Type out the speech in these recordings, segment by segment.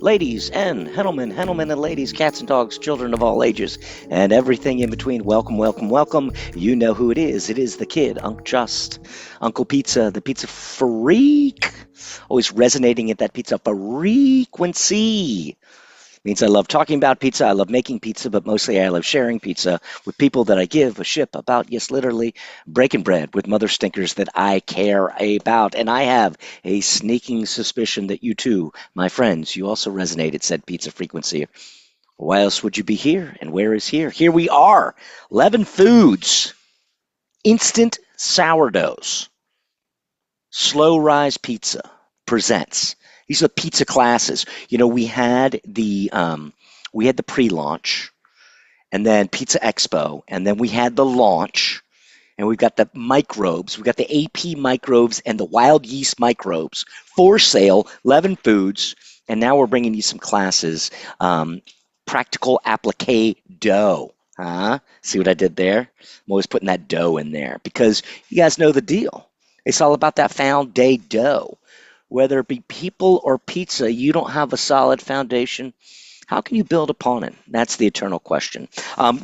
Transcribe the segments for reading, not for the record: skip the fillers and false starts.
ladies and gentlemen, gentlemen and ladies, cats and dogs, children of all ages, and everything in between. Welcome, welcome, welcome. You know who it is. It is the kid, Unc Just, Uncle Pizza, the pizza freak. Always resonating at that pizza frequency. Means I love talking about pizza, I love making pizza, but mostly I love sharing pizza with people that I give a shit about. Yes, literally, breaking bread with mother stinkers that I care about. And I have a sneaking suspicion that you too, my friends, you also resonate at said pizza frequency. Why else would you be here? And where is here? Here we are. Leaven Foods, instant sourdoughs, slow rise pizza presents. These are pizza classes. You know, we had the pre-launch, and then Pizza Expo, and then we had the launch, and we've got the microbes. We've got the AP microbes and the wild yeast microbes for sale. Leaven Foods, and now we're bringing you some classes. Practical applique dough. Huh? See what I did there? I'm always putting that dough in there because you guys know the deal. It's all about that found day dough. Whether it be people or pizza, you don't have a solid foundation. How can you build upon it? That's the eternal question.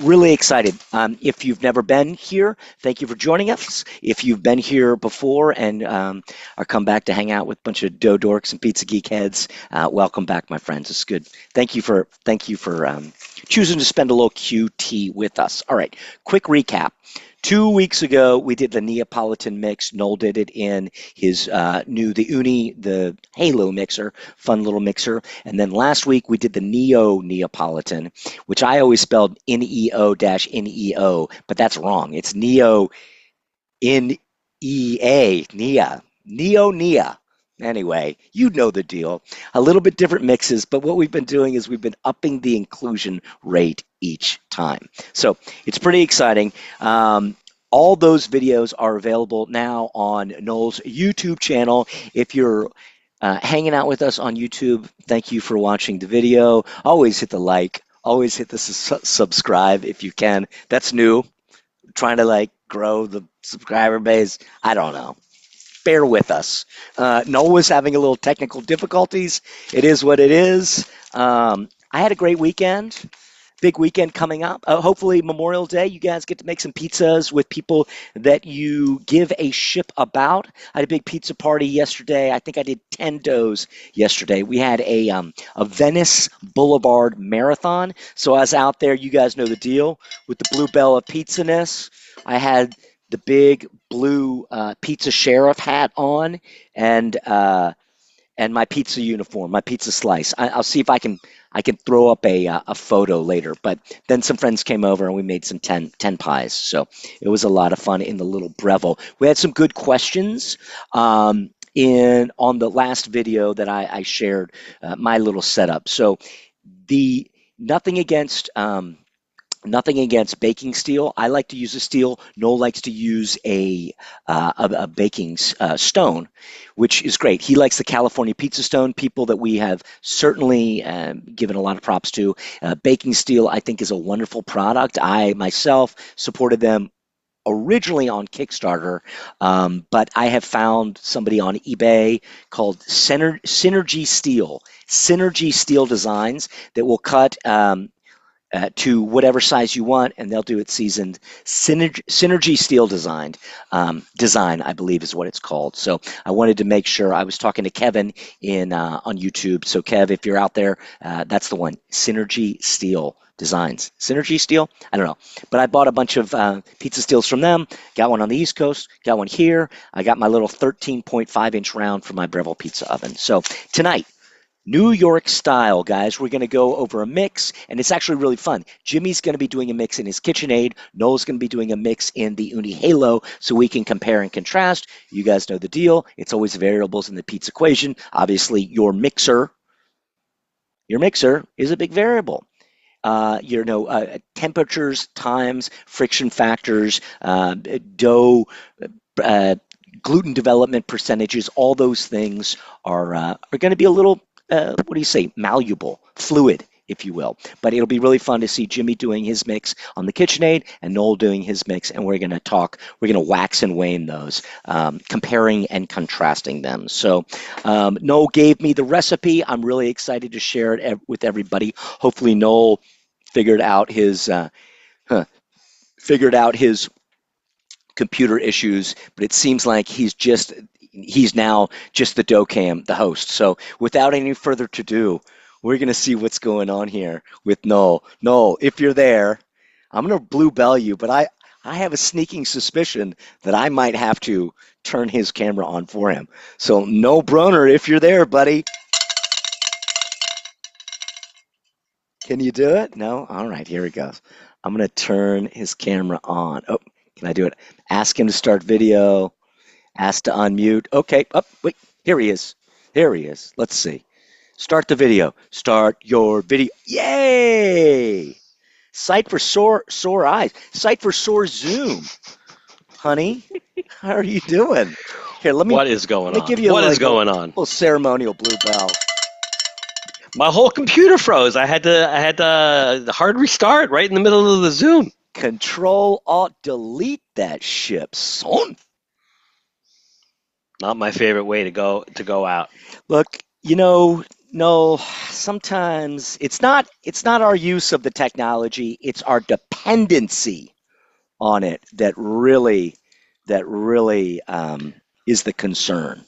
Really excited. If you've never been here, thank you for joining us. If you've been here before and are come back to hang out with a bunch of dough dorks and pizza geek heads, welcome back, my friends. It's good. Thank you for choosing to spend a little QT with us. All right, quick recap. 2 weeks ago, we did the Neapolitan mix. Noel did it in his the Uni, the Halo mixer, fun little mixer. And then last week, we did the Neapolitan, which I always spelled Neo-Neo, but that's wrong. It's Neo-N-E-A, Neo-Nea. Anyway, you know the deal. A little bit different mixes, but what we've been doing is we've been upping the inclusion rate each time. So it's pretty exciting. All those videos are available now on Noel's YouTube channel. If you're hanging out with us on YouTube, thank you for watching the video. Always hit the like. Always hit the subscribe if you can. That's new. Trying to grow the subscriber base. I don't know. Bear with us. Noel was having a little technical difficulties. It is what it is. I had a great weekend. Big weekend coming up. Hopefully Memorial Day, you guys get to make some pizzas with people that you give a ship about. I had a big pizza party yesterday. I think I did 10 doughs yesterday. We had a Venice Boulevard marathon. So I was out there. You guys know the deal with the Blue Bell of Pizzaness. I had the big blue pizza sheriff hat on and my pizza uniform, my pizza slice. I'll see if I can throw up a photo later. But then some friends came over and we made some 10 pies. So it was a lot of fun in the little Breville. We had some good questions on the last video that I shared, my little setup. So nothing against baking steel. I like to use a steel. Noel likes to use a baking stone, which is great. He likes the California pizza stone, people that we have certainly given a lot of props to. Baking steel, I think, is a wonderful product. I myself supported them originally on Kickstarter, but I have found somebody on eBay called Synergy Steel Designs that will cut to whatever size you want, and they'll do it seasoned. Synergy Steel Design, I believe is what it's called. So I wanted to make sure. I was talking to Kevin on YouTube. So Kev, if you're out there, that's the one. Synergy Steel Designs. Synergy Steel? I don't know. But I bought a bunch of pizza steels from them. Got one on the East Coast. Got one here. I got my little 13.5-inch round for my Breville pizza oven. So tonight, New York style, guys. We're going to go over a mix, and it's actually really fun. Jimmy's going to be doing a mix in his KitchenAid. Noel's going to be doing a mix in the Uni Halo, so we can compare and contrast. You guys know the deal. It's always variables in the pizza equation. Obviously, your mixer is a big variable. Temperatures, times, friction factors, dough, gluten development percentages, all those things are going to be a little, malleable, fluid, if you will. But it'll be really fun to see Jimmy doing his mix on the KitchenAid and Noel doing his mix, and we're going to wax and wane those, comparing and contrasting them. So Noel gave me the recipe. I'm really excited to share it with everybody. Hopefully Noel figured out his computer issues, but it seems like he's now just the dough cam, the host. So without any further ado, we're going to see what's going on here with Noel. Noel, if you're there, I'm going to blue bell you, but I have a sneaking suspicion that I might have to turn his camera on for him. So Noel Brohner, if you're there, buddy. Can you do it? No? All right, here he goes. I'm going to turn his camera on. Oh, can I do it? Ask him to start video. Ask to unmute. Okay. Oh, wait. Here he is. Here he is. Let's see. Start the video. Start your video. Yay! Sight for sore eyes. Sight for sore Zoom. Honey, how are you doing? Here, let me. What is going on? Give you what like is going a on? little ceremonial blue bell. My whole computer froze. I had to hard restart right in the middle of the Zoom. Control Alt Delete that ship, son. Not my favorite way to go out. Look, no, sometimes it's not our use of the technology, it's our dependency on it that really is the concern.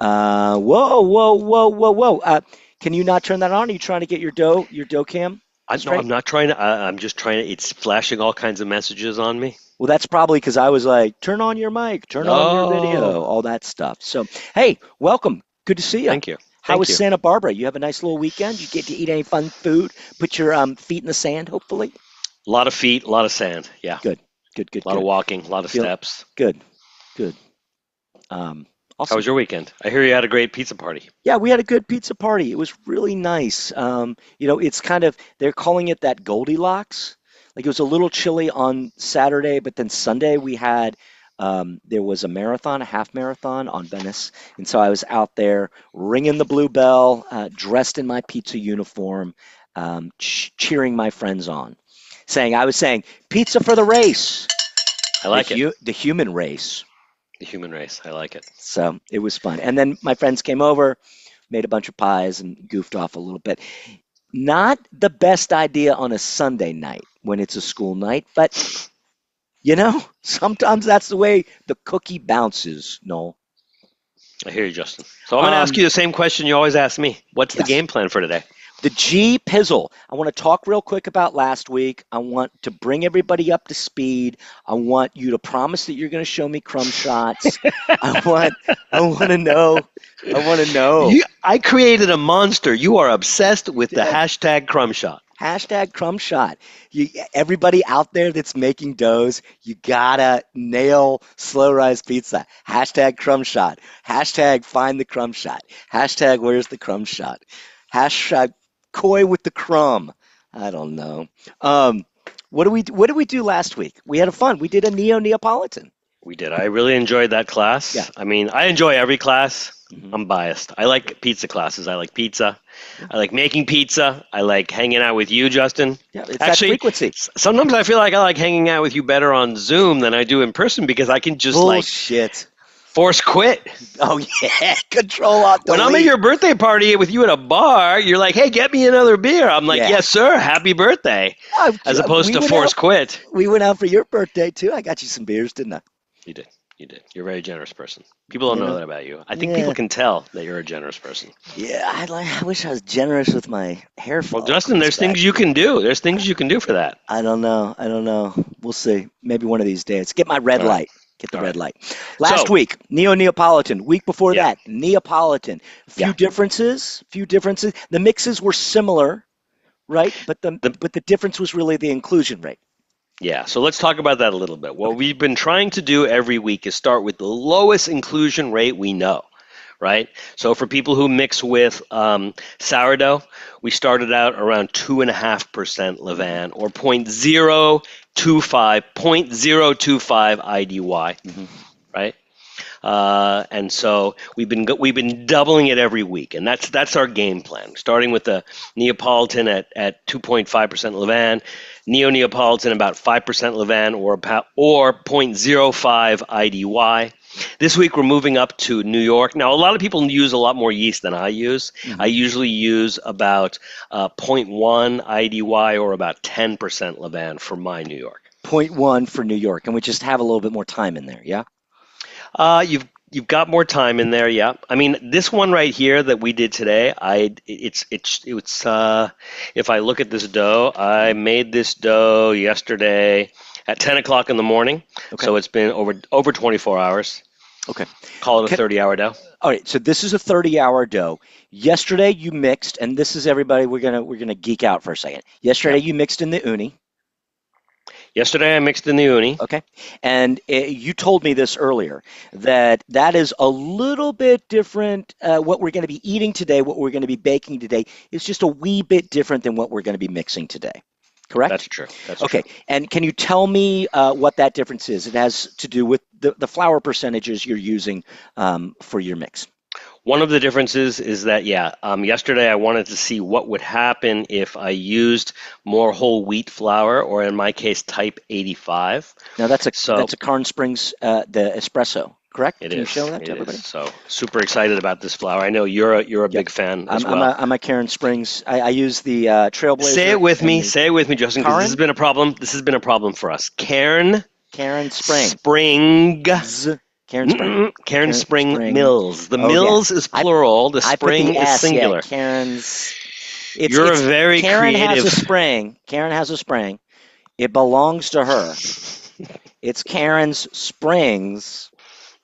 Whoa. Can you not turn that on? Are you trying to get your dough cam? No, I'm not trying to. I'm just trying to. It's flashing all kinds of messages on me. Well, that's probably because I was like, turn on your mic, turn on your video, all that stuff. So, hey, welcome. Good to see you. Thank you. How was Santa Barbara? You have a nice little weekend? You get to eat any fun food? Put your feet in the sand, hopefully? A lot of feet, a lot of sand. Yeah. Good. A lot of walking, a lot of steps. Good. Awesome. How was your weekend? I hear you had a great pizza party. Yeah, we had a good pizza party. It was really nice. It's kind of, they're calling it that Goldilocks. Like it was a little chilly on Saturday, but then Sunday we had, there was a half marathon on Venice. And so I was out there ringing the blue bell, dressed in my pizza uniform, cheering my friends on. I was saying, pizza for the race. I like it. The human race. The human race. I like it. So it was fun. And then my friends came over, made a bunch of pies and goofed off a little bit. Not the best idea on a Sunday night when it's a school night, but sometimes that's the way the cookie bounces, Noel. I hear you, Justin. So I'm going to ask you the same question you always ask me. What's the game plan for today? The G Pizzle. I want to talk real quick about last week. I want to bring everybody up to speed. I want you to promise that you're going to show me crumb shots. I want to know. I created a monster. You are obsessed with the hashtag crumb shot. Hashtag crumb shot. Everybody out there that's making doughs, you gotta nail slow rise pizza. Hashtag crumb shot. Hashtag find the crumb shot. Hashtag where's the crumb shot. Hashtag coy with the crumb. I don't know. What did we do last week? We had fun. We did a Neapolitan. We did. I really enjoyed that class. Yeah. I mean, I enjoy every class. Mm-hmm. I'm biased. I like pizza classes. I like pizza. I like making pizza. I like hanging out with you, Justin. Yeah, it's actually that frequency. Sometimes I feel like I like hanging out with you better on Zoom than I do in person because I can just force quit. Oh yeah, Control Alt Delete. When I'm at your birthday party with you at a bar, you're like, "Hey, get me another beer." I'm like, "Yes, sir. Happy birthday." As opposed to force quit. We went out for your birthday too. I got you some beers, didn't I? You did. You're a very generous person. People don't know that about you. I think people can tell that you're a generous person. Yeah, I wish I was generous with my hair follicles. Well, Justin, there's things you can do. There's things you can do for that. I don't know. We'll see. Maybe one of these days. Get my red light. Get the red light. Last week, Neapolitan. Week before that, Neapolitan. Few differences. The mixes were similar, right? But the difference was really the inclusion rate. Yeah, so let's talk about that a little bit. What we've been trying to do every week is start with the lowest inclusion rate we know, right? So for people who mix with sourdough, we started out around 2.5% levain or 0.025 IDY, right? And so we've been doubling it every week, and that's our game plan. Starting with the Neapolitan at 2.5% Levain, Neo-Neapolitan about 5% Levain or 0.05 IDY. This week we're moving up to New York. Now a lot of people use a lot more yeast than I use. I usually use about 0.1 IDY or about 10% Levain for my New York. 0.1 for New York, and we just have a little bit more time in there, yeah? You've got more time in there, yeah. I mean, this one right here that we did today, it's if I look at this dough, I made this dough yesterday at 10 o'clock in the morning. Okay. So it's been over 24 hours. Okay. Call it a 30-hour dough. All right, so this is a 30-hour dough. Yesterday you mixed, and this is everybody, we're gonna geek out for a second. Yesterday you mixed in the uni. Yesterday I mixed in the uni. Okay, and you told me this earlier, that is a little bit different. What we're going to be eating today, what we're going to be baking today, is just a wee bit different than what we're going to be mixing today. Correct? That's true. That's okay. True. And can you tell me what that difference is? It has to do with the flour percentages you're using for your mix. One of the differences is that, yesterday I wanted to see what would happen if I used more whole wheat flour, or in my case, type 85. Now that's a Carn Springs, the espresso, correct? It Can is. you show that to everybody? So super excited about this flour. I know you're a big fan as well. I'm a Carn Springs. I use the Trailblazer. Say it with me, Justin, because this has been a problem. This has been a problem for us. Cairn Spring. Cairn Spring Mills. The Mills is plural. The Spring is singular. Yeah, Cairn's. You're very Karen creative. Karen has a spring. It belongs to her. It's Karen's Springs.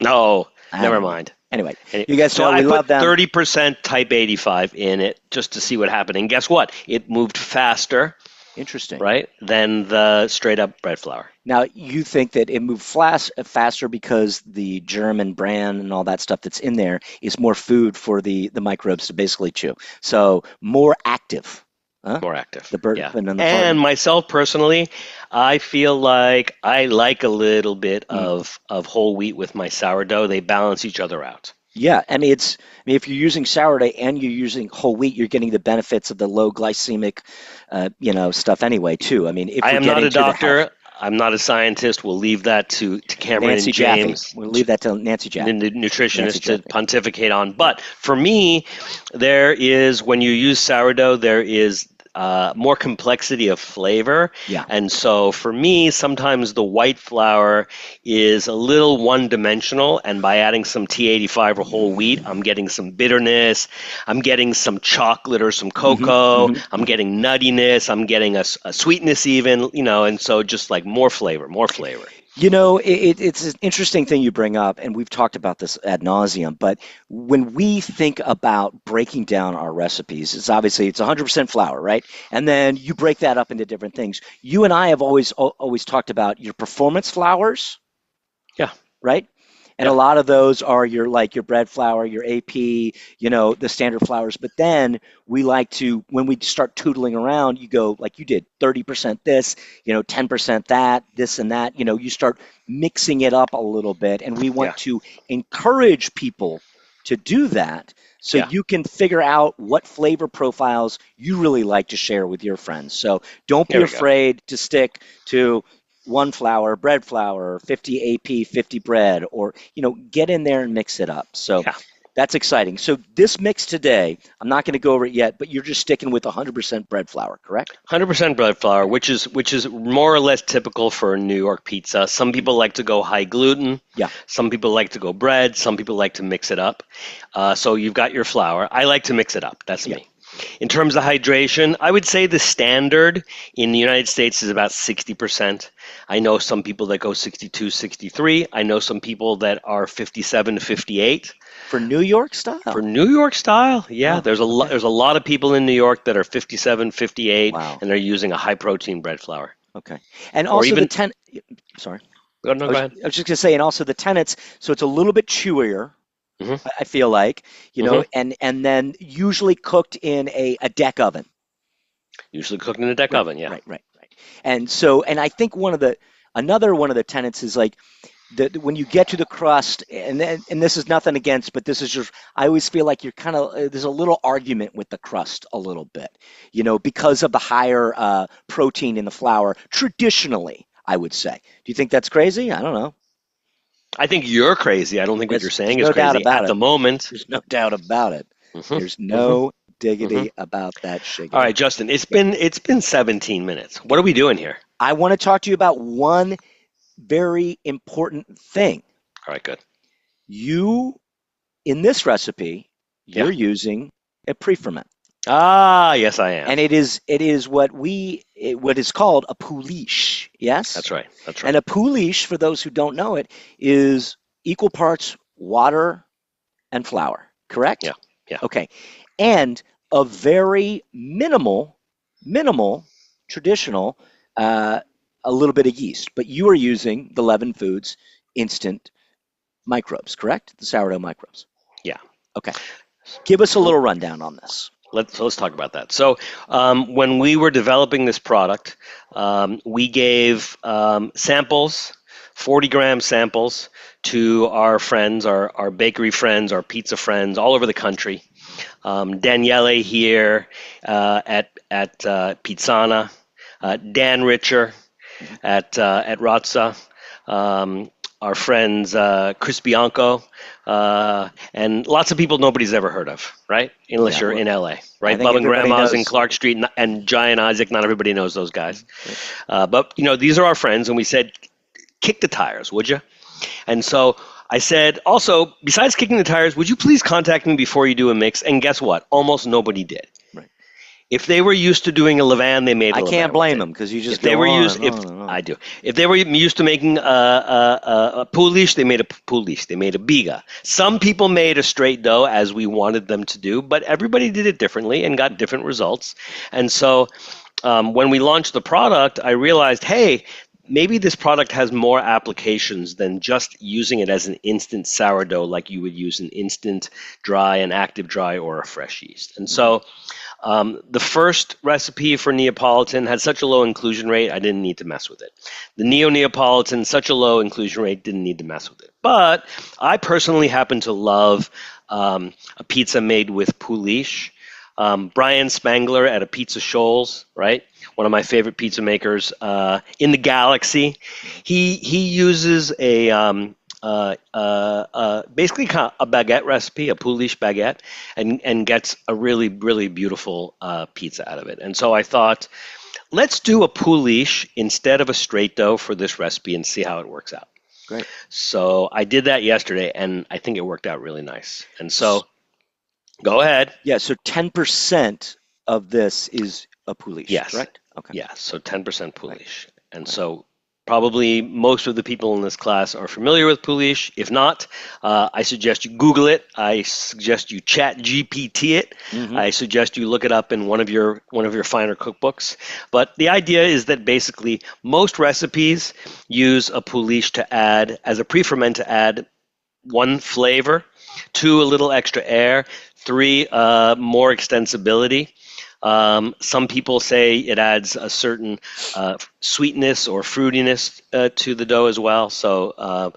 No, never mind. Anyway, you guys know we love them. I put 30% type 85 in it just to see what happened. And guess what? It moved faster. Interesting. Right? Than the straight up bread flour. Now, you think that it moved faster because the German bran and all that stuff that's in there is more food for the microbes to basically chew. So more active. Huh? More active. And myself personally, I feel like I like a little bit of whole wheat with my sourdough. They balance each other out. Yeah, I mean, if you're using sourdough and you're using whole wheat, you're getting the benefits of the low glycemic, stuff anyway too. I mean, if I am not a doctor, I'm not a scientist. We'll leave that to Cameron Nancy and James. Jaffe. We'll leave that to Nancy Jaffe, the nutritionist, to pontificate on. But for me, there is, when you use sourdough, there is more complexity of flavor. Yeah. And so for me, sometimes the white flour is a little one-dimensional, and by adding some T85 or whole wheat, I'm getting some bitterness, I'm getting some chocolate or some cocoa, I'm getting nuttiness, I'm getting a sweetness even, and so just like more flavor. It's an interesting thing you bring up, and we've talked about this ad nauseum, but when we think about breaking down our recipes, it's 100% flour, right? And then you break that up into different things. You and I have always talked about your performance flours. Yeah. Right? And a lot of those are your bread flour, your AP, the standard flours. But then we like to, when we start tootling around, you go like you did, 30% this, 10% that, this and that. You start mixing it up a little bit. And we want to encourage people to do that so you can figure out what flavor profiles you really like to share with your friends. So don't be afraid to stick to one flour, bread flour, 50 AP, 50 bread, or, get in there and mix it up. So that's exciting. So this mix today, I'm not going to go over it yet, but you're just sticking with 100% bread flour, correct? 100% bread flour, which is more or less typical for New York pizza. Some people like to go high gluten. Yeah. Some people like to go bread. Some people like to mix it up. So you've got your flour. I like to mix it up. That's me. In terms of hydration, I would say the standard in the United States is about 60%. I know some people that go 62, 63. I know some people that are 57 to 58. For New York style? For New York style, yeah. There's a lot of people in New York that are 57, 58, and they're using a high protein bread flour. Okay. And also sorry. Go ahead. I was just going to say, and also the tennets, so it's a little bit chewier. I feel like, and then usually cooked in a deck oven. Usually cooked in a deck oven, yeah. Right. And I think another one of the tenets is like, when you get to the crust, and this is nothing against, but this is just, I always feel like you're kind of, there's a little argument with the crust a little bit, because of the higher protein in the flour, traditionally, I would say. Do you think that's crazy? I don't know. I think you're crazy. I don't think what you're There's saying is no doubt crazy about at it. the moment. There's no doubt about it. hmm There's hmm no hmm diggity about that All shiggity. right, Justin, it's been 17 minutes. What are we doing here? I want to talk to you about one very important thing. All right, good. You, in this recipe, Yeah. you're using a preferment. Ah, yes, I am. And it is what is called a Poolish, yes? That's right. That's And right. a Poolish, for those who don't know it, is equal parts water and flour, correct? Yeah. Yeah. Okay. And a very minimal, traditional, uh, a little bit of yeast. But you are using the Leaven Foods instant microbes, correct? The sourdough microbes. Yeah. Okay. Give us a So little rundown on this. let's talk about that. So when we were developing this product, we gave samples, 40-gram samples, to our friends, our bakery friends, our pizza friends all over the country. Daniele here at Pizzana, Dan Richer at Razza, our friends Chris Bianco, and lots of people nobody's ever heard of, right? Unless Yeah, you're well, in LA, I right? think Love and everybody Grandma's in knows. Clark Street and Jai and Isaac. Not everybody knows those guys, but these are our friends, and we said, kick the tires, would you? And so I said, also, besides kicking the tires, would you please contact me before you do a mix? And guess what? Almost nobody did. Right. If they were used to doing a levain, they made a I levain can't with blame it. them because you just If they go were on used, and if on and on. I do, if they were used to making a Poolish, they made a Poolish. They made a biga. Some people made a straight dough as we wanted them to do, but everybody did it differently and got different results. And so when we launched the product, I realized, hey, maybe this product has more applications than just using it as an instant sourdough like you would use an instant dry, an active dry, or a fresh yeast. And so the first recipe for Neapolitan had such a low inclusion rate, I didn't need to mess with it. The Neapolitan, such a low inclusion rate, didn't need to mess with it. But I personally happen to love a pizza made with Poolish. Brian Spangler at a Pizza Shoals, right? One of my favorite pizza makers in the galaxy. He uses basically kind of a baguette recipe, a Poolish baguette, and gets a really, really beautiful pizza out of it. And so I thought, let's do a Poolish instead of a straight dough for this recipe and see how it works out. Great. So I did that yesterday, and I think it worked out really nice. And so go ahead. Yeah, so 10% of this is a Poolish, Yes. correct? Okay. Yeah, so 10% Right. Poolish. And Right. so probably most of the people in this class are familiar with Poolish. If not, I suggest you Google it. I suggest you Chat GPT it. Mhm. I suggest you look it up in one of your finer cookbooks. But the idea is that basically most recipes use a Poolish to add as a pre-ferment to add one flavor, two a little extra air, three more extensibility. Some people say it adds a certain sweetness or fruitiness to the dough as well. So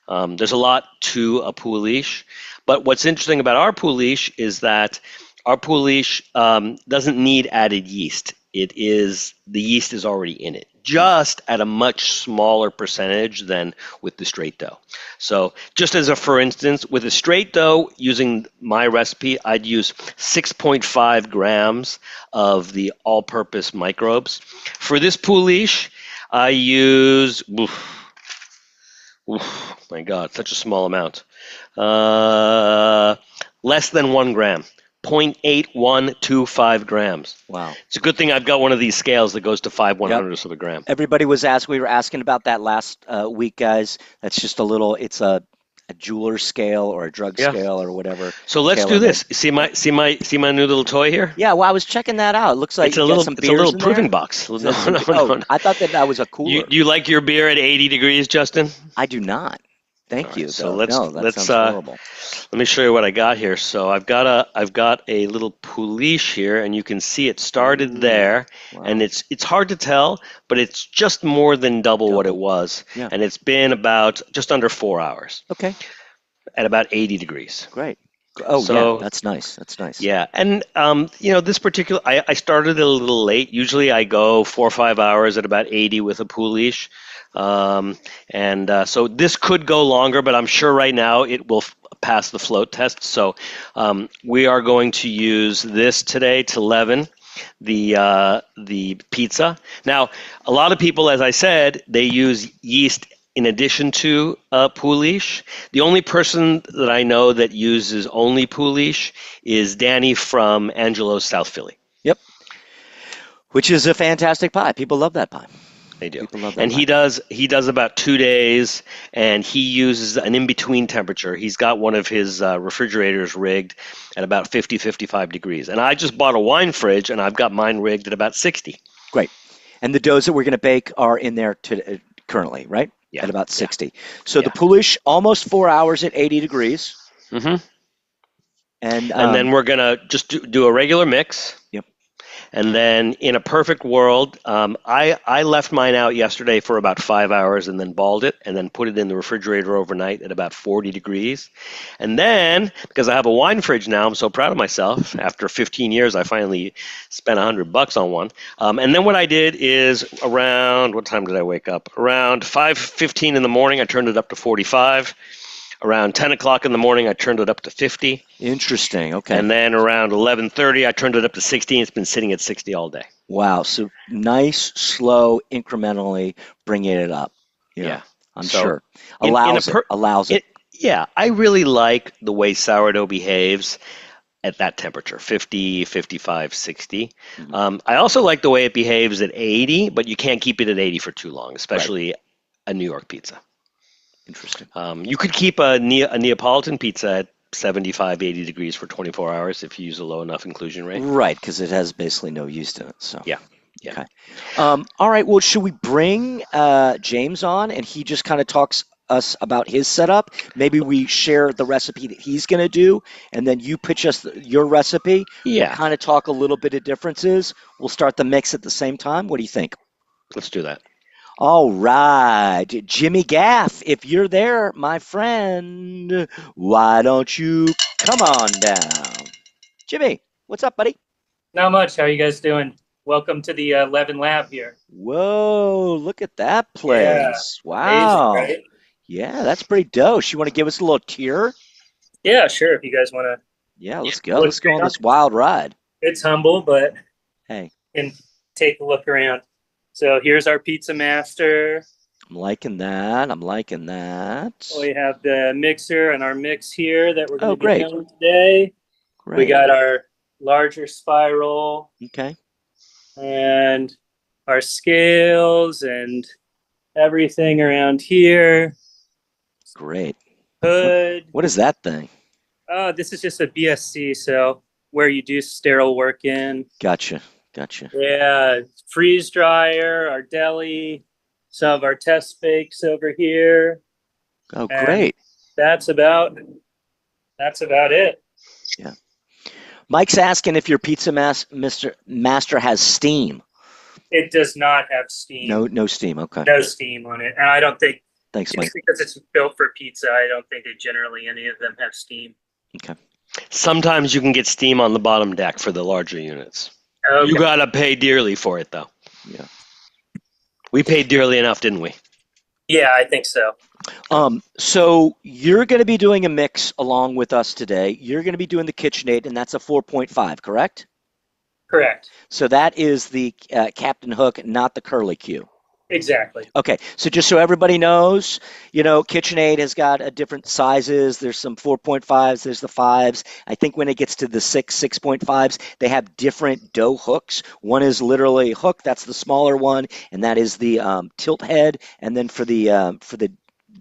there's a lot to a Poolish. But what's interesting about our Poolish is that our Poolish doesn't need added yeast. The yeast is already in it, just at a much smaller percentage than with the straight dough. So just as a for instance, with a straight dough, using my recipe, I'd use 6.5 grams of the all-purpose microbes. For this Poolish, I use, my God, such a small amount. Less than 1 gram. 0.8125 grams. Wow. It's a good thing I've got one of these scales that goes to 5/100ths of a gram. Everybody we were asking about that last week, guys. That's just it's a jeweler's scale or a drug Yeah. scale or whatever. So let's do this. See my new little toy here? Yeah, well, I was checking that out. It looks like It's a you got little some it's a beers little in proving there. box. No, Is that some- no, oh, no, no. I thought that was a cooler. You like your beer at 80 degrees, Justin? I do not. Thank you. So Though. No, that sounds horrible. let me show you what I got here. So I've got a little Poolish here, and you can see it started there, Wow. and it's hard to tell, but it's just more than double what it was, Yeah. and it's been about just under 4 hours Okay. at about 80 degrees. Great. Oh, So yeah, that's nice. That's nice. yeah, and this particular, I started a little late. Usually I go 4 or 5 hours at about 80 with a Poolish. So this could go longer, but I'm sure right now it will pass the float test. So we are going to use this today to leaven the pizza. Now, a lot of people, as I said, they use yeast in addition to Poolish. The only person that I know that uses only Poolish is Danny from Angelo's South Philly. Yep. Which is a fantastic pie. People love that pie. They do. People love that And pie. he does about 2 days, and he uses an in-between temperature. He's got one of his refrigerators rigged at about 50, 55 degrees. And I just bought a wine fridge, and I've got mine rigged at about 60. Great. And the doughs that we're going to bake are in there currently, right? Yeah. At about 60. So the Poolish, almost 4 hours at 80 degrees. Mm-hmm. And then we're going to just do a regular mix. Yep. And then in a perfect world, I left mine out yesterday for about 5 hours and then balled it and then put it in the refrigerator overnight at about 40 degrees. And then, because I have a wine fridge now, I'm so proud of myself. After 15 years, I finally spent $100 on one. And then what I did is around, what time did I wake up? Around 5:15 in the morning, I turned it up to 45. Around 10 o'clock in the morning, I turned it up to 50. Interesting. Okay. And then around 11:30, I turned it up to 60. It's been sitting at 60 all day. Wow. So nice, slow, incrementally bringing it up. Yeah. I'm sure. Allows it. Yeah. I really like the way sourdough behaves at that temperature, 50, 55, 60. Mm-hmm. I also like the way it behaves at 80, but you can't keep it at 80 for too long, especially a New York pizza. Interesting. You could keep a Neapolitan pizza at 75, 80 degrees for 24 hours if you use a low enough inclusion rate. Right, because it has basically no yeast in it. So yeah. Okay. All right. Well, should we bring James on and he just kind of talks us about his setup? Maybe we share the recipe that he's going to do, and then you pitch us your recipe. Yeah. We'll kind of talk a little bit of differences. We'll start the mix at the same time. What do you think? Let's do that. All right, Jimmy Gaff, if you're there, my friend, why don't you come on down? Jimmy, what's up, buddy? Not much. How are you guys doing? Welcome to the Leaven Lab here. Whoa, look at that place. Yeah. Wow. Amazing, right? Yeah, that's pretty dope. You want to give us a little tour? Yeah, sure. If you guys want to. Yeah, let's go. Let's go on this wild ride. It's humble, but hey, can take a look around. So here's our pizza master. I'm liking that. I'm liking that. We have the mixer and our mix here that we're going to be great. doing today. Great. We got our larger spiral. Okay. And our scales and everything around here. Great. Hood. What is that thing? This is just a BSC, so where you do sterile work in. Gotcha. Yeah, freeze dryer, our deli, some of our test bakes over here. Oh, great. That's about it. Yeah. Mike's asking if your pizza master has steam. It does not have steam. No steam. Okay. No steam on it, and I don't think. Thanks, Mike. Because it's built for pizza, I don't think that generally any of them have steam. Okay. Sometimes you can get steam on the bottom deck for the larger units. Okay. You gotta pay dearly for it, though. Yeah. We paid dearly enough, didn't we? Yeah, I think so. So you're going to be doing a mix along with us today. You're going to be doing the KitchenAid, and that's a 4.5, correct? Correct. So that is the Captain Hook, not the curly Q. Exactly. Okay, so just so everybody knows, KitchenAid has got different sizes. There's some 4.5s, there's the 5s. I think when it gets to the 6.5s, they have different dough hooks. One is literally a hook, that's the smaller one, and that is the tilt head. And then for the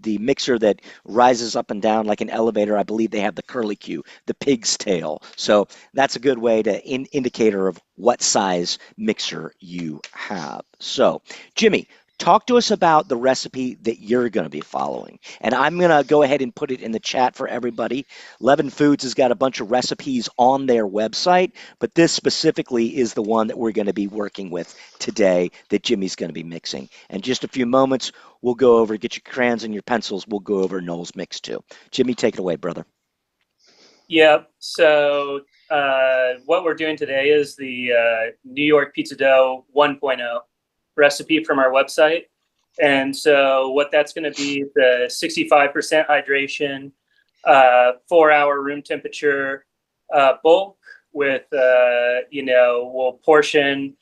mixer that rises up and down like an elevator, I believe they have the curly Q, the pig's tail. So that's a good way to indicator of what size mixer you have. So, Jimmy, talk to us about the recipe that you're going to be following. And I'm going to go ahead and put it in the chat for everybody. Leaven Foods has got a bunch of recipes on their website, but this specifically is the one that we're going to be working with today that Jimmy's going to be mixing. And just a few moments, we'll go over, get your crayons and your pencils, we'll go over Noel's mix too. Jimmy, take it away, brother. Yep. So what we're doing today is the New York Pizza Dough 1.0 recipe from our website. And so what that's going to be, the 65% hydration, 4-hour room temperature bulk with, we'll portion,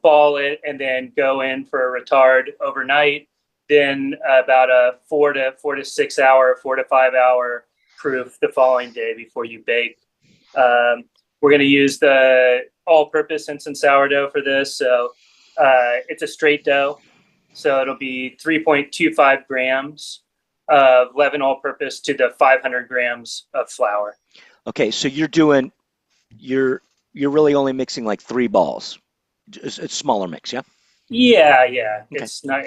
ball it, and then go in for a retard overnight. Then about a 4 to 6 hour, 4 to 5 hour proof the following day before you bake. We're going to use the all-purpose instant sourdough for this. So it's a straight dough. So it'll be 3.25 grams of leaven all-purpose to the 500 grams of flour. Okay, so you're really only mixing like 3 balls. It's a smaller mix, yeah? Yeah. Okay. It's smart.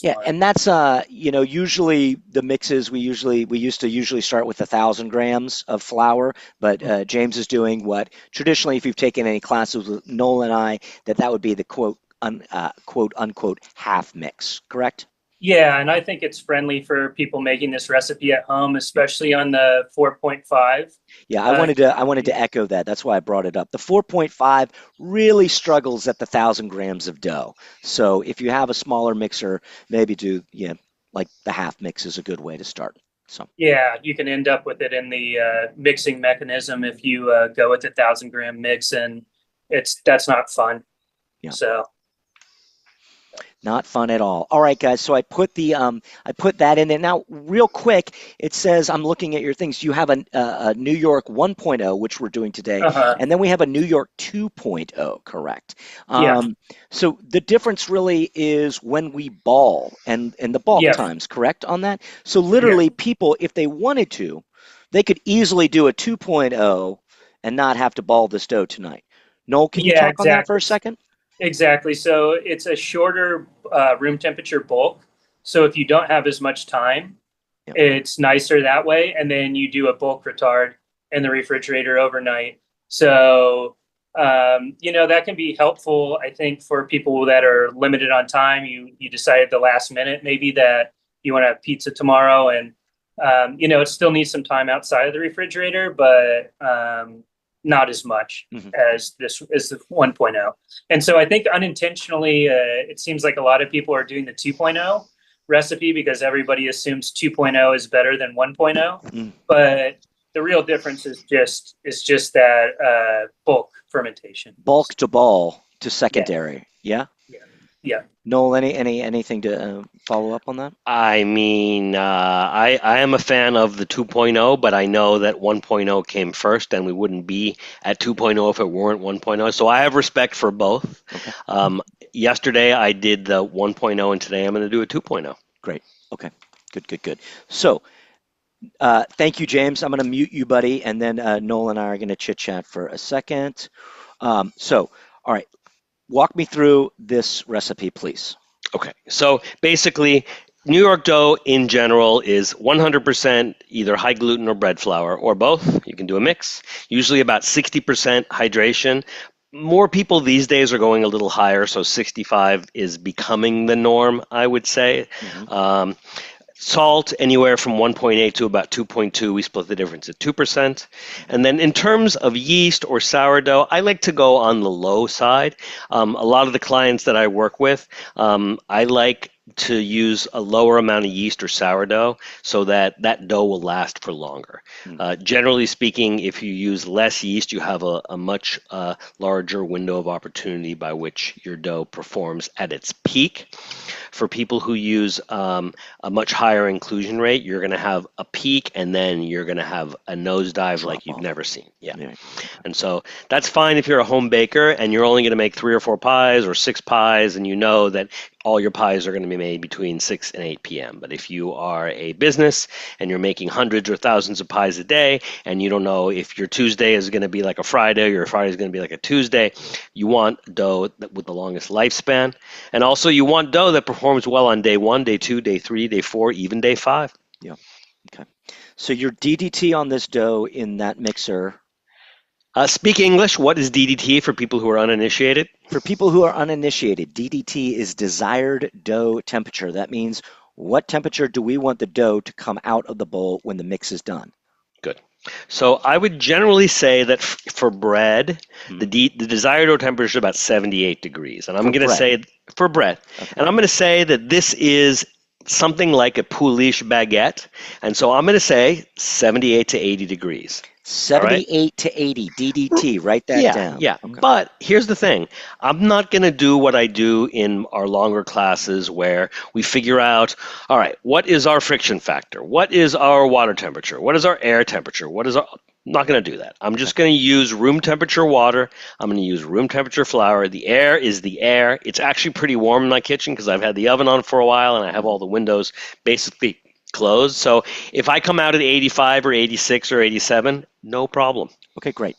Yeah, and that's usually the mixes we used to usually start with 1,000 grams of flour, but James is doing what traditionally, if you've taken any classes with Noel and I, that would be the quote unquote half mix, correct? Yeah, and I think it's friendly for people making this recipe at home, especially on the 4.5. Yeah, I wanted to echo that. That's why I brought it up. The 4.5 really struggles at the 1,000 grams of dough. So if you have a smaller mixer, maybe do like the half mix is a good way to start. So yeah, you can end up with it in the mixing mechanism if you go with the 1,000 gram mix, and that's not fun. Yeah. So. Not fun at all. All right, guys. So I put that in there. Now, real quick, it says I'm looking at your things. You have a New York 1.0, which we're doing today, and then we have a New York 2.0. Correct. Yeah. So the difference really is when we ball and the bulk times. Correct on that. So literally, people, if they wanted to, they could easily do a 2.0 and not have to ball this dough tonight. Noel, can you talk on that for a second? Exactly. So it's a shorter room temperature bulk. So if you don't have as much time, it's nicer that way. And then you do a bulk retard in the refrigerator overnight. So, that can be helpful, I think, for people that are limited on time. You decide at the last minute maybe that you want to have pizza tomorrow, and, it still needs some time outside of the refrigerator, but not as much as the 1.0. And so I think unintentionally, it seems like a lot of people are doing the 2.0 recipe because everybody assumes 2.0 is better than 1.0. But the real difference is just that bulk fermentation. Bulk to ball to secondary. Yeah. Noel, anything to follow up on that? I mean, I am a fan of the 2.0, but I know that 1.0 came first, and we wouldn't be at 2.0 if it weren't 1.0. So I have respect for both. Okay. Yesterday I did the 1.0, and today I'm going to do a 2.0. Great. Okay. Good. So thank you, James. I'm going to mute you, buddy, and then Noel and I are going to chit chat for a second. All right. Walk me through this recipe, please. Okay, so basically, New York dough in general is 100% either high gluten or bread flour, or both. You can do a mix. Usually about 60% hydration. More people these days are going a little higher, so 65 is becoming the norm, I would say. Salt, anywhere from 1.8 to about 2.2. We split the difference at 2%. And then in terms of yeast or sourdough, I like to go on the low side. A lot of the clients that I work with, I like to use a lower amount of yeast or sourdough so that dough will last for longer. Generally speaking, if you use less yeast, you have a much larger window of opportunity by which your dough performs at its peak. For people who use a much higher inclusion rate, you're going to have a peak and then you're going to have a nosedive like you've never seen. Yeah. And so that's fine if you're a home baker and you're only going to make 3 or 4 pies or 6 pies, and you know that all your pies are going to be made between 6 and 8 p.m. But if you are a business and you're making hundreds or thousands of pies a day, and you don't know if your Tuesday is going to be like a Friday or your Friday is going to be like a Tuesday, you want dough with the longest lifespan. And also you want dough that performs well on day 1, day 2, day 3, day 4, even day 5. Yeah. Okay. So your DDT on this dough in that mixer. Speak English. What is DDT for people who are uninitiated? For people who are uninitiated, DDT is desired dough temperature. That means what temperature do we want the dough to come out of the bowl when the mix is done? Good. So I would generally say that for bread, the desired dough temperature is about 78 degrees. And I'm going to say for bread. Okay. And I'm going to say that this is something like a Poolish baguette. And so I'm going to say 78 to 80 degrees. 78 to 80 DDT. Write that down. Yeah. Okay. But here's the thing. I'm not going to do what I do in our longer classes where we figure out, all right, what is our friction factor? What is our water temperature? What is our air temperature? I'm not going to do that. I'm just going to use room temperature water. I'm going to use room temperature flour. The air is the air. It's actually pretty warm in my kitchen because I've had the oven on for a while and I have all the windows basically closed. So if I come out at 85 or 86 or 87, no problem. Okay, great.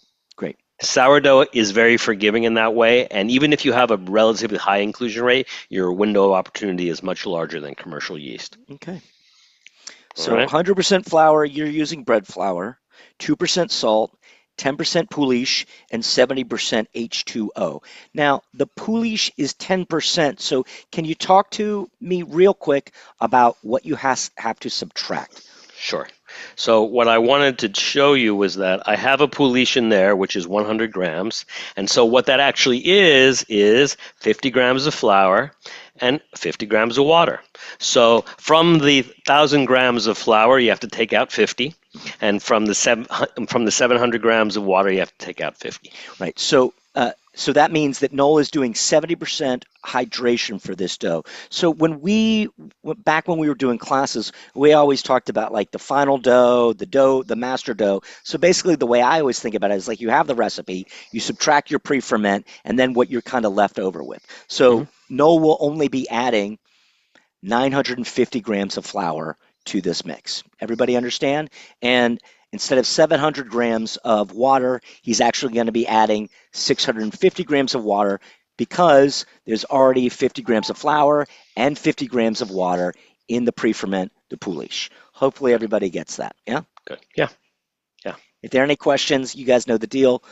Sourdough is very forgiving in that way. And even if you have a relatively high inclusion rate, your window of opportunity is much larger than commercial yeast. Okay. So 100% flour, you're using bread flour, 2% salt, 10% Poolish, and 70% H2O. Now, the Poolish is 10%, so can you talk to me real quick about what you have to subtract? Sure. So what I wanted to show you was that I have a Poolish in there, which is 100 grams. And so what that actually is 50 grams of flour and 50 grams of water. So from the 1,000 grams of flour, you have to take out 50. And from the 700 grams of water, you have to take out 50. Right. So that means that Noel is doing 70% hydration for this dough. So back when we were doing classes, we always talked about like the final dough, the master dough. So basically the way I always think about it is like you have the recipe, you subtract your pre-ferment, and then what you're kind of left over with. So Noel will only be adding 950 grams of flour to this mix. Everybody understand? And instead of 700 grams of water, he's actually going to be adding 650 grams of water because there's already 50 grams of flour and 50 grams of water in the pre-ferment, the Poolish. Hopefully everybody gets that. Yeah? Good. Yeah. If there are any questions, you guys know the deal.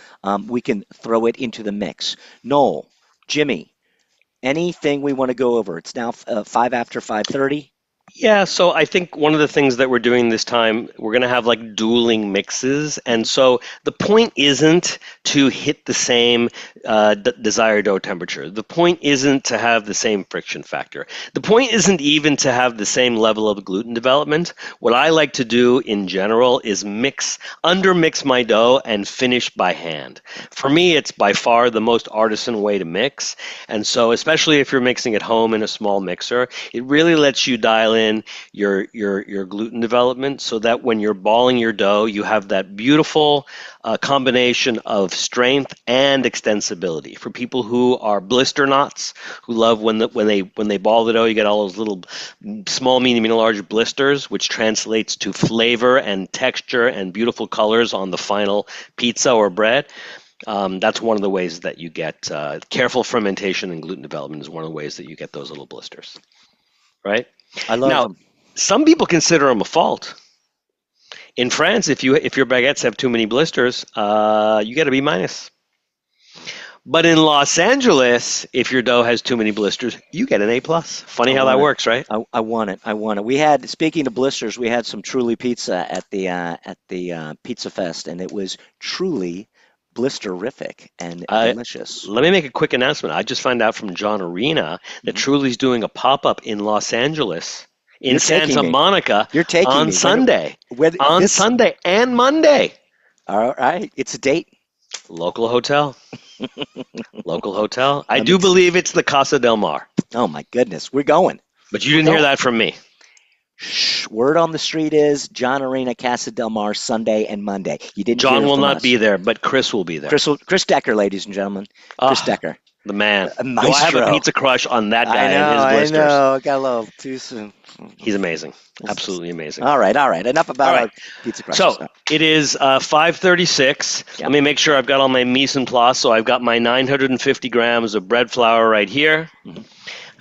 We can throw it into the mix. Noel, Jimmy, anything we want to go over? It's now 5 after 5:30. Yeah, so I think one of the things that we're doing this time, we're going to have like dueling mixes. And so the point isn't to hit the same desired dough temperature. The point isn't to have the same friction factor. The point isn't even to have the same level of gluten development. What I like to do in general is undermix my dough and finish by hand. For me, it's by far the most artisan way to mix. And so especially if you're mixing at home in a small mixer, it really lets you dial in your gluten development so that when you're balling your dough, you have that beautiful combination of strength and extensibility. For people who are blister knots, who love when they ball the dough, you get all those little small, medium, and large blisters, which translates to flavor and texture and beautiful colors on the final pizza or bread. That's one of the ways that you get careful fermentation and gluten development is one of the ways that you get those little blisters, right? I love them. Some people consider them a fault. In France, if your baguettes have too many blisters, you get a B-. But in Los Angeles, if your dough has too many blisters, you get an A+. Funny how that works, right? I want it. We had, speaking of blisters, we had some Truly pizza at the Pizza Fest, and it was truly blisterific and delicious. Let me make a quick announcement. I just found out from John Arena that Truly's doing a pop-up in Los Angeles in Santa Monica on Sunday. Sunday and Monday. All right. It's a date. Local hotel. I do believe it's the Casa del Mar. Oh, my goodness. We're going. But you didn't hear that from me. Word on the street is John Arena, Casa del Mar, Sunday and Monday. You didn't. John will not be there, but Chris will be there. Chris Decker, ladies and gentlemen. Chris Decker. The man. Maestro. Do I have a pizza crush on that guy and his blisters? I know. I got a little too soon. He's amazing. Absolutely amazing. All right. Enough about our pizza crushes. So it is 5:36. Yep. Let me make sure I've got all my mise en place. So I've got my 950 grams of bread flour right here. Mhm.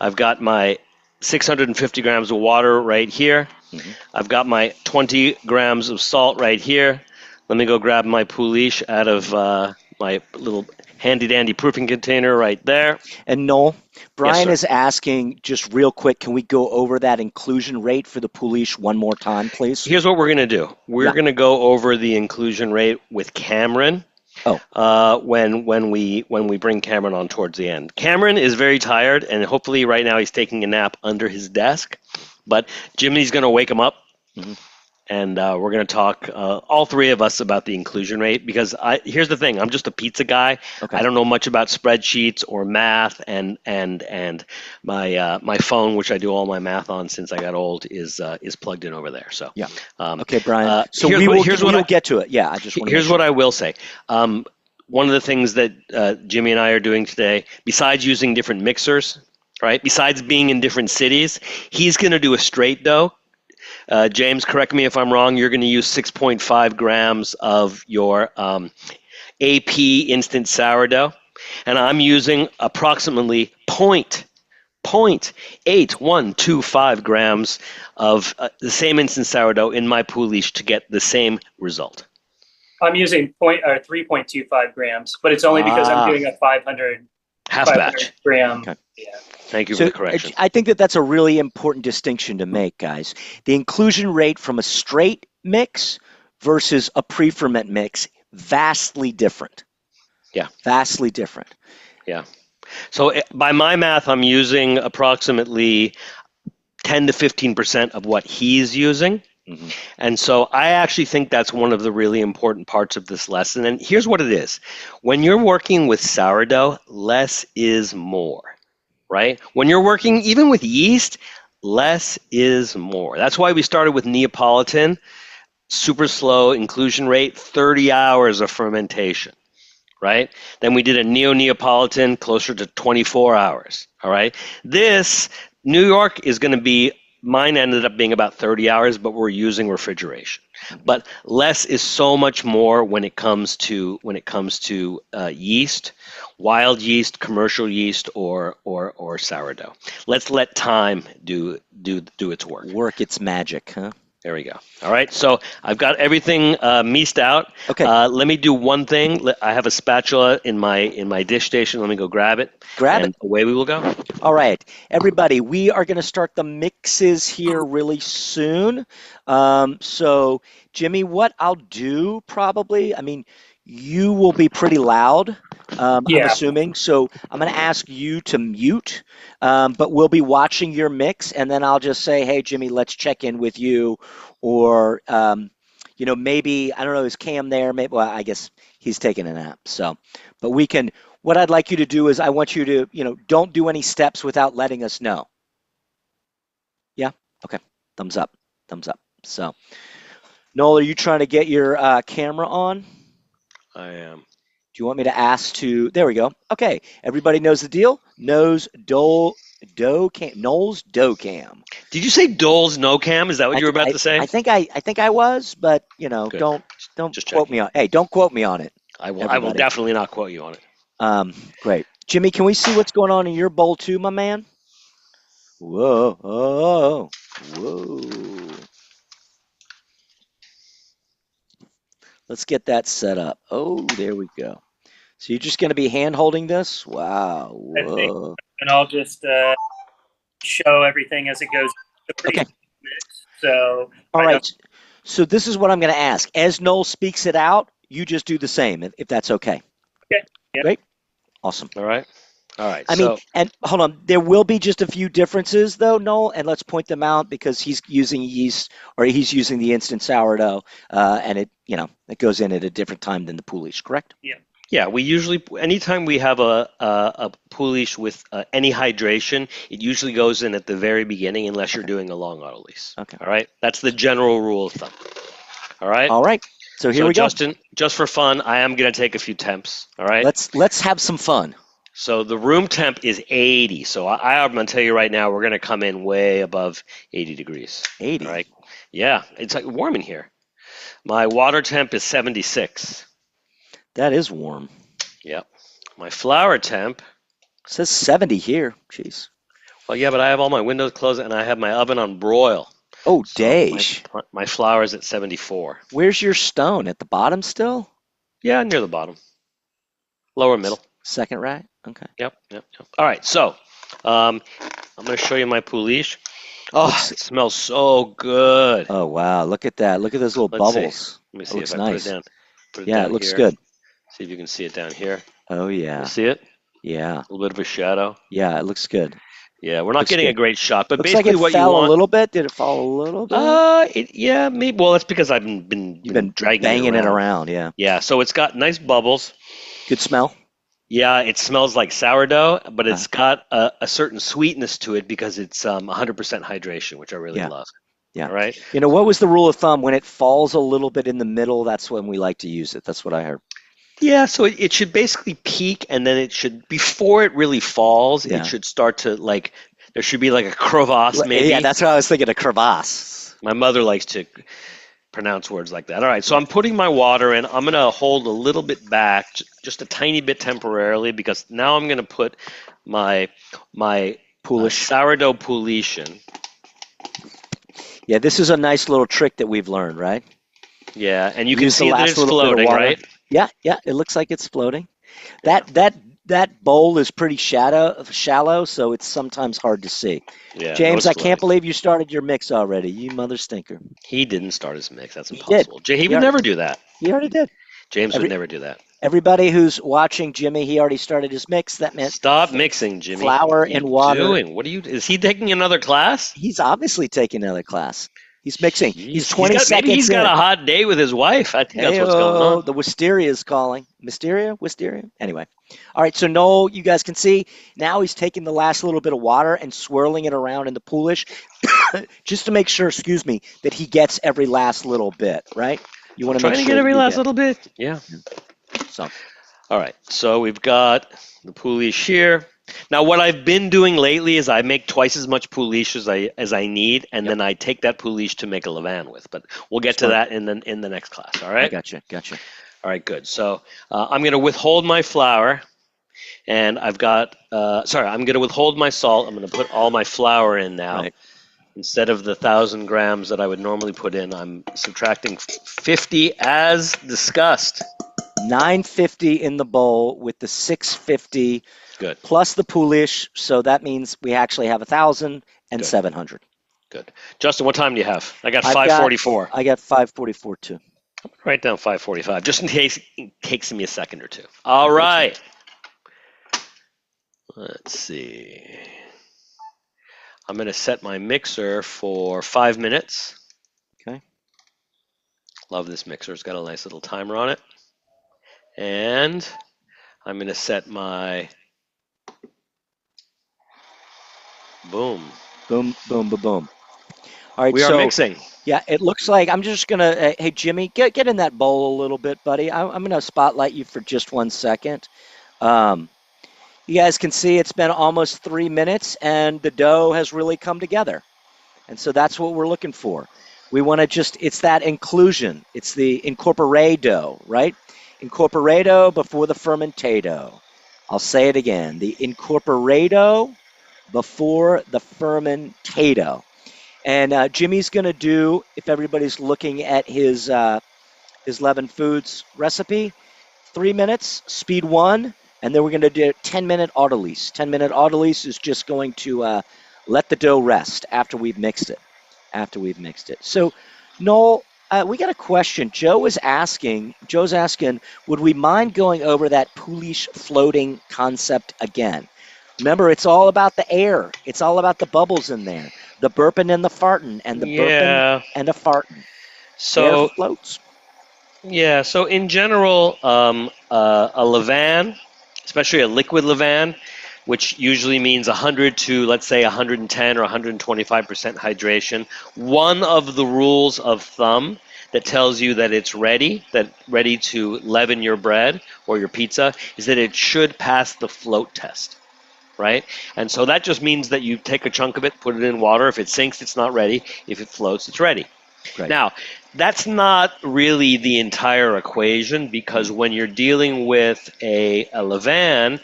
I've got my 650 grams of water right here. Mhm. I've got my 20 grams of salt right here. Let me go grab my Poolish out of my little handy-dandy proofing container right there. And Noel, Brian sir. is asking just real quick, can we go over that inclusion rate for the Poolish one more time, please? Here's what we're going to do. We're going to go over the inclusion rate with Cameron. When we bring Cameron on towards the end. Cameron is very tired, and hopefully right now he's taking a nap under his desk. But Jimmy's going to wake him up, and we're going to talk, all three of us, about the inclusion rate. Because here's the thing: I'm just a pizza guy. Okay. I don't know much about spreadsheets or math, and my phone, which I do all my math on since I got old, is plugged in over there. So yeah. Okay, Brian. So here's we'll get to it. Yeah, I just want to. Here's what I will say. One of the things that Jimmy and I are doing today, besides using different mixers, right? Besides being in different cities, he's going to do a straight dough. James, correct me if I'm wrong. You're going to use 6.5 grams of your AP instant sourdough, and I'm using approximately 0.8125 grams of the same instant sourdough in my Poolish to get the same result. I'm using 3.25 grams, but it's only because I'm doing a 500 batch gram. Okay. Yeah. Thank you for the correction. I think that's a really important distinction to make, guys. The inclusion rate from a straight mix versus a pre-ferment mix, vastly different. Yeah. Vastly different. Yeah. So by my math, I'm using approximately 10 to 15% of what he's using. Mm-hmm. And so I actually think that's one of the really important parts of this lesson. And here's what it is. When you're working with sourdough, less is more, right? When you're working even with yeast, less is more. That's why we started with Neapolitan, super slow inclusion rate, 30 hours of fermentation, right? Then we did a Neapolitan, closer to 24 hours, all right? This, New York is going to be, mine ended up being about 30 hours, but we're using refrigeration. But less is so much more when it comes to yeast, wild yeast, commercial yeast, or sourdough. Let's let time do its work. Work its magic, huh? There we go. All right, so I've got everything mised out. Okay. Let me do one thing. I have a spatula in my dish station. Let me go grab it. Grab it. Away we will go. All right, everybody, we are going to start the mixes here really soon. So, Jimmy, what I'll do probably, I mean, you will be pretty loud, I'm assuming. So I'm going to ask you to mute, but we'll be watching your mix, and then I'll just say, hey, Jimmy, let's check in with you. Or, maybe, I don't know, is Cam there? Maybe, well, I guess he's taking a nap. So, but we can, what I'd like you to do is I want you to, don't do any steps without letting us know. Yeah? Okay. Thumbs up. So, Noel, are you trying to get your camera on? I am. Do you want me to ask to? There we go. Okay, everybody knows the deal. Noel's dough cam. Did you say Dole's no cam? Is that what you were about to say? I think I was, but don't Just quote checking. me on. Hey, don't quote me on it. I will definitely not quote you on it. Great, Jimmy. Can we see what's going on in your bowl too, my man? Whoa. Let's get that set up. Oh, there we go. So you're just going to be hand holding this? Wow. Whoa. And I'll just show everything as it goes. Okay. So. All right. So this is what I'm going to ask. As Noel speaks it out, you just do the same, if that's okay. Okay. Yep. Great. Awesome. All right. I mean, and hold on, there will be just a few differences though, Noel, and let's point them out because he's using yeast or he's using the instant sourdough, and it goes in at a different time than the Poolish, correct? Yeah. Yeah, we usually, anytime we have a Poolish with any hydration, it usually goes in at the very beginning unless you're doing a long Autolyse. Okay. All right? That's the general rule of thumb. All right? All right. So here we go. Justin, just for fun, I am going to take a few temps. All right? Let's have some fun. So the room temp is 80. So I'm going to tell you right now, we're going to come in way above 80 degrees. 80. All right. Yeah, it's like warm in here. My water temp is 76. That is warm. Yep. My flour temp. It says 70 here. Jeez. Well, yeah, but I have all my windows closed and I have my oven on broil. Oh, So dash. my flour is at 74. Where's your stone? At the bottom still? Yeah, near the bottom. Lower middle. Second right? Okay. Yep. All right, so I'm going to show you my Poolish. Oh, it smells so good. Oh, wow. Look at that. Look at those little bubbles. Let me see looks if I nice. put it down. Yeah, it looks good. See if you can see it down here. Oh, yeah. You see it? Yeah. A little bit of a shadow. Yeah, it looks good. Yeah, we're not Looks getting good. a great shot, but Looks basically like it what you fell want. a little bit. Did it fall a little bit? Yeah, maybe. Well, that's because I've been dragging banging it it around. around. Yeah. Yeah, so it's got nice bubbles. Good smell. Yeah, it smells like sourdough, but it's got a certain sweetness to it because it's 100% hydration, which I really love. Yeah. All right. You know, what was the rule of thumb? When it falls a little bit in the middle, that's when we like to use it. That's what I heard. Yeah, so it should basically peak, and then it should, before it really falls, Yeah. it should start to there should be like a crevasse maybe. Yeah, that's what I was thinking, a crevasse. My mother likes to pronounce words like that. All right, so I'm putting my water in. I'm going to hold a little bit back, just a tiny bit temporarily, because now I'm going to put my Poolish. sourdough Poolish in. Yeah, this is a nice little trick that we've learned, right? Yeah, and you can Use the see that last it's little bit of floating, water. right? Yeah, it looks like it's floating. That bowl is pretty shallow, so it's sometimes hard to see. Yeah, James, no, I can't believe you started your mix already. You mother stinker. He didn't start his mix. That's He did. impossible. He would never do that. He already did. James would never do that. Everybody who's watching Jimmy, he already started his mix. That meant Stop mixing, Jimmy. flour What are and you water. doing? Is he taking another class? He's obviously taking another class. He's mixing. He's 20 seconds maybe he's got in. a hot day with his wife. I think that's what's going on. The wisteria is calling. Wisteria? Anyway. All right, so Noel, you guys can see, now he's taking the last little bit of water and swirling it around in the Poolish just to make sure, that he gets every last little bit, right? You want to make Trying sure to get every last get. little bit. Yeah. So, all right, so we've got the Poolish here. Now, what I've been doing lately is I make twice as much Poolish as I need, and then I take that Poolish to make a Leaven with. But we'll get to that in the next class. All right. I gotcha. All right, good. So I'm going to withhold my flour, and I've got. I'm going to withhold my salt. I'm going to put all my flour in now. Right. Instead of the 1,000 grams that I would normally put in, I'm subtracting 50 as discussed. 950 in the bowl with the 650. Good. Plus the Poolish, so that means we actually have 1,700. Good. Justin, what time do you have? I got 5:44. I got 5:44 too. Write down 5:45, just in case it takes me a second or two. All right. Let's see. I'm going to set my mixer for 5 minutes. Okay. Love this mixer. It's got a nice little timer on it. And I'm going to set my boom. Boom. All right, We are mixing. Yeah, it looks like I'm just going to, hey, Jimmy, get in that bowl a little bit, buddy. I'm going to spotlight you for just 1 second. You guys can see it's been almost 3 minutes, and the dough has really come together. And so that's what we're looking for. We want to it's that inclusion. It's the incorporado, right? Incorporado before the fermentado. I'll say it again. The incorporado before the fermentado. And Jimmy's going to do, if everybody's looking at his Leaven Foods recipe, 3 minutes, speed 1, and then we're going to do 10-minute Autolyse. 10-minute Autolyse is just going to let the dough rest after we've mixed it. So, Noel, we got a question. Joe's asking, would we mind going over that Poolish floating concept again? Remember, it's all about the air. It's all about the bubbles in there. The burping and the farting, and the burping and the farting. So air floats. Yeah, so in general, a Leaven, especially a liquid Leaven, which usually means 100 to, let's say, 110 or 125% hydration. One of the rules of thumb that tells you that it's ready to leaven your bread or your pizza is that it should pass the float test, right? And so that just means that you take a chunk of it, put it in water. If it sinks, it's not ready. If it floats, it's ready. Right. Now, that's not really the entire equation, because when you're dealing with a levain,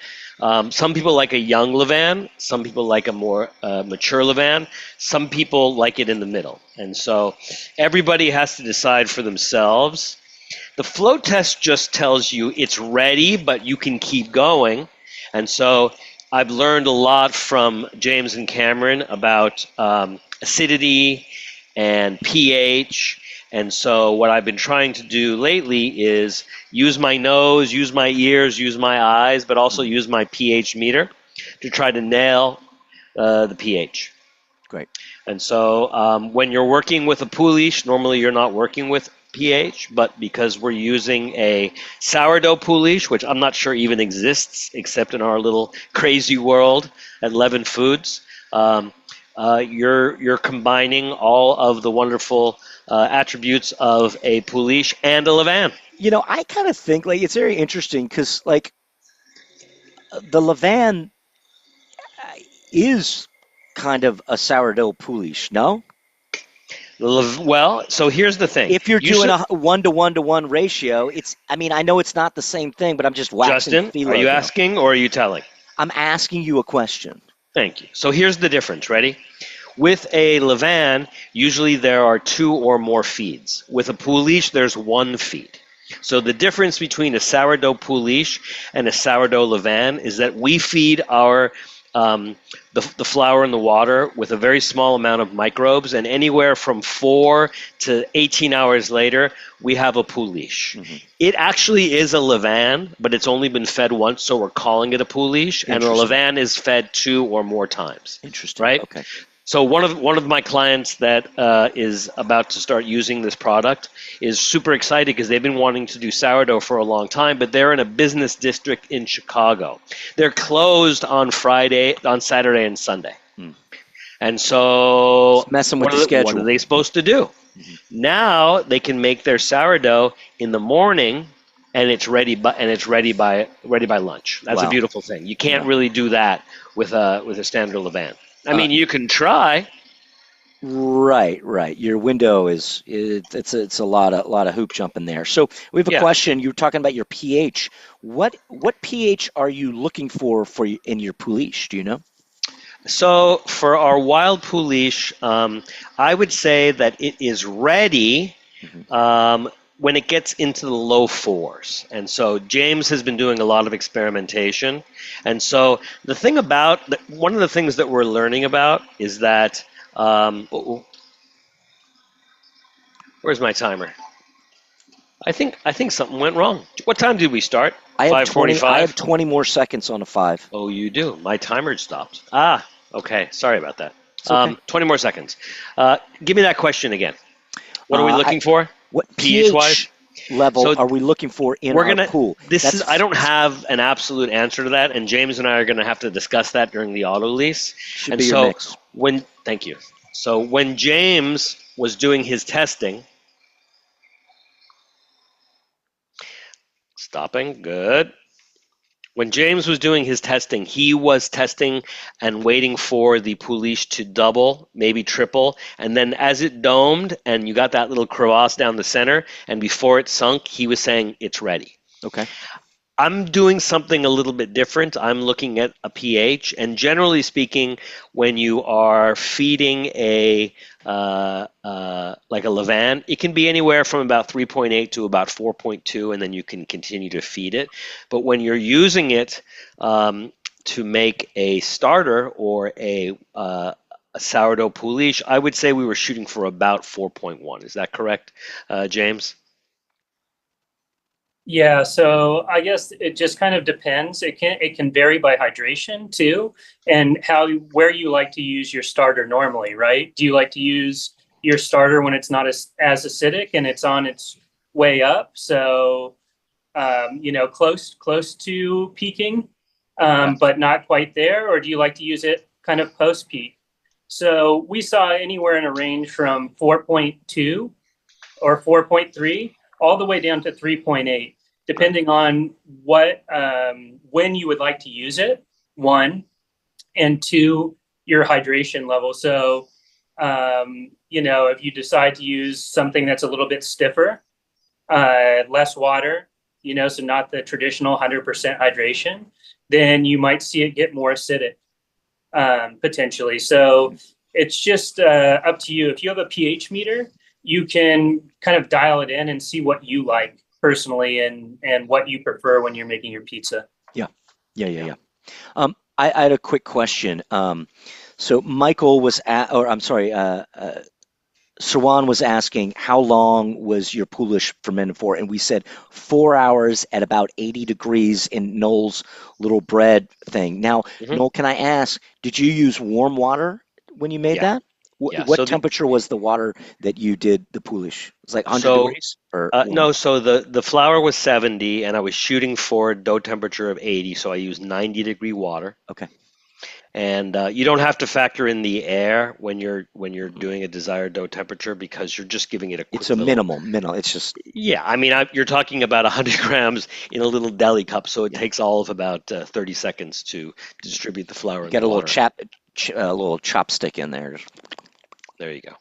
some people like a young levain, some people like a more mature levain, some people like it in the middle. And so everybody has to decide for themselves. The float test just tells you it's ready, but you can keep going. And so I've learned a lot from James and Cameron about acidity and pH. And so what I've been trying to do lately is use my nose, use my ears, use my eyes, but also use my pH meter to try to nail the pH. Great. And so when you're working with a Poolish, normally you're not working with pH, but because we're using a sourdough Poolish, which I'm not sure even exists except in our little crazy world at Leaven Foods, you're combining all of the wonderful attributes of a Poolish and a levain. You know, I kind of think like it's very interesting because like the levain is kind of a sourdough Poolish, no? Well, so here's the thing. If you're doing a 1-to-1-to-1 ratio, it's, I mean, I know it's not the same thing, but I'm just waxing Justin, phyllo are you now. asking or are you telling? I'm asking you a question. Thank you. So here's the difference. Ready? With a levain, usually there are 2 or more feeds. With a Poolish, there's 1 feed. So the difference between a sourdough Poolish and a sourdough levain is that we feed our the flour and the water with a very small amount of microbes, and anywhere from 4 to 18 hours later, we have a Poolish. Mm-hmm. It actually is a levain, but it's only been fed once, so we're calling it a Poolish, and a levain is fed 2 or more times. Interesting. Right? Okay. So one of my clients that is about to start using this product is super excited because they've been wanting to do sourdough for a long time, but they're in a business district in Chicago. They're closed on Saturday and Sunday. And so it's messing with the schedule. What are they supposed to do? Mm-hmm. Now they can make their sourdough in the morning, and it's ready by lunch. That's a beautiful thing. You can't really do that with a standard levain. I mean, you can try. Right. Your window it's a lot of hoop jumping there. So we have a question. You were talking about your pH. What pH are you looking for in your Poolish? Do you know? So for our wild Poolish, I would say that it is ready when it gets into the low 4s. And so James has been doing a lot of experimentation. And so one of the things that we're learning about is that, where's my timer? I think something went wrong. What time did we start? 5:45? I have 20 more seconds on a 5. Oh, you do? My timer stopped. Okay. Sorry about that. Okay. 20 more seconds. Give me that question again. What are we looking for? What pH level are we looking for in our pool? I don't have an absolute answer to that, and James and I are going to have to discuss that during the Autolyse. Should be your mix. Thank you. So when James was doing his testing, stopping, good. When James was doing his testing, he was testing and waiting for the Poolish to double, maybe triple. And then as it domed and you got that little crevasse down the center, and before it sunk, he was saying it's ready. Okay. I'm doing something a little bit different. I'm looking at a pH, and generally speaking, when you are feeding like a levain, it can be anywhere from about 3.8 to about 4.2, and then you can continue to feed it. But when you're using it to make a starter or a sourdough Poolish, I would say we were shooting for about 4.1. Is that correct, James? Yeah, so I guess it just kind of depends. It can vary by hydration too, and where you like to use your starter normally, right? Do you like to use your starter when it's not as acidic and it's on its way up? So, close to peaking, but not quite there, or do you like to use it kind of post peak? So we saw anywhere in a range from 4.2 or 4.3, all the way down to 3.8, depending on what when you would like to use it, one, and two, your hydration level. So, if you decide to use something that's a little bit stiffer, less water, so not the traditional 100% hydration, then you might see it get more acidic, potentially. So it's just up to you. If you have a pH meter, you can kind of dial it in and see what you like personally and what you prefer when you're making your pizza. Yeah. I had a quick question. So Michael was Sarwan was asking how long was your Poolish fermented for, and we said 4 hours at about 80 degrees in Noel's little bread thing. Now, Noel, can I ask, did you use warm water when you made that? What temperature was the water that you did the Poolish? It was like 100 degrees? Or no, so the flour was 70, and I was shooting for a dough temperature of 80, so I used 90-degree water. Okay. And you don't have to factor in the air when you're doing a desired dough temperature, because you're just giving it a quick It's a minimal. It's just you're talking about 100 grams in a little deli cup, so it takes all of about 30 seconds to distribute the flour. Get a little little chopstick in there. There you go.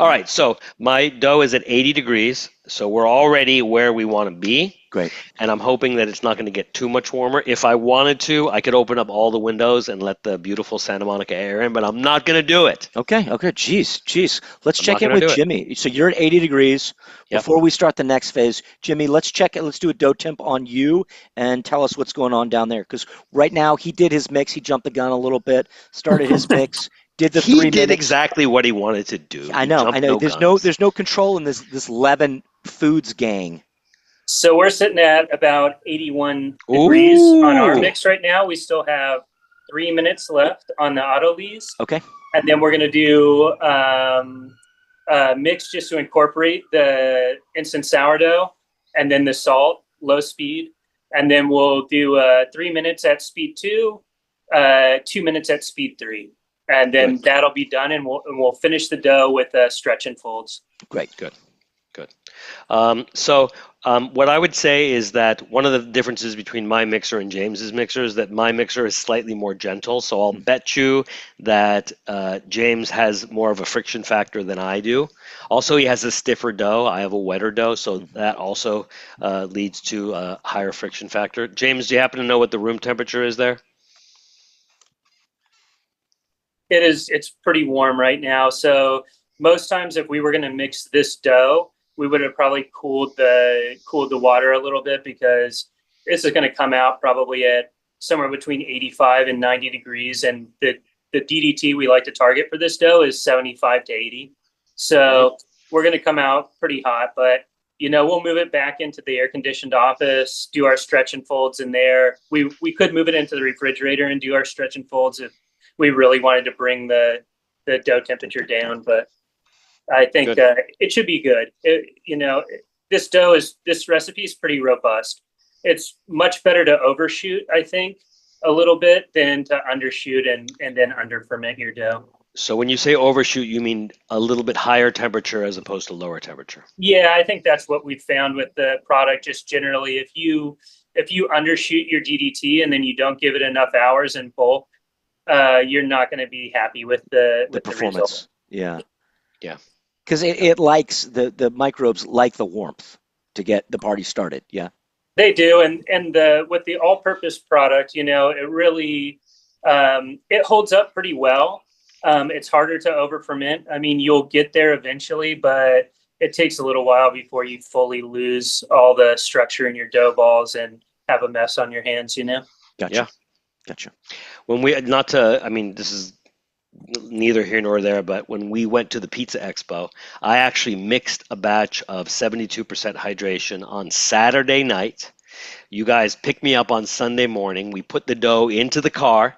All right, so my dough is at 80 degrees, so we're already where we want to be. Great. And I'm hoping that it's not going to get too much warmer. If I wanted to, I could open up all the windows and let the beautiful Santa Monica air in, but I'm not going to do it. Okay. Jeez. Let's check in with Jimmy. So you're at 80 degrees. Yep. Before we start the next phase, Jimmy, let's check it. Let's do a dough temp on you and tell us what's going on down there. Because right now he did his mix. He jumped the gun a little bit, started his mix. He did exactly what he wanted to do. I know. There's no control in this Leaven Foods gang. So we're sitting at about 81 degrees on our mix right now. We still have 3 minutes left on the Autolyse. Okay. And then we're going to do a mix just to incorporate the instant sourdough and then the salt, low speed. And then we'll do 3 minutes at speed 2, 2 minutes at speed 3. And then that'll be done, and we'll finish the dough with stretch and folds. Great. Good. So what I would say is that one of the differences between my mixer and James's mixer is that my mixer is slightly more gentle. So I'll bet you that James has more of a friction factor than I do. Also, he has a stiffer dough. I have a wetter dough, so that also leads to a higher friction factor. James, do you happen to know what the room temperature is there? It's pretty warm right now. So most times if we were going to mix this dough, we would have probably cooled the water a little bit, because this is going to come out probably at somewhere between 85 and 90 degrees. And the DDT we like to target for this dough is 75 to 80. So we're going to come out pretty hot, but we'll move it back into the air conditioned office, do our stretch and folds in there. We could move it into the refrigerator and do our stretch and folds if we really wanted to bring the dough temperature down, but I think it should be good. This recipe is pretty robust. It's much better to overshoot, I think, a little bit than to undershoot and then under ferment your dough. So when you say overshoot, you mean a little bit higher temperature as opposed to lower temperature? Yeah, I think that's what we've found with the product. Just generally, if you undershoot your DDT and then you don't give it enough hours in bulk, you're not going to be happy with the performance. The Yeah. Because it likes the microbes like the warmth to get the party started. Yeah. They do, and with the all-purpose product, it really it holds up pretty well. It's harder to over ferment. I mean, you'll get there eventually, but it takes a little while before you fully lose all the structure in your dough balls and have a mess on your hands. Gotcha. When this is neither here nor there, but when we went to the Pizza Expo, I actually mixed a batch of 72% hydration on Saturday night. You guys picked me up on Sunday morning. We put the dough into the car.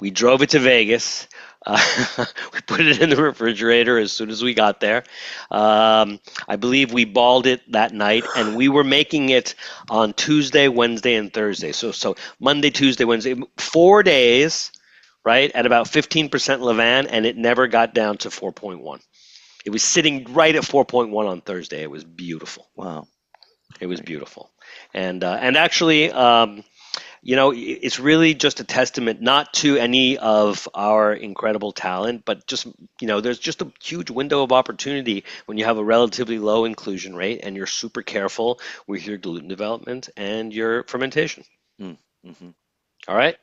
We drove it to Vegas. We put it in the refrigerator as soon as we got there. I believe we balled it that night, and we were making it on Tuesday, Wednesday, and Thursday. So Monday, Tuesday, Wednesday, 4 days, right, at about 15% Levain, and it never got down to 4.1. It was sitting right at 4.1 on Thursday. It was beautiful. Wow. It was beautiful. And actually, it's really just a testament not to any of our incredible talent, but just, there's just a huge window of opportunity when you have a relatively low inclusion rate and you're super careful with your gluten development and your fermentation. Mm-hmm. All right.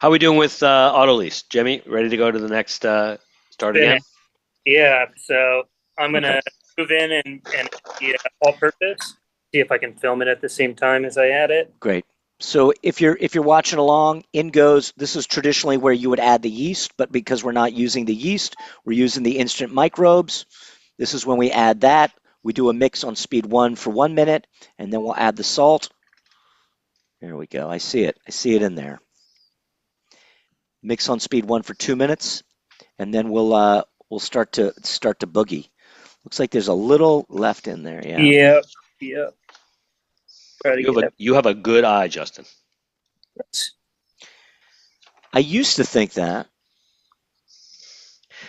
How are we doing with Autolyse? Jimmy, ready to go to the next start again? Yeah, so I'm going to move in and all-purpose, see if I can film it at the same time as I add it. Great. So if you're watching along, in goes, this is traditionally where you would add the yeast, but because we're not using the yeast, we're using the instant microbes. This is when we add that. We do a mix on speed 1 for 1 minute, and then we'll add the salt. There we go. I see it. I see it in there. Mix on speed 1 for 2 minutes, and then we'll start to boogie. Looks like there's a little left in there. Yeah. Yep. You have a good eye, Justin. I used to think that,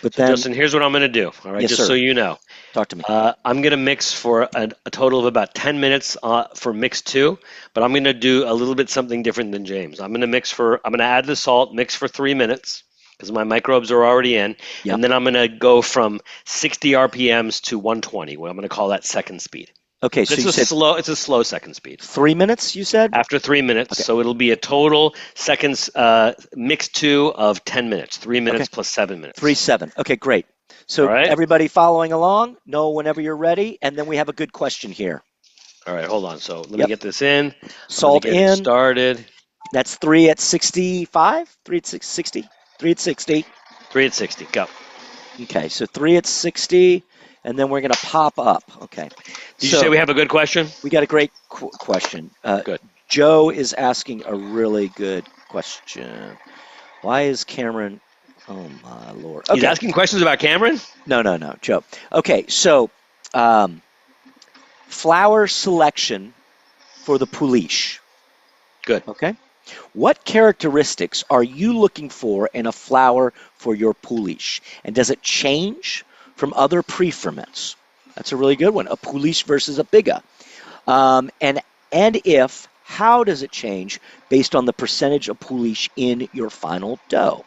but then Justin, here's what I'm going to do. All right, yes, just sir. so you know. Talk to me. I'm going to mix for a total of about 10 minutes for mix 2, but I'm going to do a little bit something different than James. I'm going to add the salt, mix for 3 minutes because my microbes are already in, Yep. and then I'm going to go from 60 RPMs to 120. Well, I'm going to call that second speed. Okay, so it's a slow second speed. 3 minutes, you said? After 3 minutes, okay. So it'll be a total seconds mix 2 of 10 minutes, 3 minutes plus 7 minutes. 3-7. Okay, great. So everybody following along, know whenever you're ready, and then we have a good question here. All right, hold on. So let me get this in. Salt get in. It started. That's 3 at 65. 3 at 60. 3 at 60. 3 at 60. Go. Okay, so 3 at 60, and then we're going to pop up. Okay. Did you say we have a good question? We got a great question. Good. Joe is asking a really good question. Why is Cameron? Oh my Lord! Okay. He's asking questions about Cameron? No, Joe. Okay, so flour selection for the Poolish. Good. Okay. What characteristics are you looking for in a flour for your Poolish? And does it change from other preferments? That's a really good one. A Poolish versus a Biga. And if, how does it change based on the percentage of Poolish in your final dough?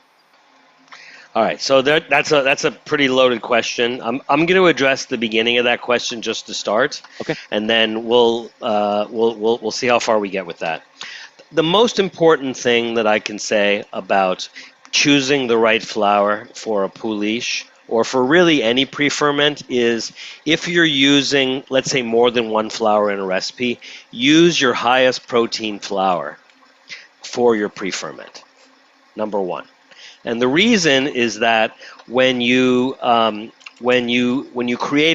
All right, so that's a pretty loaded question. I'm going to address the beginning of that question just to start, okay, and then we'll see how far we get with that. The most important thing that I can say about choosing the right flour for a Poolish or for really any pre-ferment is if you're using, let's say, more than one flour in a recipe, use your highest protein flour for your pre-ferment, number one. And the reason is that when you create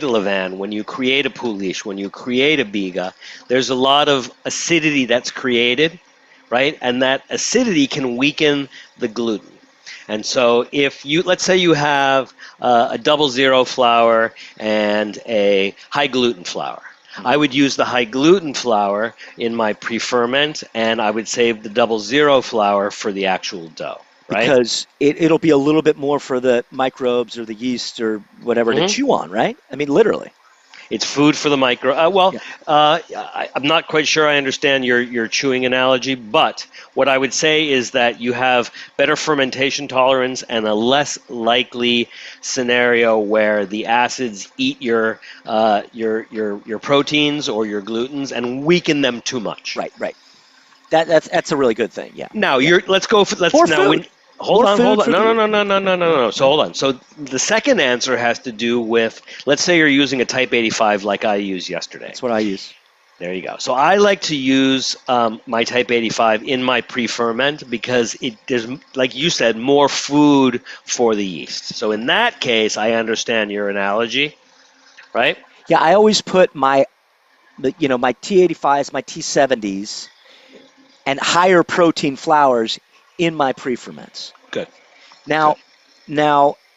a levain, when you create a Poolish, when you create a biga, there's a lot of acidity that's created, right? And that acidity can weaken the gluten. And so if you, let's say you have a 00 flour and a high gluten flour, I would use the high gluten flour in my pre-ferment, and I would save the 00 flour for the actual dough. Right? Because it'll be a little bit more for the microbes or the yeast or whatever to chew on, right? I mean, literally. It's food for the micro. I'm not quite sure I understand your chewing analogy, but what I would say is that you have better fermentation tolerance and a less likely scenario where the acids eat your proteins or your glutens and weaken them too much. Right. That's a really good thing. Yeah. Now Hold on. No. So hold on. So the second answer has to do with, let's say you're using a Type 85 like I used yesterday. That's what I use. There you go. So I like to use my Type 85 in my pre-ferment because there's, like you said, more food for the yeast. So in that case, I understand your analogy, right? Yeah, I always put my T85s, my T70s, and higher protein flours in my pre-ferments. Good. Now,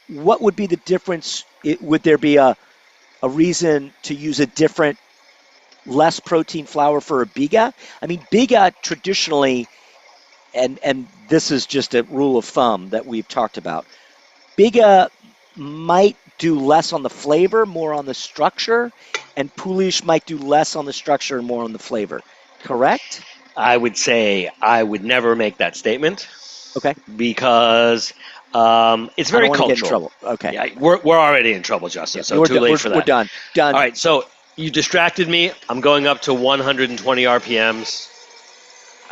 what would be the difference? Would there be a reason to use a different, less protein flour for a biga? I mean, biga traditionally, and this is just a rule of thumb that we've talked about, biga might might do less on the flavor, more on the structure, and Poolish might do less on the structure and more on the flavor. Correct? I would say I would never make that statement. Okay. Because it's very I don't want to get in cultural. trouble. Okay. Yeah, we're already in trouble, Justin. So we're too late for that. We're done. Done. All right. So you distracted me. I'm going up to 120 RPMs.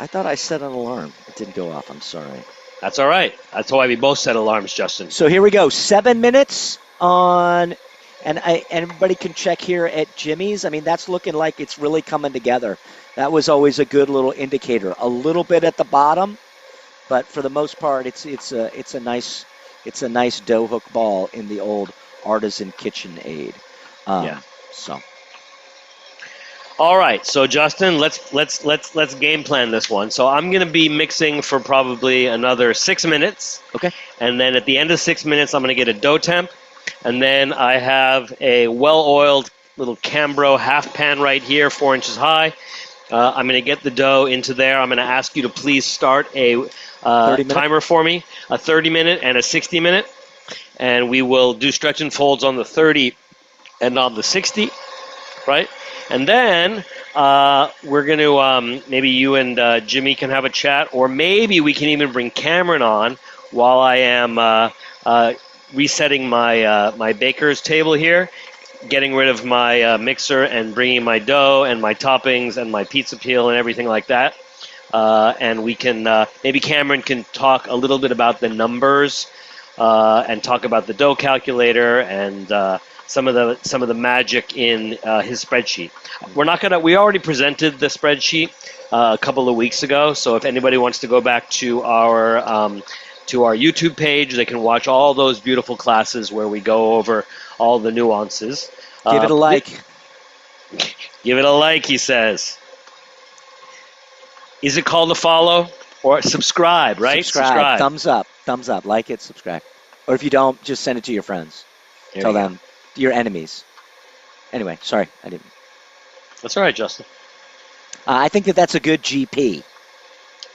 I thought I set an alarm. It didn't go off. I'm sorry. That's all right. That's why we both set alarms, Justin. So here we go. 7 minutes on, and everybody can check here at Jimmy's. I mean, that's looking like it's really coming together. That was always a good little indicator. A little bit at the bottom, but for the most part, it's a nice dough hook ball in the old artisan kitchen aid. Yeah. So. All right, so Justin, let's game plan this one. So I'm going to be mixing for probably another 6 minutes. Okay. And then at the end of 6 minutes, I'm going to get a dough temp, and then I have a well-oiled little Cambro half pan right here, 4 inches high. I'm going to get the dough into there. I'm going to ask you to please start a timer for me, a 30-minute and a 60-minute, and we will do stretch and folds on the 30 and on the 60, right? And then we're going to, maybe you and Jimmy can have a chat, or maybe we can even bring Cameron on while I am resetting my baker's table here, getting rid of my mixer and bringing my dough and my toppings and my pizza peel and everything like that. And we can, maybe Cameron can talk a little bit about the numbers and talk about the dough calculator and some of the magic in his spreadsheet. We already presented the spreadsheet a couple of weeks ago, so if anybody wants to go back to our YouTube page, they can watch all those beautiful classes where we go over all the nuances. Give it a like. Give it a like, he says. Is it called a follow or subscribe, right? Subscribe. Thumbs up. Like it, subscribe. Or if you don't, just send it to your friends. Tell them. Your enemies. Anyway, sorry, I didn't. That's all right, Justin. I think that's a good GP.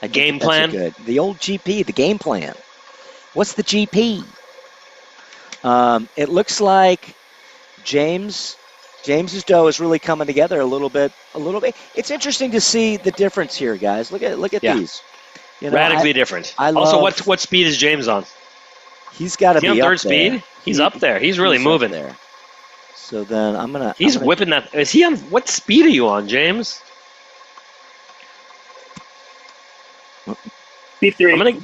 A game plan? The old GP, the game plan. What's the GP? It looks like James's dough is really coming together a little bit. It's interesting to see the difference here, guys. Look at these. Radically different. Also, what speed is James on? He's got to be on up third there. speed. He's up there. He's really moving there. So then I'm gonna. He's whipping that. Is he on? What speed are you on, James? Speed 3.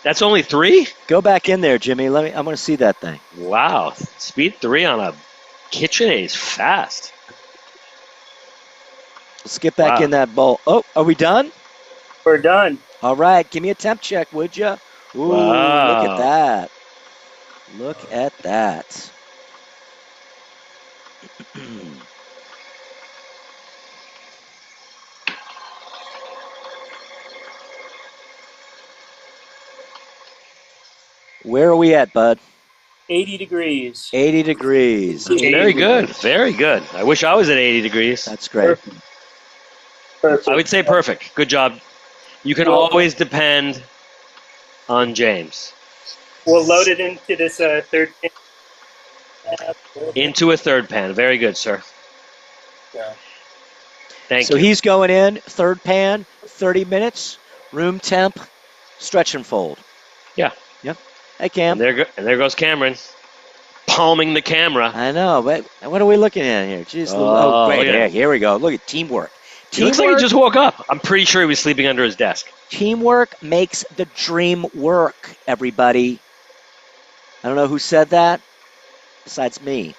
That's only 3? Go back in there, Jimmy. I'm gonna see that thing. Wow, speed 3 on a KitchenAid is fast. Let's get back in that bowl. Oh, are we done? We're done. All right, give me a temp check, would you? Ooh, wow. Look at that. Look at that. Where are we at, bud? 80 degrees. 80 degrees. Very good. Very good. I wish I was at 80 degrees. That's great. Perfect. I would say perfect. Good job. You can always depend on James. We'll load it into this third pan. Into a third pan. Very good, sir. Yeah. Thank you. So he's going in, third pan, 30 minutes, room temp, stretch and fold. Yeah. Yep. Hey, Cam. And there goes Cameron, palming the camera. I know, but what are we looking at here? Jeez, great. Yeah. Here we go. Look at teamwork. He looks like he just woke up. I'm pretty sure he was sleeping under his desk. Teamwork makes the dream work, everybody. I don't know who said that besides me.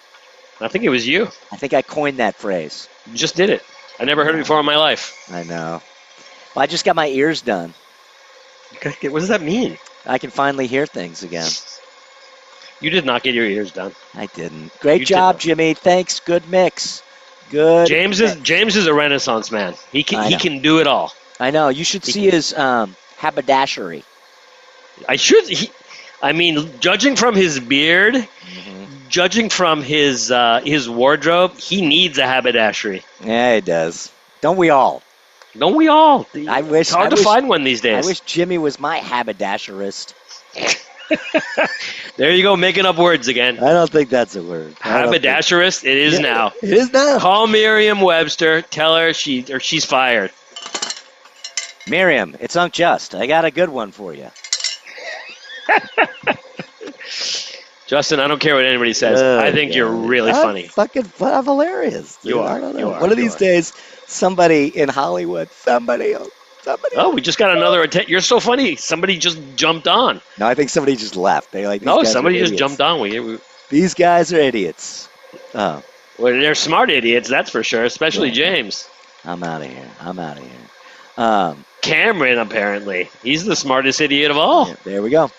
I think it was you. I think I coined that phrase. You just did it. I never heard it before in my life. I know. Well, I just got my ears done. What does that mean? I can finally hear things again. You did not get your ears done. I didn't. Great job, Jimmy. Thanks. Good mix. Good. James is a Renaissance man. He can do it all. I know. You should see his haberdashery. Judging from his beard, judging from his wardrobe, he needs a haberdashery. Yeah, he does. Don't we all? Don't we all? It's hard to find one these days. I wish Jimmy was my haberdasherist. There you go, making up words again. I don't think that's a word. Haberdasherist, it is now. It is now. Call Merriam-Webster. Tell her she's fired. Miriam, it's Just. I got a good one for you. Justin, I don't care what anybody says. I think you're really funny. I'm hilarious. You are. I don't know. You are. One of these days, somebody in Hollywood, somebody. Oh, we just got another. You're so funny. Somebody just jumped on. No, I think somebody just left. They like. No, somebody just jumped on. These guys are idiots. Oh. Well, they're smart idiots, that's for sure. Especially James. I'm out of here. Cameron, apparently, he's the smartest idiot of all. Yeah, there we go.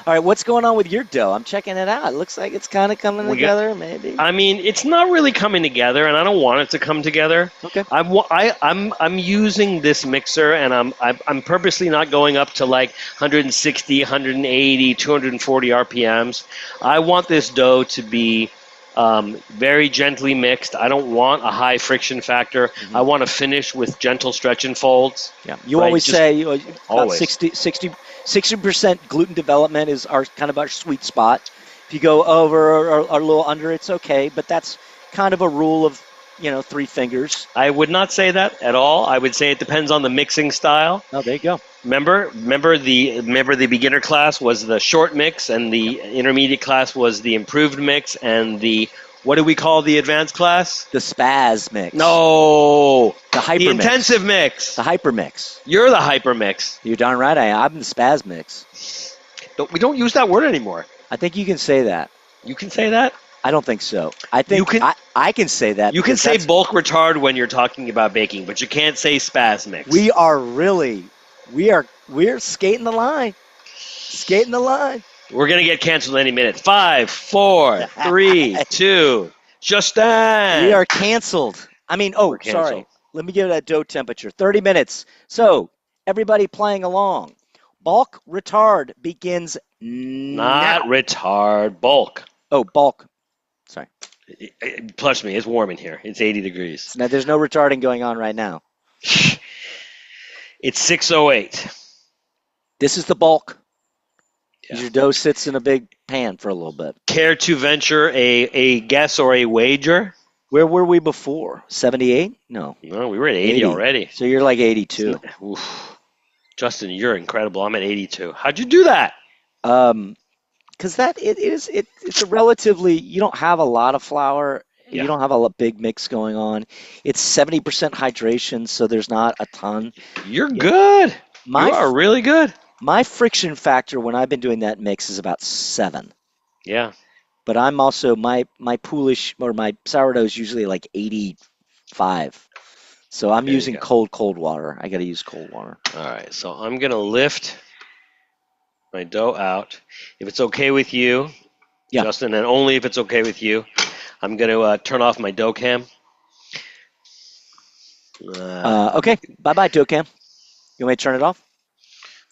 All right, what's going on with your dough? I'm checking it out. It looks like it's kind of coming together, maybe. I mean, it's not really coming together, and I don't want it to come together. Okay. I'm using this mixer, and I'm purposely not going up to like 160, 180, 240 RPMs. I want this dough to be very gently mixed. I don't want a high friction factor. I want to finish with gentle stretch and folds. Yeah. You always say about 60% gluten development is kind of our sweet spot. If you go over or a little under, it's okay, but that's kind of a rule of, 3 fingers. I would not say that at all. I would say it depends on the mixing style. Oh, there you go. Remember the beginner class was the short mix, and the intermediate class was the improved mix, and the, what do we call the advanced class? The spaz mix. No. The hyper The mix. intensive mix. The hyper mix. You're the hyper mix. You're darn right I'm the spaz mix. We don't use that word anymore. I think you can say that. You can say that? I don't think so. I think I can say that. You can say bulk retard when you're talking about baking, but you can't say spaz mix. We're skating the line. Skating the line. We're going to get canceled any minute. 5, 4, 3, 2. Justin. We are canceled. Sorry. Let me give it a dough temperature. 30 minutes. So, everybody playing along. Bulk retard begins Not retard, bulk. Oh, bulk. Sorry. Plus me, it's warm in here. It's 80 degrees. Now, there's no retarding going on right now. It's 6:08. This is the bulk. Yeah. Your dough sits in a big pan for a little bit. Care to venture a guess or a wager? Where were we before? 78? No. No, we were at 80 already. So you're like 82. Oof. Justin, you're incredible. I'm at 82. How'd you do that? Because it's a relatively, you don't have a lot of flour. Yeah. You don't have a big mix going on. It's 70% hydration, so there's not a ton. You're good. You are really good. My friction factor when I've been doing that mix is about 7. Yeah. But I'm also, my Poolish or my sourdough is usually like 85. So I'm using cold water. I got to use cold water. All right. So I'm going to lift my dough out. If it's okay with you, Justin, and only if it's okay with you, I'm going to turn off my dough cam. Okay. Bye-bye, dough cam. You want me to turn it off?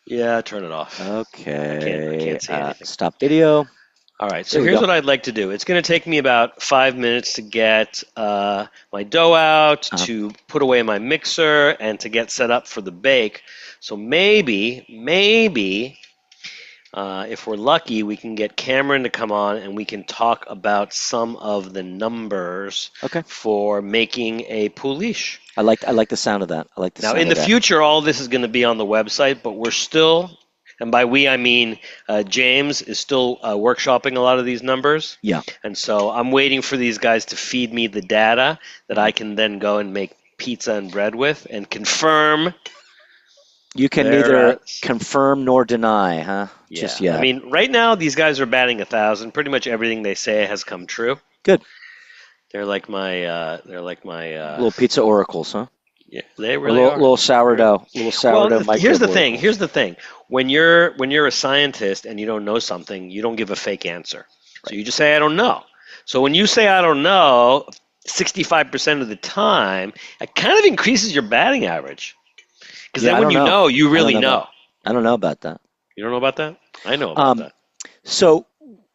Yeah, turn it off. Okay. I can't see anything. Stop video. All right, so here's what I'd like to do. It's going to take me about 5 minutes to get my dough out, to put away my mixer, and to get set up for the bake. So maybe, if we're lucky, we can get Cameron to come on and we can talk about some of the numbers for making a Poolish. I like the sound of that. Now, in the future, all this is going to be on the website, but we're still, and by we I mean James is still workshopping a lot of these numbers. Yeah. And so I'm waiting for these guys to feed me the data that I can then go and make pizza and bread with and confirm. You can neither confirm nor deny, huh? Yeah. Just yet. I mean, right now these guys are batting 1,000. Pretty much everything they say has come true. Good. They're like my little pizza oracles, huh? Yeah, they really are. Little sourdough. Well, here's the thing. When you're a scientist and you don't know something, you don't give a fake answer. Right. So you just say I don't know. So when you say I don't know, 65% of the time, it kind of increases your batting average. Because then when you know, you really know. I don't know about that. You don't know about that? I know about that. So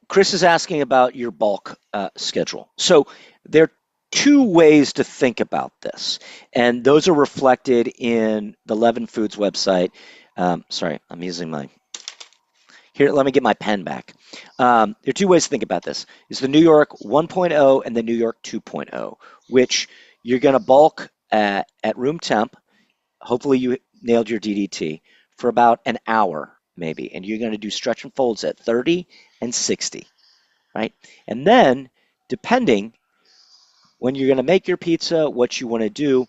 Chris is asking about your bulk schedule. So there are 2 ways to think about this, and those are reflected in the Leaven Foods website. Sorry, I'm using Here, let me get my pen back. There are two ways to think about this. It's the New York 1.0 and the New York 2.0, which you're going to bulk at room temp. Hopefully you nailed your DDT for about an hour, maybe, and you're going to do stretch and folds at 30 and 60, right? And then, depending when you're going to make your pizza, what you want to do,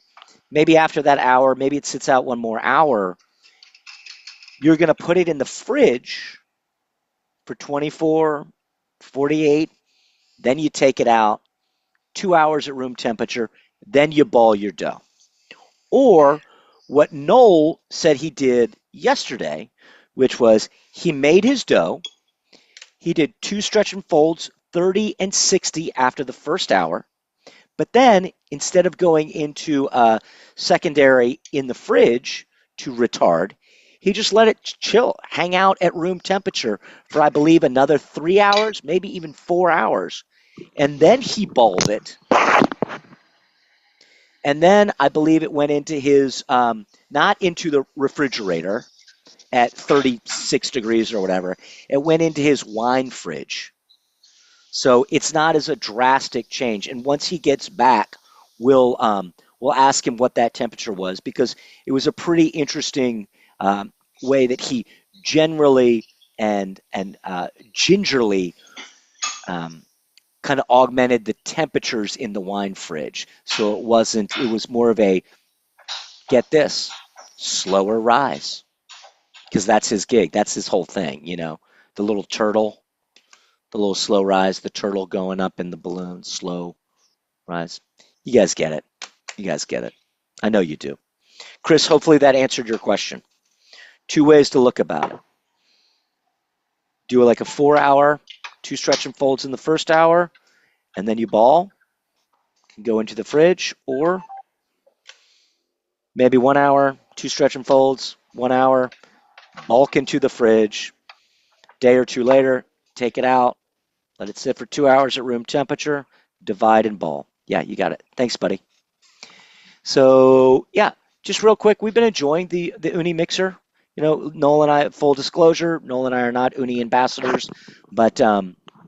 maybe after that hour, maybe it sits out one more hour, you're going to put it in the fridge for 24, 48, then you take it out, 2 hours at room temperature, then you ball your dough. Or what Noel said he did yesterday, which was he made his dough, he did 2 stretch and folds, 30 and 60 after the first hour, but then instead of going into secondary in the fridge to retard, he just let it chill, hang out at room temperature for, I believe, another 3 hours, maybe even 4 hours. And then he balled it. And then I believe it went into his, not into the refrigerator at 36 degrees or whatever. It went into his wine fridge. So it's not as a drastic change. And once he gets back, we'll ask him what that temperature was, because it was a pretty interesting way that he generally and gingerly kind of augmented the temperatures in the wine fridge. So it was more of a, get this, slower rise, because that's his gig. That's his whole thing, the little turtle, the little slow rise, the turtle going up in the balloon, slow rise. You guys get it. You guys get it. I know you do. Chris, hopefully that answered your question. 2 ways to look about it. Do like a 4-hour, 2 stretch and folds in the first hour, and then you ball, can go into the fridge, or maybe 1 hour, 2 stretch and folds, 1 hour, bulk into the fridge, day or two later, take it out, let it sit for 2 hours at room temperature, divide and ball. Yeah, you got it. Thanks, buddy. So yeah, just real quick, we've been enjoying the Uni mixer. Noel and I, full disclosure, Noel and I are not Uni ambassadors, but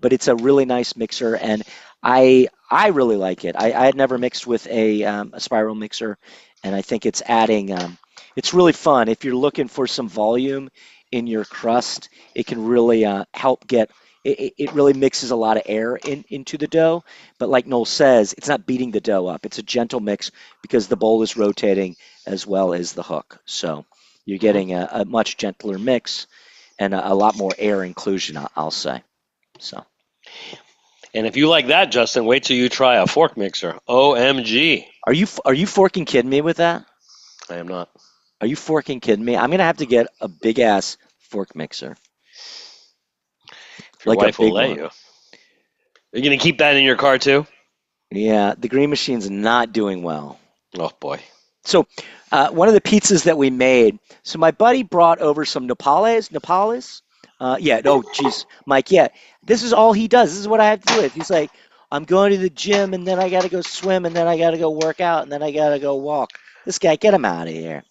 it's a really nice mixer, and I really like it. I had never mixed with a spiral mixer, and I think it's adding. It's really fun if you're looking for some volume in your crust. It can really help get. It really mixes a lot of air into the dough, but like Noel says, it's not beating the dough up. It's a gentle mix because the bowl is rotating as well as the hook. So you're getting a much gentler mix and a lot more air inclusion, I'll say. So. And if you like that, Justin, wait till you try a fork mixer. OMG. Are you forking kidding me with that? I am not. Are you forking kidding me? I'm gonna have to get a big ass fork mixer. If your Like a wife will big let one. you. Are you going to keep that in your car too? Yeah, the green machine's not doing well. Oh, boy. So one of the pizzas that we made, so my buddy brought over some Nepales. Geez, Mike, yeah, this is all he does. This is what I have to do with. He's like, I'm going to the gym, and then I got to go swim, and then I got to go work out, and then I got to go walk. This guy, get him out of here.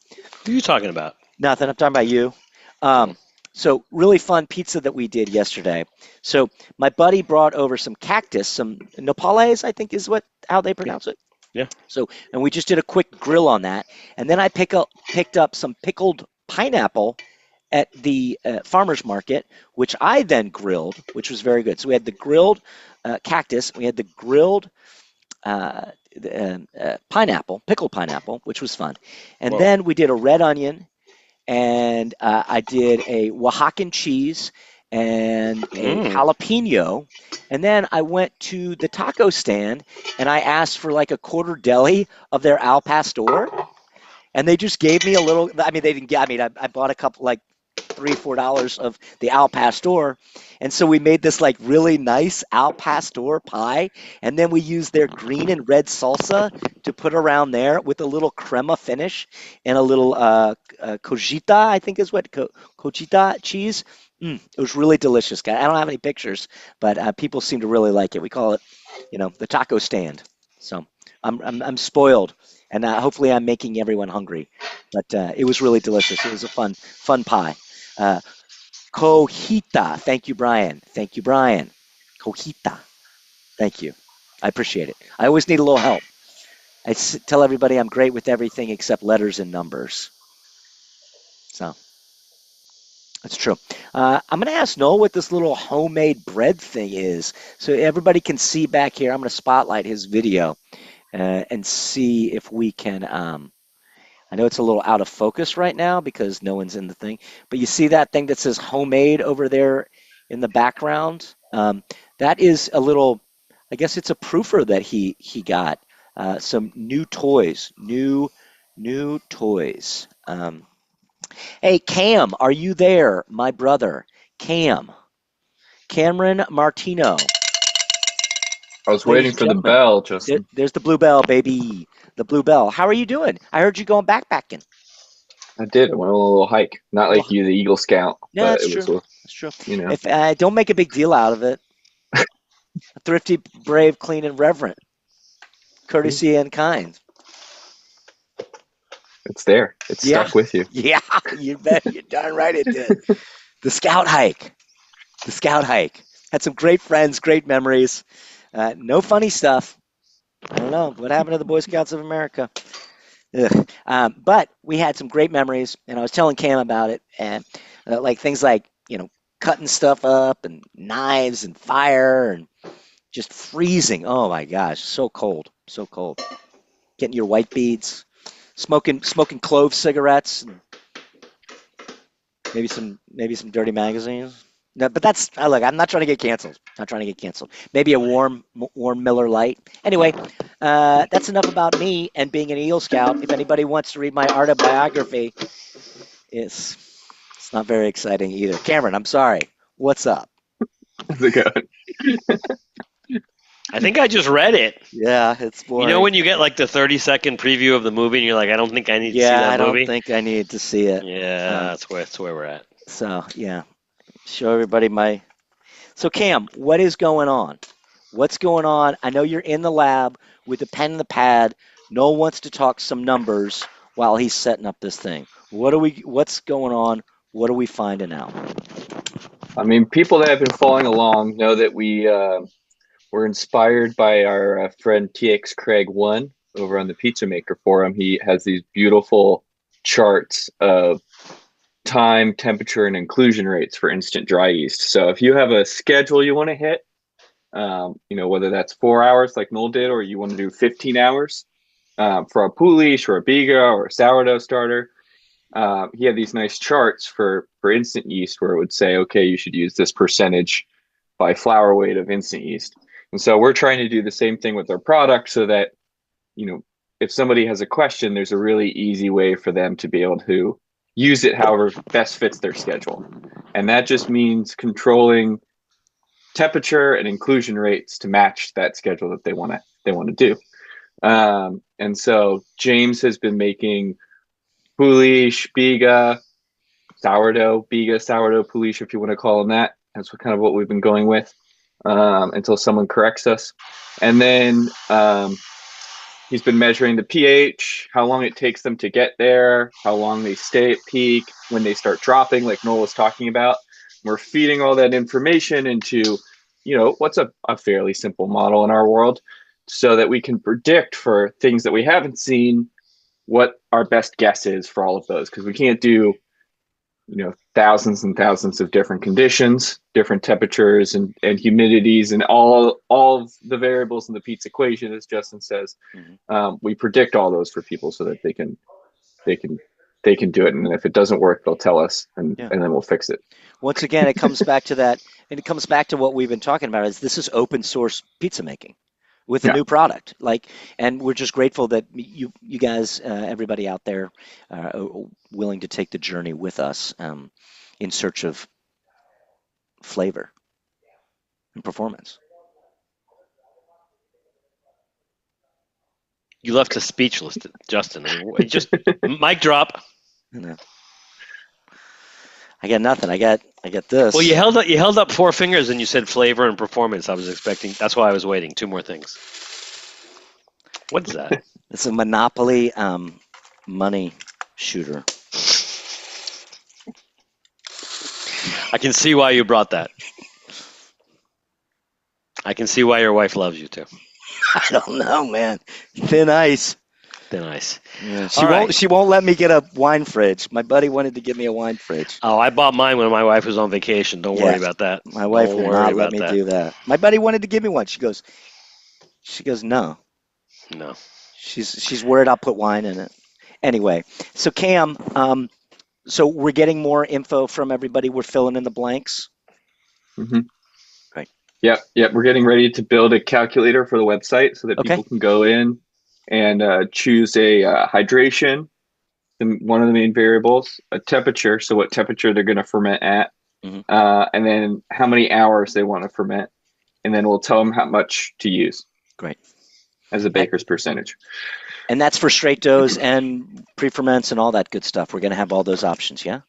Who are you talking about? Nothing, I'm talking about you. So really fun pizza that we did yesterday. So my buddy brought over some cactus, some Nepales, I think is how they pronounce it. Yeah. So, and we just did a quick grill on that. And then I picked up some pickled pineapple at the farmer's market, which I then grilled, which was very good. So we had the grilled cactus, we had the grilled pineapple, pickled pineapple, which was fun. And then we did a red onion, and I did a Oaxacan cheese and a jalapeno. And then I went to the taco stand and I asked for like a quarter deli of their al pastor. And they just gave me a little, I mean, they didn't get, I mean, I bought a couple, like $3 or $4 of the al pastor. And so we made this like really nice al pastor pie. And then we used their green and red salsa to put around there with a little crema finish and a little cojita, I think is what, cojita cheese. It was really delicious, guys. I don't have any pictures, but people seem to really like it. We call it, the taco stand. So I'm spoiled, and hopefully I'm making everyone hungry. But it was really delicious. It was a fun pie. Cojita. Thank you, Brian. Thank you, Brian. Cojita. Thank you. I appreciate it. I always need a little help. I tell everybody I'm great with everything except letters and numbers. So that's true. I'm going to ask Noel what this little homemade bread thing is, so everybody can see back here. I'm going to spotlight his video and see if we can. I know it's a little out of focus right now because no one's in the thing, but you see that thing that says homemade over there in the background? That is a little, I guess it's a proofer that he got. Some new toys, new toys. Hey, Cam, are you there, my brother? Cameron Martino. I was Ladies waiting and for the gentlemen, bell, Justin. there's the blue bell, baby. The blue bell. How are you doing? I heard you going backpacking. I did. I went on a little hike. Not like Well, you, the Eagle Scout, yeah, but that's it was, true. That's true. you know, If don't make a big deal out of it. Thrifty, brave, clean, and reverent. Courtesy and kind. it's there. It's Yeah. stuck with you. Yeah, you bet. You're darn right it did. The scout hike. The scout hike. Had some great friends, great memories. No funny stuff. I don't know. What happened to the Boy Scouts of America? But we had some great memories, and I was telling Cam about it, and like things like, cutting stuff up and knives and fire and just freezing. Oh my gosh, so cold, so cold. Getting your white beads, smoking clove cigarettes, and maybe some dirty magazines. No, but that's look. I'm not trying to get canceled. Not trying to get canceled. Maybe a warm Miller Lite. Anyway, that's enough about me and being an Eagle Scout. If anybody wants to read my autobiography, it's not very exciting either. Cameron, I'm sorry. What's up? How's it going? I think I just read it. Yeah, it's boring. You know when you get like the 30-second preview of the movie and you're like, I don't think I need to see Yeah, that I movie? don't think I need to see it. Yeah, that's where we're at. So, yeah. Show everybody my... So, Cam, what is going on? What's going on? I know you're in the lab with the pen and the pad. Noel wants to talk some numbers while he's setting up this thing. What's going on? What are we finding out? I mean, people that have been following along know that we were inspired by our friend TX Craig 1 over on the Pizza Maker Forum. He has these beautiful charts of time, temperature, and inclusion rates for instant dry yeast. So if you have a schedule you want to hit, whether that's 4 hours like Noel did, or you want to do 15 hours for a Poolish or a Biga or a sourdough starter, he had these nice charts for instant yeast where it would say, okay, you should use this percentage by flour weight of instant yeast. And so we're trying to do the same thing with our product so that, if somebody has a question, there's a really easy way for them to be able to use it however best fits their schedule. And that just means controlling temperature and inclusion rates to match that schedule that they want to do. And so James has been making Poolish, Biga, sourdough, Poolish, if you want to call them that. That's kind of what we've been going with until someone corrects us. And then he's been measuring the pH, how long it takes them to get there, how long they stay at peak, when they start dropping, like Noel was talking about. We're feeding all that information into, what's a fairly simple model in our world so that we can predict for things that we haven't seen what our best guess is for all of those, because we can't do thousands and thousands of different conditions, different temperatures and humidities, and all of the variables in the pizza equation, as Justin says. We predict all those for people so that they can do it, and if it doesn't work, they'll tell us, and then we'll fix it. Once again, it comes back to that, and it comes back to what we've been talking about. Is this is open source pizza making with a new product, and we're just grateful that you guys, everybody out there, are willing to take the journey with us in search of flavor and performance. You left us speechless, Justin. Just mic drop. I got nothing. I got this. Well, you held up 4 fingers and you said flavor and performance. I was expecting. That's why I was waiting. 2 more things. What is that? It's a Monopoly money shooter. I can see why you brought that. I can see why your wife loves you too. I don't know, man. Thin ice. Thin ice. Yeah, All right. she won't let me get a wine fridge. My buddy wanted to give me a wine fridge. Oh, I bought mine when my wife was on vacation. Don't worry Yeah. about that. My wife Don't will worry not let about me that. do that. My buddy wanted to give me one. She goes, no. No. She's worried I'll put wine in it. Anyway, so Cam, so we're getting more info from everybody. We're filling in the blanks. Mm-hmm. Right. Yep. We're getting ready to build a calculator for the website so that Okay. people can go in and choose a hydration, one of the main variables, a temperature, so what temperature they're going to ferment at, Mhm. and then how many hours they want to ferment, and then we'll tell them how much to use. Great. As a baker's percentage. And that's for straight doughs and preferments and all that good stuff. We're going to have all those options, yeah?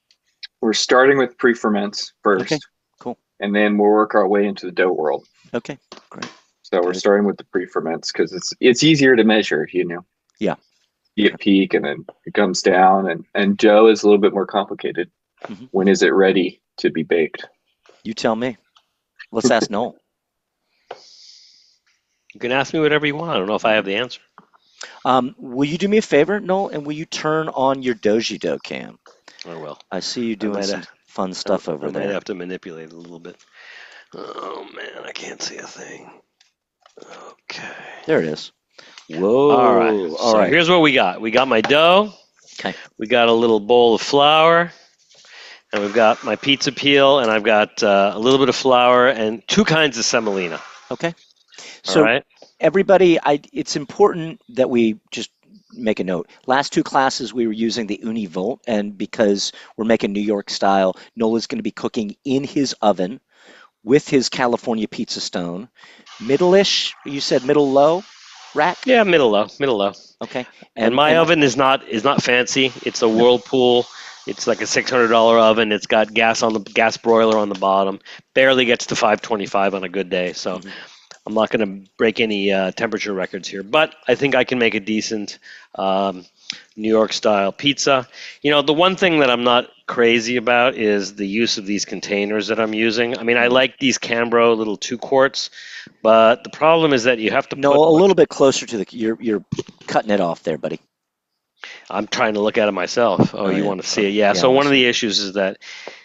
We're starting with preferments first. Okay, cool. And then we'll work our way into the dough world. Okay, great. So we're starting with the preferments because it's easier to measure, Yeah. You get peak and then it comes down, and dough is a little bit more complicated. Mhm. When is it ready to be baked? You tell me. Let's ask Noel. You can ask me whatever you want. I don't know if I have the answer. Will you do me a favor, Noel, and will you turn on your Doji Dough cam? I will. I see you doing some fun stuff over there. I might have to manipulate it a little bit. Oh, man, I can't see a thing. Okay. There it is. Whoa. All right. So here's what we got. We got my dough. Okay. We got a little bowl of flour. And we've got my pizza peel. And I've got a little bit of flour and 2 kinds of semolina. Okay. So all right. Everybody, it's important that we just make a note. Last 2 classes, we were using the Univolt. And because we're making New York style, Noel is going to be cooking in his oven with his California pizza stone. Middle-ish, you said middle-low rack? Yeah, middle-low. Okay. And my oven is not fancy. It's a Whirlpool. It's like a $600 oven. It's got gas broiler on the bottom. Barely gets to 525 on a good day. So I'm not going to break any temperature records here, but I think I can make a decent New York style pizza. The one thing that I'm not crazy about is the use of these containers that I'm using. I mean, I like these Cambro little 2 quarts, but the problem is that you have to put a little bit closer to you're cutting it off there, buddy. I'm trying to look at it myself. Oh, you want to see it? Yeah. So one of the issues is that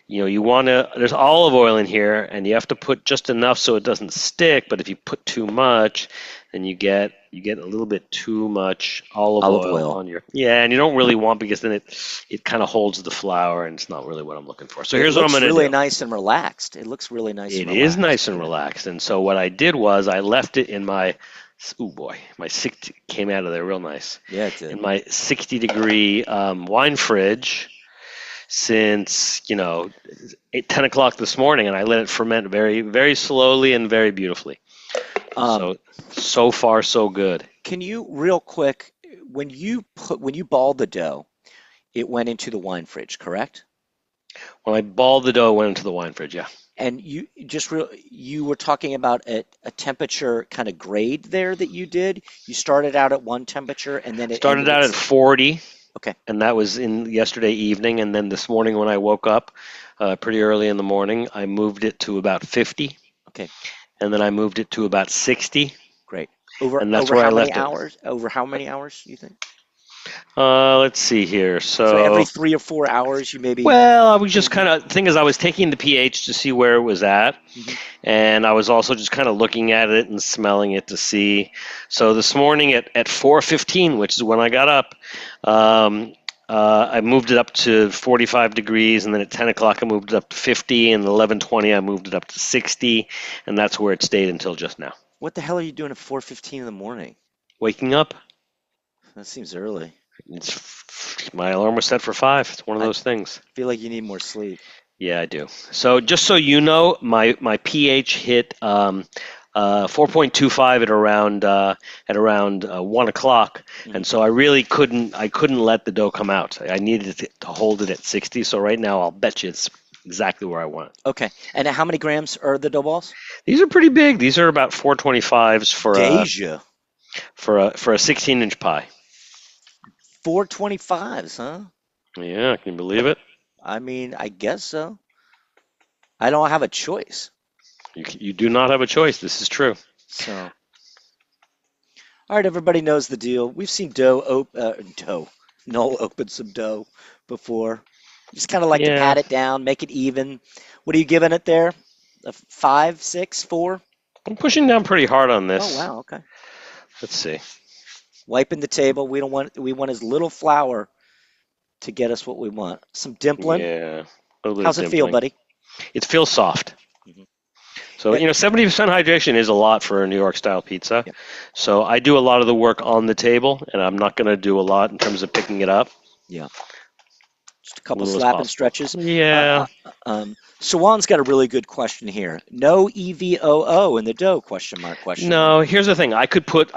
you want to. There's olive oil in here, and you have to put just enough so it doesn't stick. But if you put too much, then you get a little bit too much olive oil on your. Yeah, and you don't really want, because then it kind of holds the flour, and it's not really what I'm looking for. So here's what I'm going to do. It looks really nice and relaxed. It looks really nice. It is nice and relaxed. And so what I did was I left it in my. Oh boy, my 60 came out of there real nice. Yeah, it did. In my 60-degree wine fridge since 10 o'clock this morning, and I let it ferment very, very slowly and very beautifully. So far so good. Can you real quick, when you balled the dough, it went into the wine fridge, correct? When I balled the dough, it went into the wine fridge, yeah. And you were talking about a temperature kind of grade there that you did. You started out at one temperature, and then it started out at 40. Okay. And that was in yesterday evening, and then this morning when I woke up, pretty early in the morning, I moved it to about 50. Okay. And then I moved it to about 60. Great. And that's where I left it. Over how many hours do you think? Let's see here. So every 3 or 4 hours, you maybe. Well, I was just thing is, I was taking the pH to see where it was at, and I was also just kind of looking at it and smelling it to see. So this morning at 4:15, which is when I got up, I moved it up to 45 degrees, and then at 10 o'clock I moved it up to 50, and at 11:20 I moved it up to 60, and that's where it stayed until just now. What the hell are you doing at 4:15 in the morning? Waking up. That seems early. My alarm was set for 5. It's one of those things. I feel like you need more sleep. Yeah, I do. So just so you know, my pH hit 4.25 at around 1 o'clock, and so I really couldn't let the dough come out. I needed to hold it at 60. So right now, I'll bet you it's exactly where I want it. Okay. And how many grams are the dough balls? These are pretty big. These are about 425s for a 16-inch pie. 425s, huh? Yeah, can you believe it? I mean, I guess so. I don't have a choice. You do not have a choice. This is true. So, all right, everybody knows the deal. We've seen dough. Noel open some dough before. Just kind of like to Yeah. pat it down, make it even. What are you giving it there? A 5, 6, 4? I'm pushing down pretty hard on this. Oh wow, okay. Let's see. Wiping the table. We want as little flour to get us what we want. Some dimpling. Yeah. A little bit How's of it feel, dimpling. buddy? It feels soft. Mhm. So, Yeah. 70% hydration is a lot for a New York style pizza. Yeah. So I do a lot of the work on the table, and I'm not going to do a lot in terms of picking it up. Yeah. Just a couple Little as slapping possible. stretches. Yeah. Sarwan's got a really good question here. No EVOO in the dough? Question mark. No, here's the thing. I could put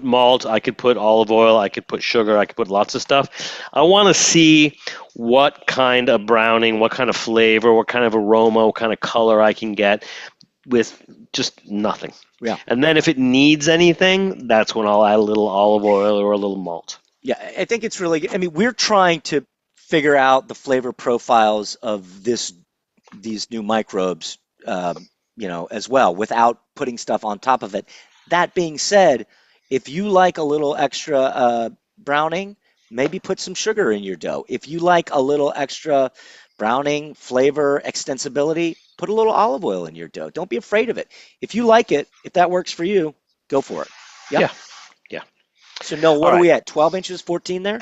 malt, I could put olive oil, I could put sugar, I could put lots of stuff. I want to see what kind of browning, what kind of flavor, what kind of aroma, what kind of color I can get with just nothing. Yeah. And then if it needs anything, that's when I'll add a little olive oil or a little malt. Yeah, I think it's really good. I mean, we're trying to figure out the flavor profiles of these new microbes, as well, without putting stuff on top of it. That being said, if you like a little extra browning, maybe put some sugar in your dough. If you like a little extra browning, flavor, extensibility, put a little olive oil in your dough. Don't be afraid of it. If you like it, if that works for you, go for it. Yeah. So, Noel, what All are right. we at? 12 inches, 14 there?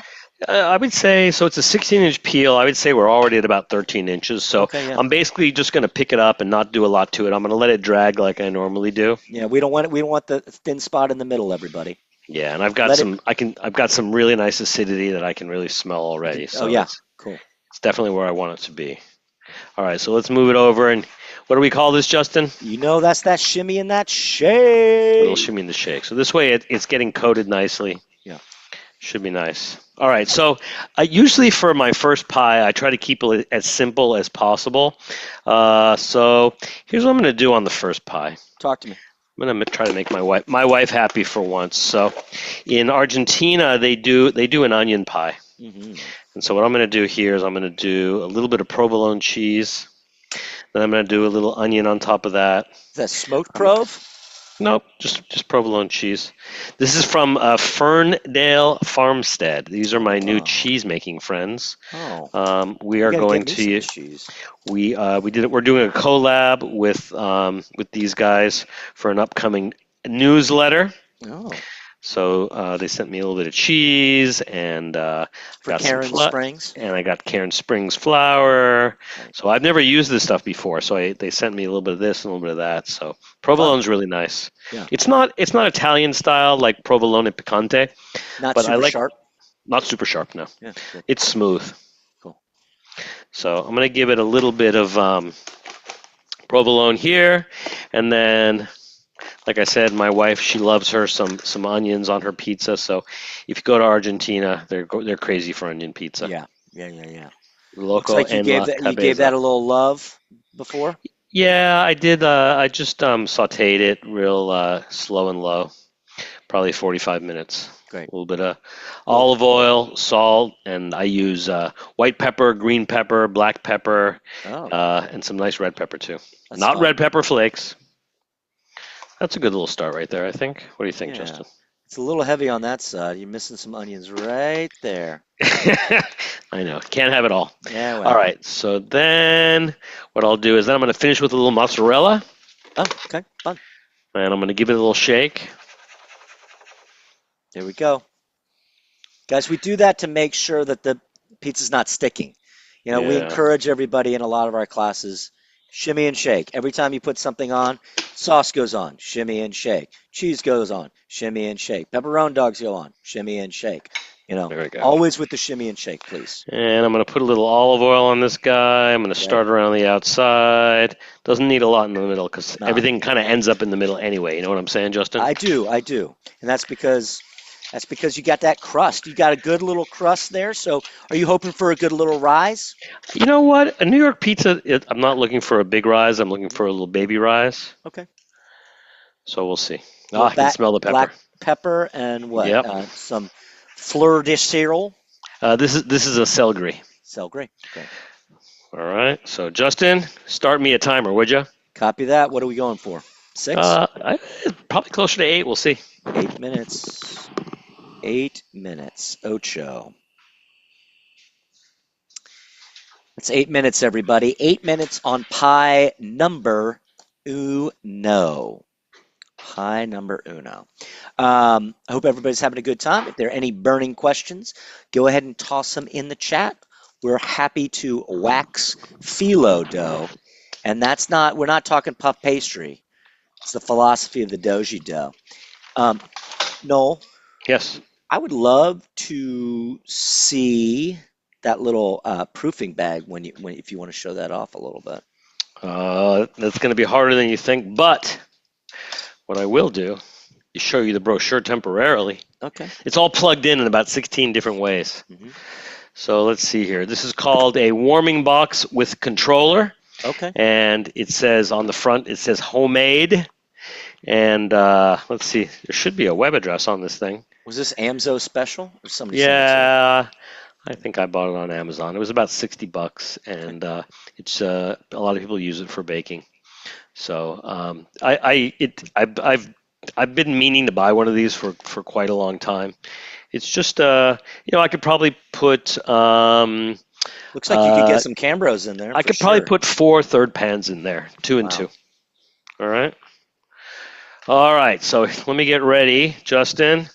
I would say, so it's a 16-inch peel. I would say we're already at about 13 inches. So Okay, yeah. I'm basically just going to pick it up and not do a lot to it. I'm going to let it drag like I normally do. Yeah, we don't want the thin spot in the middle, everybody. Yeah, and I've got I've got some really nice acidity that I can really smell already. So yeah, cool. it's definitely where I want it to be. All right, so let's move it over. And what do we call this, Justin? That's that shimmy and that shake. Little shimmy in the shake. So this way it's getting coated nicely. Yeah. Should be nice. All right, so usually for my first pie, I try to keep it as simple as possible. So here's what I'm going to do on the first pie. Talk to me. I'm going to try to make my wife happy for once. So in Argentina, they do an onion pie. Mm-hmm. And so what I'm going to do here is I'm going to do a little bit of provolone cheese. Then I'm going to do a little onion on top of that. Is that smoked prov? Nope, just provolone cheese. This is from Ferndale Farmstead. These are my new cheese making friends. Oh. We are going to cheese. we did it. We're doing a collab with these guys for an upcoming newsletter. Oh. So they sent me a little bit of cheese and For Karen Springs. and I got Karen Springs flour. So I've never used this stuff before. So they sent me a little bit of this and a little bit of that. So provolone's really nice. Yeah. It's not Italian style like provolone picante. Not but super I like, sharp. Not super sharp, no. Yeah. Good. It's smooth. Cool. So I'm going to give it a little bit of provolone here, and then, like I said, my wife, she loves her some onions on her pizza. So if you go to Argentina, they're crazy for onion pizza. Yeah. Loco Looks like you gave that a little love before. Yeah, I did. I just sautéed it real slow and low, probably 45 minutes. Great. A little bit of olive oil, salt, and I use white pepper, green pepper, black pepper, and some nice red pepper too. That's Not fun. red pepper flakes. That's a good little start right there, I think. What do you think, Yeah. Justin? It's a little heavy on that side. You're missing some onions right there. I know. Can't have it all. Yeah. Well. All right. So then what I'll do is then I'm going to finish with a little mozzarella, Oh, okay. Fun. and I'm going to give it a little shake. There we go. Guys, we do that to make sure that the pizza's not sticking. We Yeah. encourage everybody in a lot of our classes, shimmy and shake. Every time you put something on, sauce goes on, shimmy and shake. Cheese goes on, shimmy and shake. Pepperoni dogs go on, shimmy and shake. There we go. Always with the shimmy and shake, please. And I'm going to put a little olive oil on this guy. I'm going to start around the outside. Doesn't need a lot in the middle because everything kind of ends up in the middle anyway. You know what I'm saying, Justin? I do. And that's because you got that crust. You got a good little crust there. So are you hoping for a good little rise? You know what? A New York pizza, I'm not looking for a big rise. I'm looking for a little baby rise. Okay. So we'll see. Well, I can smell the pepper. Black pepper and what? Yep. Some fleur de sel. This is a celery. Celery. Great. All right. So Justin, start me a timer, would you? Copy that. What are we going for? 6? Probably closer to 8. We'll see. 8 minutes. 8 minutes. Ocho. That's 8 minutes, everybody. 8 minutes on pie number uno. Pie number uno. I hope everybody's having a good time. If there are any burning questions, go ahead and toss them in the chat. We're happy to wax phyllo dough. And that's not, we're not talking puff pastry. It's the philosophy of the doji dough. Noel, Yes. I would love to see that little proofing bag if you want to show that off a little bit. That's going to be harder than you think, but what I will do is show you the brochure temporarily. Okay. It's all plugged in about 16 different ways. Mhm. So let's see here. This is called a warming box with controller. Okay. And it says on the front, it says homemade. And let's see, there should be a web address on this thing. Was this Amzo special or somebody sent it to Yeah, I think I bought it on Amazon. It was about $60, and it's a lot of people use it for baking. So I've been meaning to buy one of these for quite a long time. It's just I could probably put you? Looks like you could get some Cambros in there. I for could probably sure. put 4 third pans in there, 2 and Wow. 2. All right. So let me get ready, Justin.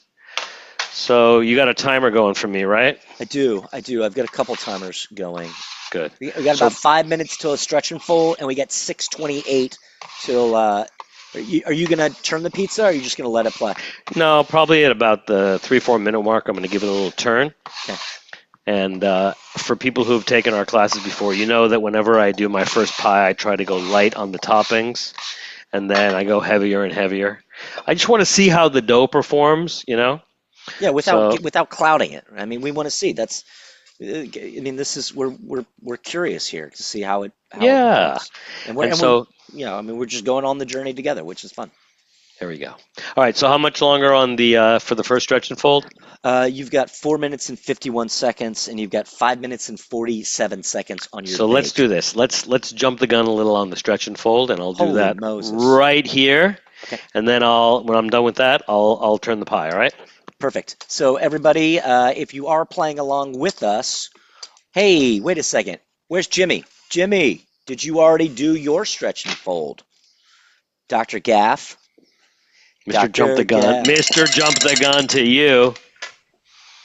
So you got a timer going for me, right? I do. I've got a couple timers going. Good. We got about 5 minutes till a stretch and fold, and we got 6:28 till. Are you gonna turn the pizza, or are you just gonna let it play? No, probably at about the 3-4 minute mark, I'm going to give it a little turn. Okay. And for people who have taken our classes before, you know that whenever I do my first pie, I try to go light on the toppings, and then I go heavier and heavier. I just want to see how the dough performs, Yeah, without clouding it. I mean, we want to see. That's. I mean, this is we're curious here to see how it. Yeah. Works. And we're just going on the journey together, which is fun. There we go. All right. So how much longer on the for the first stretch and fold? You've got 4 minutes and 51 seconds, and you've got 5 minutes and 47 seconds on your. So let's do this. Let's jump the gun a little on the stretch and fold, and I'll do Holy that Moses. right here. Okay. And then when I'm done with that, I'll turn the pie. All right. Perfect. So everybody, if you are playing along with us, hey, wait a second. Where's Jimmy? Jimmy, did you already do your stretch and fold? Dr. Gaff? Mr. Jump the Gun. Mr. Jump the Gun to you.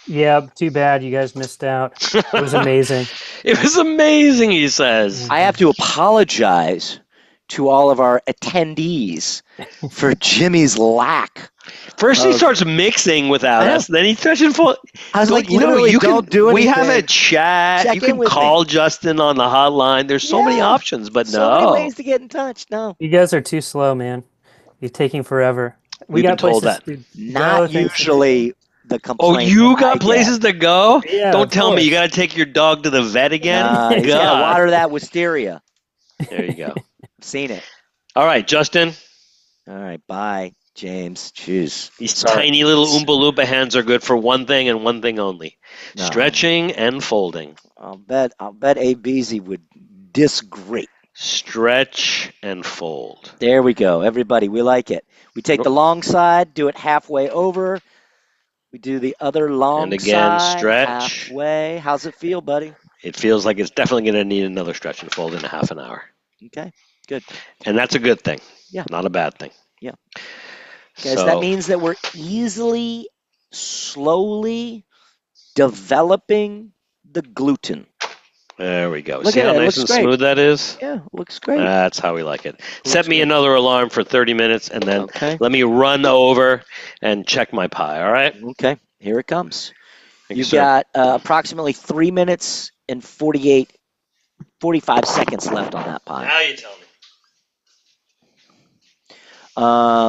Yeah, too bad you guys missed out. It was amazing. It was amazing, he says. I have to apologize to all of our attendees for Jimmy's lack. First he starts mixing without us, then he stretch and fold. I was like, you literally, don't do anything. We have a chat. Check you in can with call Justin on the hotline. There's so many options, but so no. many ways to get in touch. No. You guys are too slow, man. You're taking forever. We've been told places that. to Not go, usually the complaint. Oh, you I got get. places to go? Yeah, Don't of tell me course. you got to take your dog to the vet again? You gotta God. water that wisteria. There you go. I've seen it. All right, Justin. All right, bye, James. Jeez. These Sorry. tiny little Oompa Loompa hands are good for one thing and one thing only. No. Stretching and folding. I'll bet ABZ would disagree. Stretch and fold. There we go. Everybody, we like it. We take the long side, do it halfway over. We do the other long And again, side, stretch. halfway. How's it feel, buddy? It feels like it's definitely going to need another stretch and fold in a half an hour. Okay, good. And that's a good thing. Yeah. Not a bad thing. Yeah. Guys, that means that we're slowly developing the gluten. There we go. Look See at how it. It nice looks and great. smooth that is? Yeah, looks great. That's how we like it. Set me great. another alarm for 30 minutes and then Okay. let me run over and check my pie, all right? Okay, here it comes. Thank you, You've sir. got approximately 3 minutes and 45 seconds left on that pie. Now you tell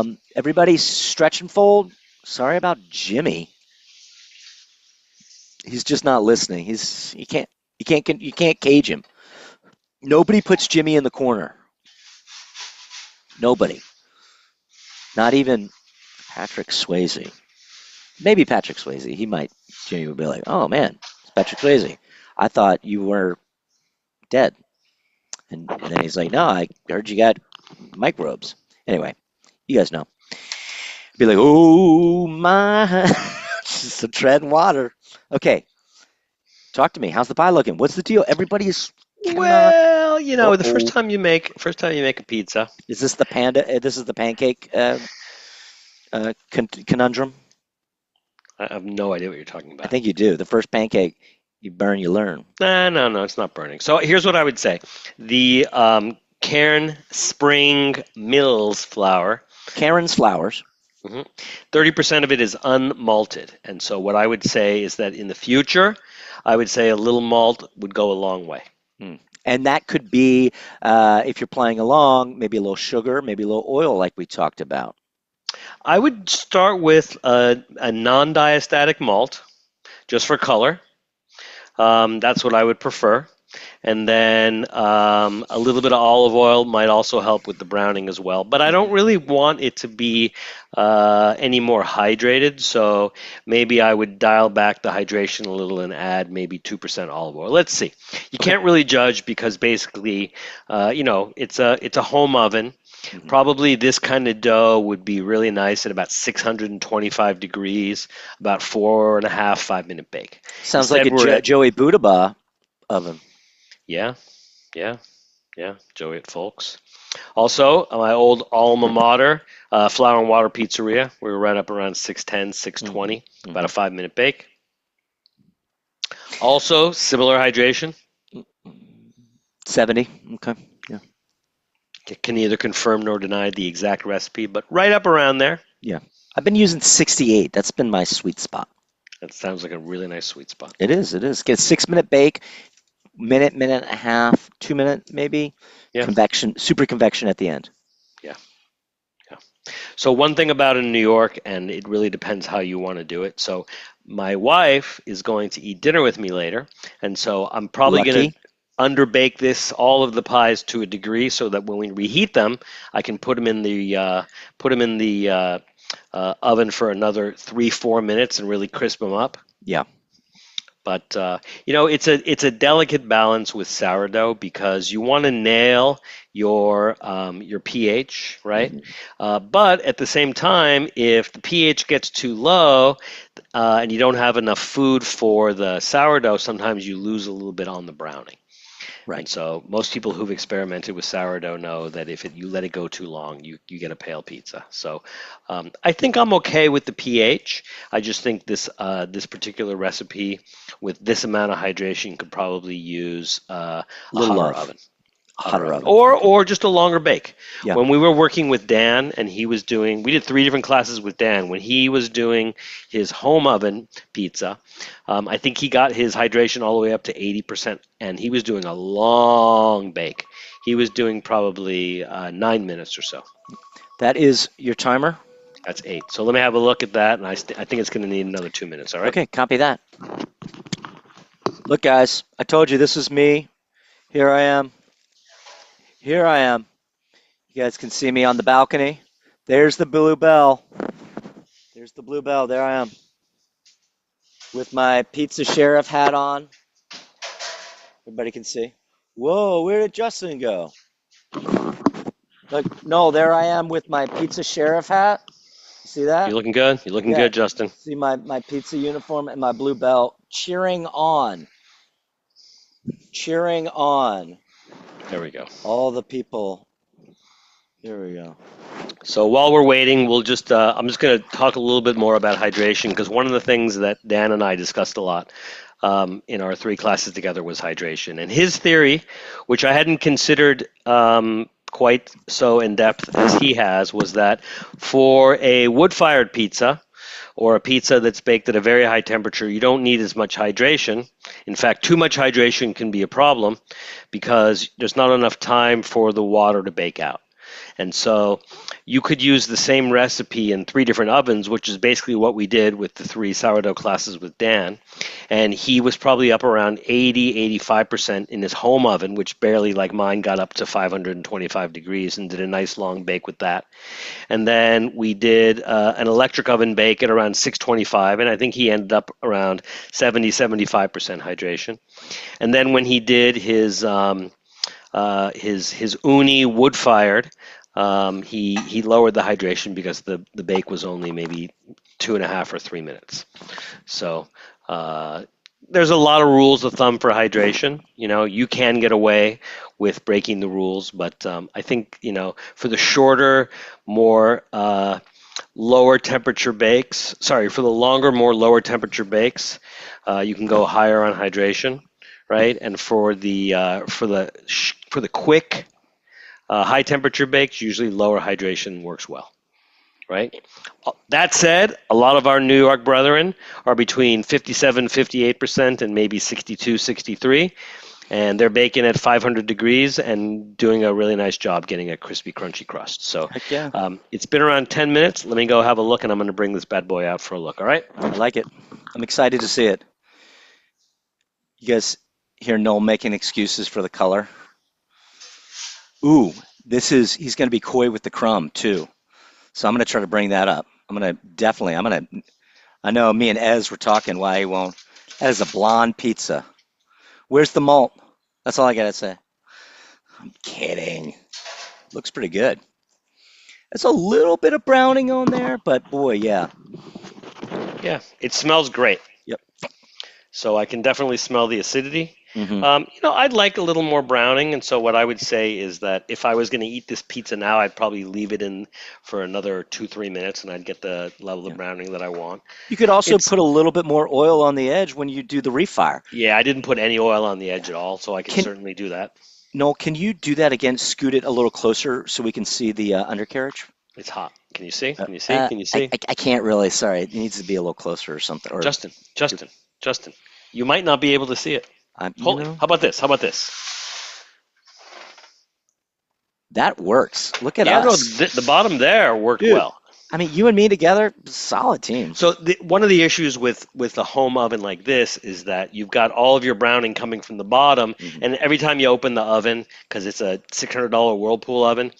me. Everybody stretch and fold. Sorry about Jimmy. He's just not listening. You can't cage him. Nobody puts Jimmy in the corner. Nobody. Not even Patrick Swayze. Maybe Patrick Swayze. Jimmy would be like, oh man, it's Patrick Swayze. I thought you were dead. And then he's like, no, I heard you got microbes. Anyway, you guys know. Be like, oh my, just a tread water. Okay, talk to me. How's the pie looking? What's the deal? Everybody is cannot. Well, you know, the Uh-oh. first time you make a pizza. Is this the panda? This is the pancake conundrum. I have no idea what you're talking I about. think you do. The first pancake, you burn, you learn. No, it's not burning. So here's what I would say: the Cairn Spring Mills flour. Karen's flowers. 30% of it is unmalted. And so what I would say is that in the future, I would say a little malt would go a long way. And that could be, if you're playing along, maybe a little sugar, maybe a little oil, like we talked about. I would start with a non-diastatic malt, just for color. That's what I would prefer. And then a little bit of olive oil might also help with the browning as well. But I don't really want it to be any more hydrated. So maybe I would dial back the hydration a little and add maybe 2% olive oil. Let's see. You can't really judge because basically, it's a home oven. Probably this kind of dough would be really nice at about 625 degrees, about 4.5, 5-minute bake. Sounds Instead, like we're a at- Joey Budaba oven. Yeah, Joey at Folks. Also, my old alma mater, Flour and Water Pizzeria. We were right up around 610, 620, about a 5-minute bake. Also, similar hydration. 70. Okay. Yeah. Can neither confirm nor deny the exact recipe, but right up around there. Yeah. I've been using 68. That's been my sweet spot. That sounds like a really nice sweet spot. It is. Get 6-minute bake, minute and a half, 2-minute maybe. Yeah. Convection, super convection at the end. Yeah. So one thing about it in New York, and it really depends how you want to do it. So my wife is going to eat dinner with me later, and so I'm probably going to underbake all of the pies to a degree, so that when we reheat them, I can put them in the oven for another 3-4 minutes and really crisp them up. Yeah. But it's a delicate balance with sourdough because you want to nail your pH, right? But at the same time, if the pH gets too low and you don't have enough food for the sourdough, sometimes you lose a little bit on the browning. Right. And so most people who've experimented with sourdough know that if you let it go too long, you get a pale pizza. So I think I'm okay with the pH. I just think this particular recipe with this amount of hydration could probably use a hotter oven. Hotter oven. Or just a longer bake. Yeah. When we were working with Dan and we did 3 different classes with Dan. When he was doing his home oven pizza, I think he got his hydration all the way up to 80%, and he was doing a long bake. He was doing probably 9 minutes or so. That is your timer? That's 8. So let me have a look at that, and I think it's going to need another 2 minutes, all right? Okay, copy that. Look, guys, I told you this is me. Here I am. You guys can see me on the balcony. There's the blue bell. There I am. With my pizza sheriff hat on. Everybody can see. Whoa, where did Justin go? Look, no, there I am with my pizza sheriff hat. See that? You're looking good. You're looking good, Justin. See my pizza uniform and my blue bell. Cheering on. There we go. All the people. Here we go. So while we're waiting, I'm just going to talk a little bit more about hydration, because one of the things that Dan and I discussed a lot in our 3 classes together was hydration. And his theory, which I hadn't considered quite so in depth as he has, was that for a wood-fired pizza, or a pizza that's baked at a very high temperature, you don't need as much hydration. In fact, too much hydration can be a problem because there's not enough time for the water to bake out. And so you could use the same recipe in 3 different ovens, which is basically what we did with the 3 sourdough classes with Dan. And he was probably up around 80-85% in his home oven, which barely, like mine, got up to 525 degrees and did a nice long bake with that. And then we did an electric oven bake at around 625, and I think he ended up around 70-75% hydration. And then when he did his his uni wood fired, he lowered the hydration because the bake was only maybe 2.5 or 3 minutes. So there's a lot of rules of thumb for hydration. You can get away with breaking the rules, but I think for the shorter, more lower temperature bakes. Sorry, for the longer, more lower temperature bakes, you can go higher on hydration, right? And for the quick high temperature bakes, usually lower hydration works well, right? That said, a lot of our New York brethren are between 57, 58% and maybe 62, 63, and they're baking at 500 degrees and doing a really nice job getting a crispy, crunchy crust. So Heck yeah. It's been around 10 minutes. Let me go have a look, and I'm going to bring this bad boy out for a look, all right? I like it. I'm excited to see it. You guys hear Noel making excuses for the color? Ooh, he's going to be coy with the crumb too. So I'm going to try to bring that up. I know me and Ez were talking why he won't. That is a blonde pizza. Where's the malt? That's all I got to say. I'm kidding. Looks pretty good. There's a little bit of browning on there, but boy, yeah. Yeah, it smells great. Yep. So I can definitely smell the acidity. Hmm. I'd like a little more browning, and so what I would say is that if I was going to eat this pizza now, I'd probably leave it in for another 2-3 minutes, and I'd get the level of browning that I want. You could also put a little bit more oil on the edge when you do the refire. Yeah, I didn't put any oil on the edge at all, so I can certainly do that. Noel, can you do that again? Scoot it a little closer so we can see the undercarriage. It's hot. Can you see? Can you see? Can you see? I can't really. Sorry, it needs to be a little closer or something. Or Justin, you might not be able to see it. How about this? That works. Look at us. No, the bottom there worked well. I mean, you and me together, solid team. So one of the issues with a home oven like this is that you've got all of your browning coming from the bottom, and every time you open the oven, because it's a $600 Whirlpool oven,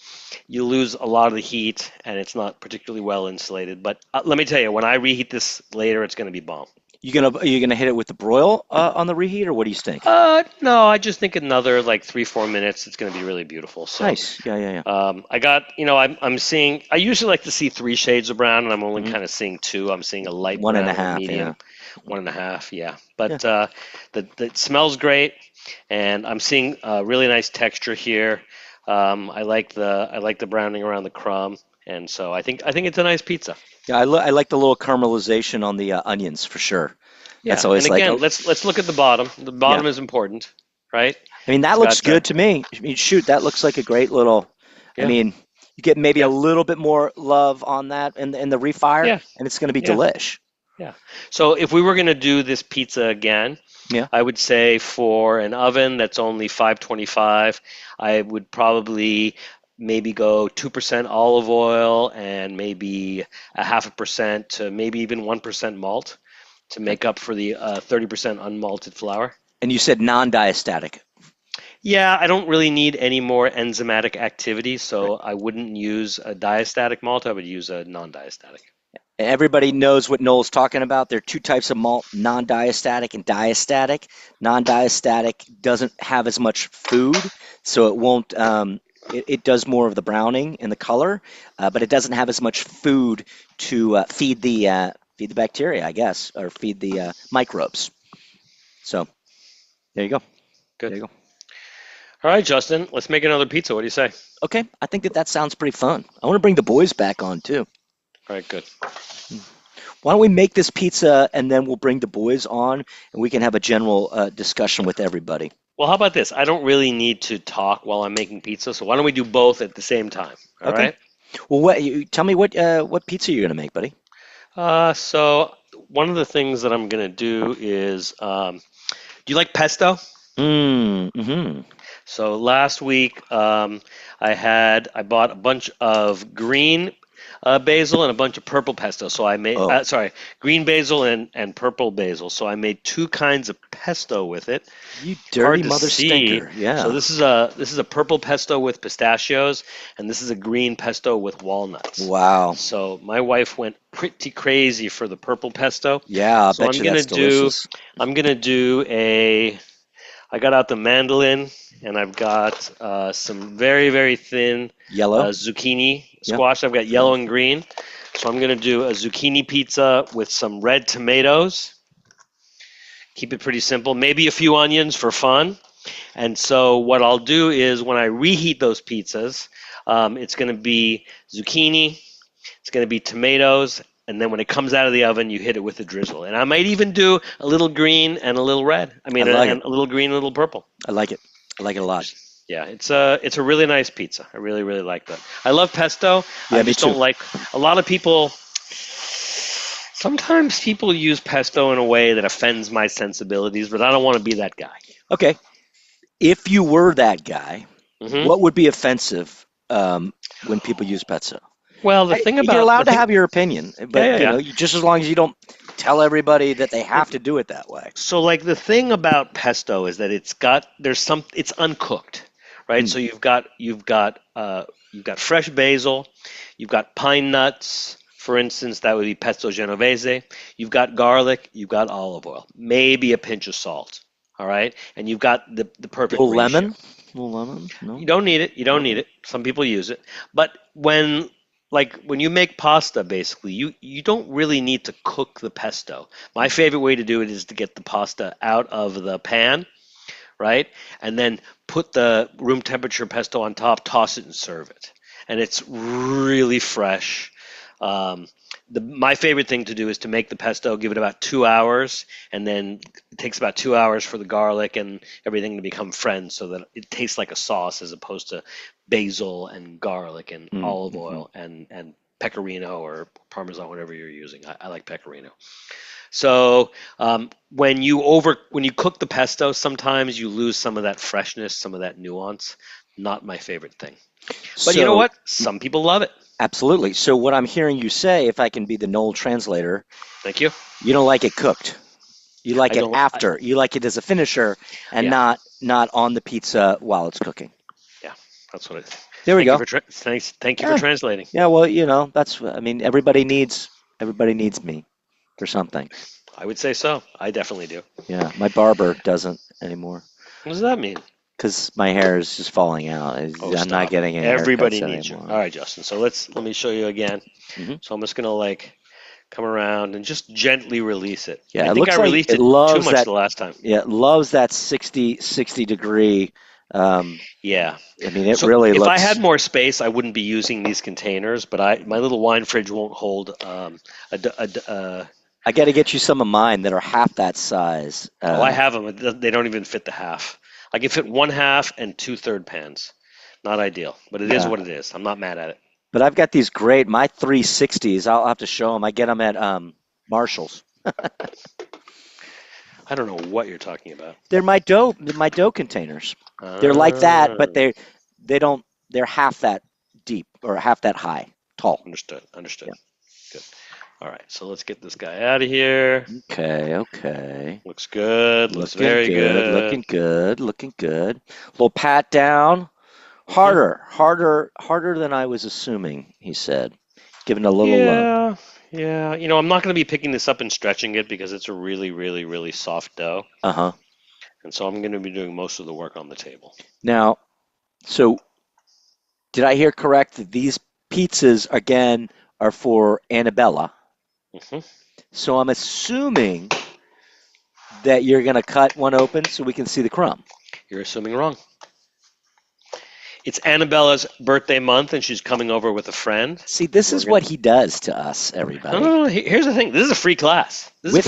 you lose a lot of the heat, and it's not particularly well insulated. But let me tell you, when I reheat this later, it's going to be bomb. Are you gonna hit it with the broil on the reheat, or what do you think? No, I just think another like 3-4 minutes. It's going to be really beautiful. So, nice. Yeah. I got, I'm seeing. I usually like to see 3 shades of brown, and I'm only kind of seeing 2. I'm seeing a light brown, 1.5, a medium, yeah. 1.5, yeah. But it smells great, and I'm seeing a really nice texture here. I like the browning around the crumb, and so I think it's a nice pizza. Yeah, I like the little caramelization on the onions for sure. Yeah, that's always and again, let's look at the bottom. The bottom is important, right? I mean, that looks good to me. I mean, shoot, that looks like a great little. Yeah. I mean, you get maybe a little bit more love on that in the refire, and it's going to be delish. Yeah. So if we were going to do this pizza again, I would say for an oven that's only 525, I would probably maybe go 2% olive oil and maybe 0.5% to maybe even 1% malt to make up for the 30% unmalted flour. And you said non-diastatic. Yeah, I don't really need any more enzymatic activity, so I wouldn't use a diastatic malt. I would use a non-diastatic. Everybody knows what Noel's talking about. There are 2 types of malt, non-diastatic and diastatic. Non-diastatic doesn't have as much food, so it won't. It does more of the browning and the color, but it doesn't have as much food to feed the bacteria, I guess, or feed the microbes. So there you go. Good. There you go. All right, Justin, let's make another pizza. What do you say? Okay, I think that sounds pretty fun. I want to bring the boys back on too. All right, good. Why don't we make this pizza and then we'll bring the boys on and we can have a general discussion with everybody. Well, how about this? I don't really need to talk while I'm making pizza, so why don't we do both at the same time? All right? Well, tell me what pizza you're going to make, buddy. So one of the things that I'm going to do is, do you like pesto? Mm-hmm. So last week I bought a bunch of green basil and a bunch of purple pesto. So I made green basil and purple basil. So I made 2 kinds of pesto with it. You dirty mother stinker! Yeah. So this is a purple pesto with pistachios, and this is a green pesto with walnuts. Wow. So my wife went pretty crazy for the purple pesto. Yeah, I so bet you that's delicious. I'm gonna do I got out the mandolin, and I've got some very, very thin Yellow. zucchini squash. I've got yellow and green. So I'm going to do a zucchini pizza with some red tomatoes. Keep it pretty simple. Maybe a few onions for fun. And so what I'll do is when I reheat those pizzas, it's going to be zucchini, it's going to be tomatoes, and then when it comes out of the oven, you hit it with a drizzle. And I might even do a little green and a little red. I mean, and a little green and a little purple. I like it. I like it a lot. Yeah, it's a really nice pizza. I really, really like that. I love pesto. Yeah, I just don't like a lot of people. Sometimes people use pesto in a way that offends my sensibilities, but I don't want to be that guy. Okay. If you were that guy, what would be offensive when people use pesto? Well, the thing about you're allowed to have your opinion, but you know, just as long as you don't tell everybody that they have to do it that way. So, like the thing about pesto is that it's uncooked, right? So you've got fresh basil, you've got pine nuts. For instance, that would be pesto genovese. You've got garlic, you've got olive oil, maybe a pinch of salt. All right, and you've got the perfect ratio. Lemon. Little lemon. No. You don't need it. You don't need it. Some people use it, but when you make pasta, basically, you don't really need to cook the pesto. My favorite way to do it is to get the pasta out of the pan, right, and then put the room temperature pesto on top, toss it, and serve it, and it's really fresh. My favorite thing to do is to make the pesto, give it about 2 hours, and then it takes about 2 hours for the garlic and everything to become friends so that it tastes like a sauce as opposed to basil and garlic and olive oil and pecorino or Parmesan, whatever you're using. I like pecorino. So when you cook the pesto, sometimes you lose some of that freshness, some of that nuance. Not my favorite thing. But you know what? Some people love it. Absolutely. So what I'm hearing you say, if I can be the Noel translator, thank you. You don't like it cooked. You like it after. You like it as a finisher and not on the pizza while it's cooking. Yeah, that's what it is. There we go. Thank you for translating. Yeah, well, you know, everybody needs me for something. I would say so. I definitely do. Yeah, my barber doesn't anymore. What does that mean? Because my hair is just falling out. I'm not getting any Everybody haircuts needs anymore. you. All right, Justin. So let me show you again. So I'm just gonna come around and just gently release it. Yeah, I think I released it too much the last time. Yeah, it loves that 60 degree. Yeah. I mean, it really looks. If I had more space, I wouldn't be using these containers, but my little wine fridge won't hold I got to get you some of mine that are half that size. I have them. They don't even fit the half. I can fit 1/2 and 2/3 pans. Not ideal, but it is what it is. I'm not mad at it. But I've got these my 360s. I'll have to show them. I get them at Marshall's. I don't know what you're talking about. They're my dough containers. They're like that, but they're half that deep or half that high, tall. Understood. Yeah. Good. All right, so let's get this guy out of here. Okay. Looks good. Looks very good. Looking good. Little pat down. Harder than I was assuming, he said. Giving a little love. Yeah. You know, I'm not going to be picking this up and stretching it because it's a really, really, really soft dough. Uh-huh. And so I'm going to be doing most of the work on the table. Now, so did I hear correct that these pizzas, again, are for Annabella? So I'm assuming that you're going to cut one open so we can see the crumb. You're assuming wrong. It's Annabella's birthday month, and she's coming over with a friend. See, this is what he does to us, everybody. No. Here's the thing. This is a free class. This is a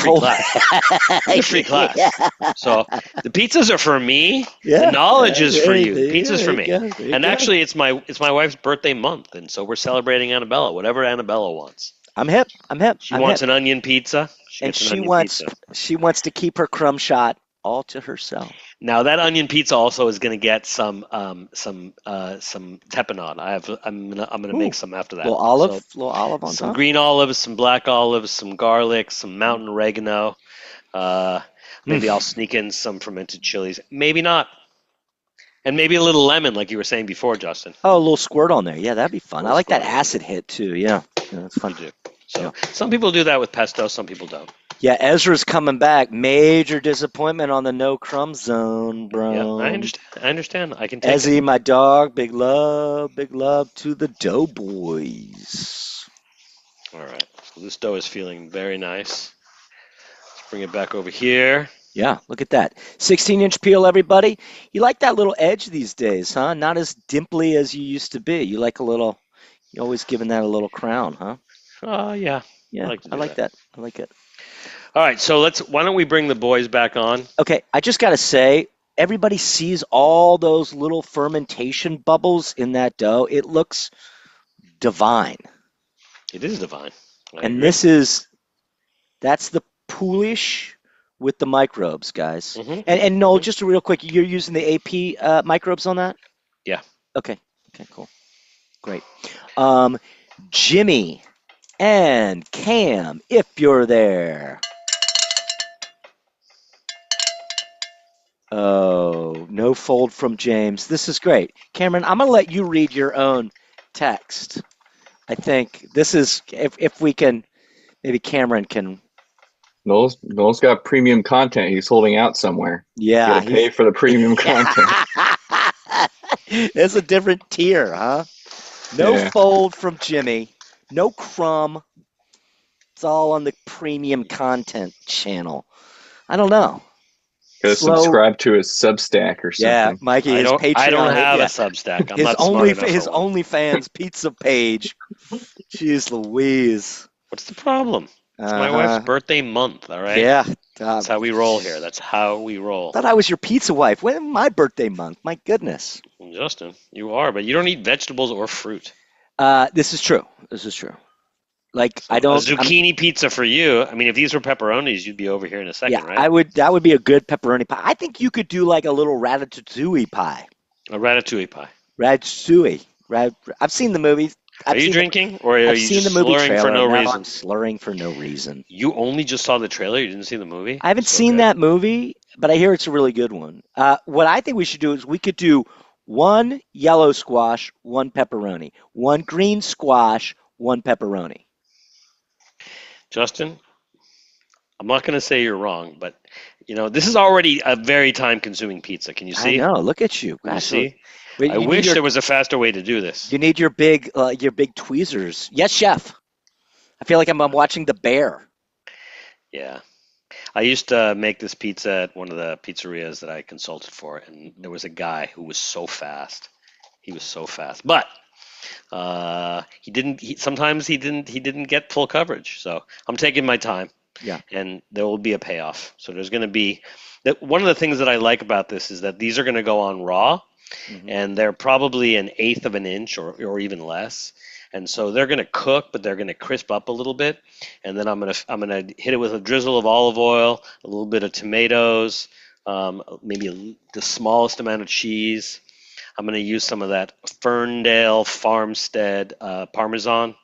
free class. Yeah. So the pizzas are for me. Yeah. The knowledge is for you. The pizza's for me. And actually, it's my wife's birthday month, and so we're celebrating Annabella. Whatever Annabella wants. I'm hip. She wants an onion pizza. She wants to keep her crumb shot all to herself. Now that onion pizza also is going to get some tapenade. I'm gonna make some after that. Little olive on top. Some green olives, some black olives, some garlic, some mountain oregano. Maybe I'll sneak in some fermented chilies. Maybe not. And maybe a little lemon, like you were saying before, Justin. Oh, a little squirt on there. Yeah, that'd be fun. I like that acid hit too. Yeah, that's fun to do. So some people do that with pesto, some people don't. Yeah, Ezra's coming back. Major disappointment on the no crumb zone, bro. Yeah, I understand. I understand. I can take Ezzy, it. my dog, big love to the Doughboys. All right. So this dough is feeling very nice. Let's bring it back over here. Yeah, look at that. 16-inch peel, everybody. You like that little edge these days, huh? Not as dimply as you used to be. You like a little, you're always giving that a little crown, huh? Yeah. Yeah, I like to I do like that. I like it. All right. So why don't we bring the boys back on? Okay, I just got to say, everybody sees all those little fermentation bubbles in that dough. It looks divine. It is divine. I And agree. that's the Poolish with the microbes, guys. Mhm, And Noel, mhm. just real quick, you're using the AP microbes on that? Yeah. Okay, cool. Great. Jimmy and Cam, if you're there. Oh, no fold from James. This is great. Cameron, I'm going to let you read your own text. I think this is, if we can, maybe Cameron can. Noel's got premium content he's holding out somewhere. Yeah, You got to pay for the premium content. It's a different tier, huh? No Yeah. fold from Jimmy. No crumb. It's all on the premium content channel. I don't know. Got to Slow. subscribe to his Substack or Yeah, something. Mikey, his Patreon. I don't have yeah. a Substack. I'm his not smart enough his for one. OnlyFans pizza page. Jeez Louise. What's the problem? It's my wife's birthday month. All right. Yeah. That's how we roll here. That's how we roll. Thought I was your pizza wife. When my birthday month? My goodness. Justin, you are, but you don't eat vegetables or fruit. This is true. Like So I don't. a zucchini pizza for you. I mean, if these were pepperonis, you'd be over here in a second, right? I would. That would be a good pepperoni pie. I think you could do like a little ratatouille pie. A ratatouille pie. Ratatouille. I've seen the movies. Are you drinking, or are I've you seen just the movie slurring trailer. for no Now reason? I'm slurring for no reason. You only just saw the trailer. You didn't see the movie. I haven't seen that movie, but I hear it's a really good one. What I think we should do is we could do one yellow squash, one pepperoni, one green squash, one pepperoni. Justin, I'm not going to say you're wrong, but this is already a very time-consuming pizza. Can you see? I know. Look at you. Can you Gosh, see? look. I wish there was a faster way to do this. You need your big tweezers. Yes, chef. I feel like I'm watching The Bear. Yeah. I used to make this pizza at one of the pizzerias that I consulted for, and there was a guy who was so fast. He was so fast, but sometimes he didn't get full coverage. So I'm taking my time. Yeah. And there will be a payoff. So there's going to be one of the things that I like about this is that these are going to go on raw, and they're probably 1/8 of an inch or even less. And so they're going to cook, but they're going to crisp up a little bit. And then I'm going to hit it with a drizzle of olive oil, a little bit of tomatoes, maybe the smallest amount of cheese. I'm going to use some of that Ferndale Farmstead Parmesan.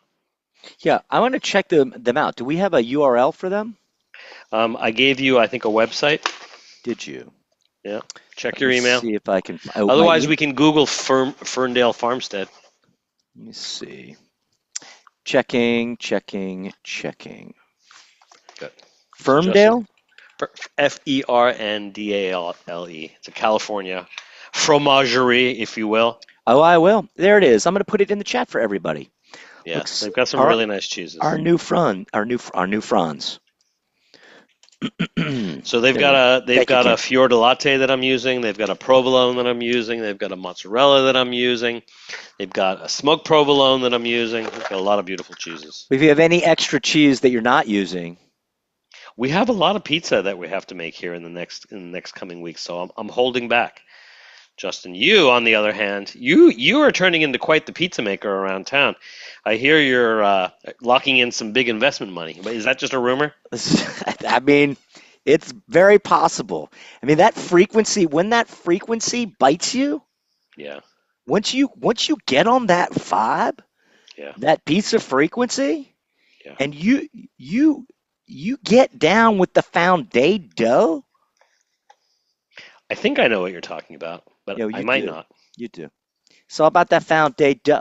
Yeah, I want to check them out. Do we have a URL for them? I gave you, I think, a website. Did you? Yeah. Check your email. See if I can. Otherwise, we can Google Ferndale Farmstead. Let me see. Checking. Good. Ferndale? Ferndale. It's a California fromagerie, if you will. Oh, I will. There it is. I'm going to put it in the chat for everybody. Yeah, they've got some really nice cheeses. Our new Franz. So they've got a Fior di Latte that I'm using. They've got a Provolone that I'm using. They've got a mozzarella that I'm using. They've got a smoked Provolone that I'm using. They've got a lot of beautiful cheeses. If you have any extra cheese that you're not using, we have a lot of pizza that we have to make here in the next coming weeks. So I'm holding back. Justin, you on the other hand, you are turning into quite the pizza maker around town. I hear you're locking in some big investment money. But is that just a rumor? I mean, it's very possible. I mean, when that frequency bites you, yeah. Once you get on that vibe, yeah, that pizza frequency, yeah, and you get down with the foundation dough. I think I know what you're talking about, but I might not. You do. It's all about that foundation dough.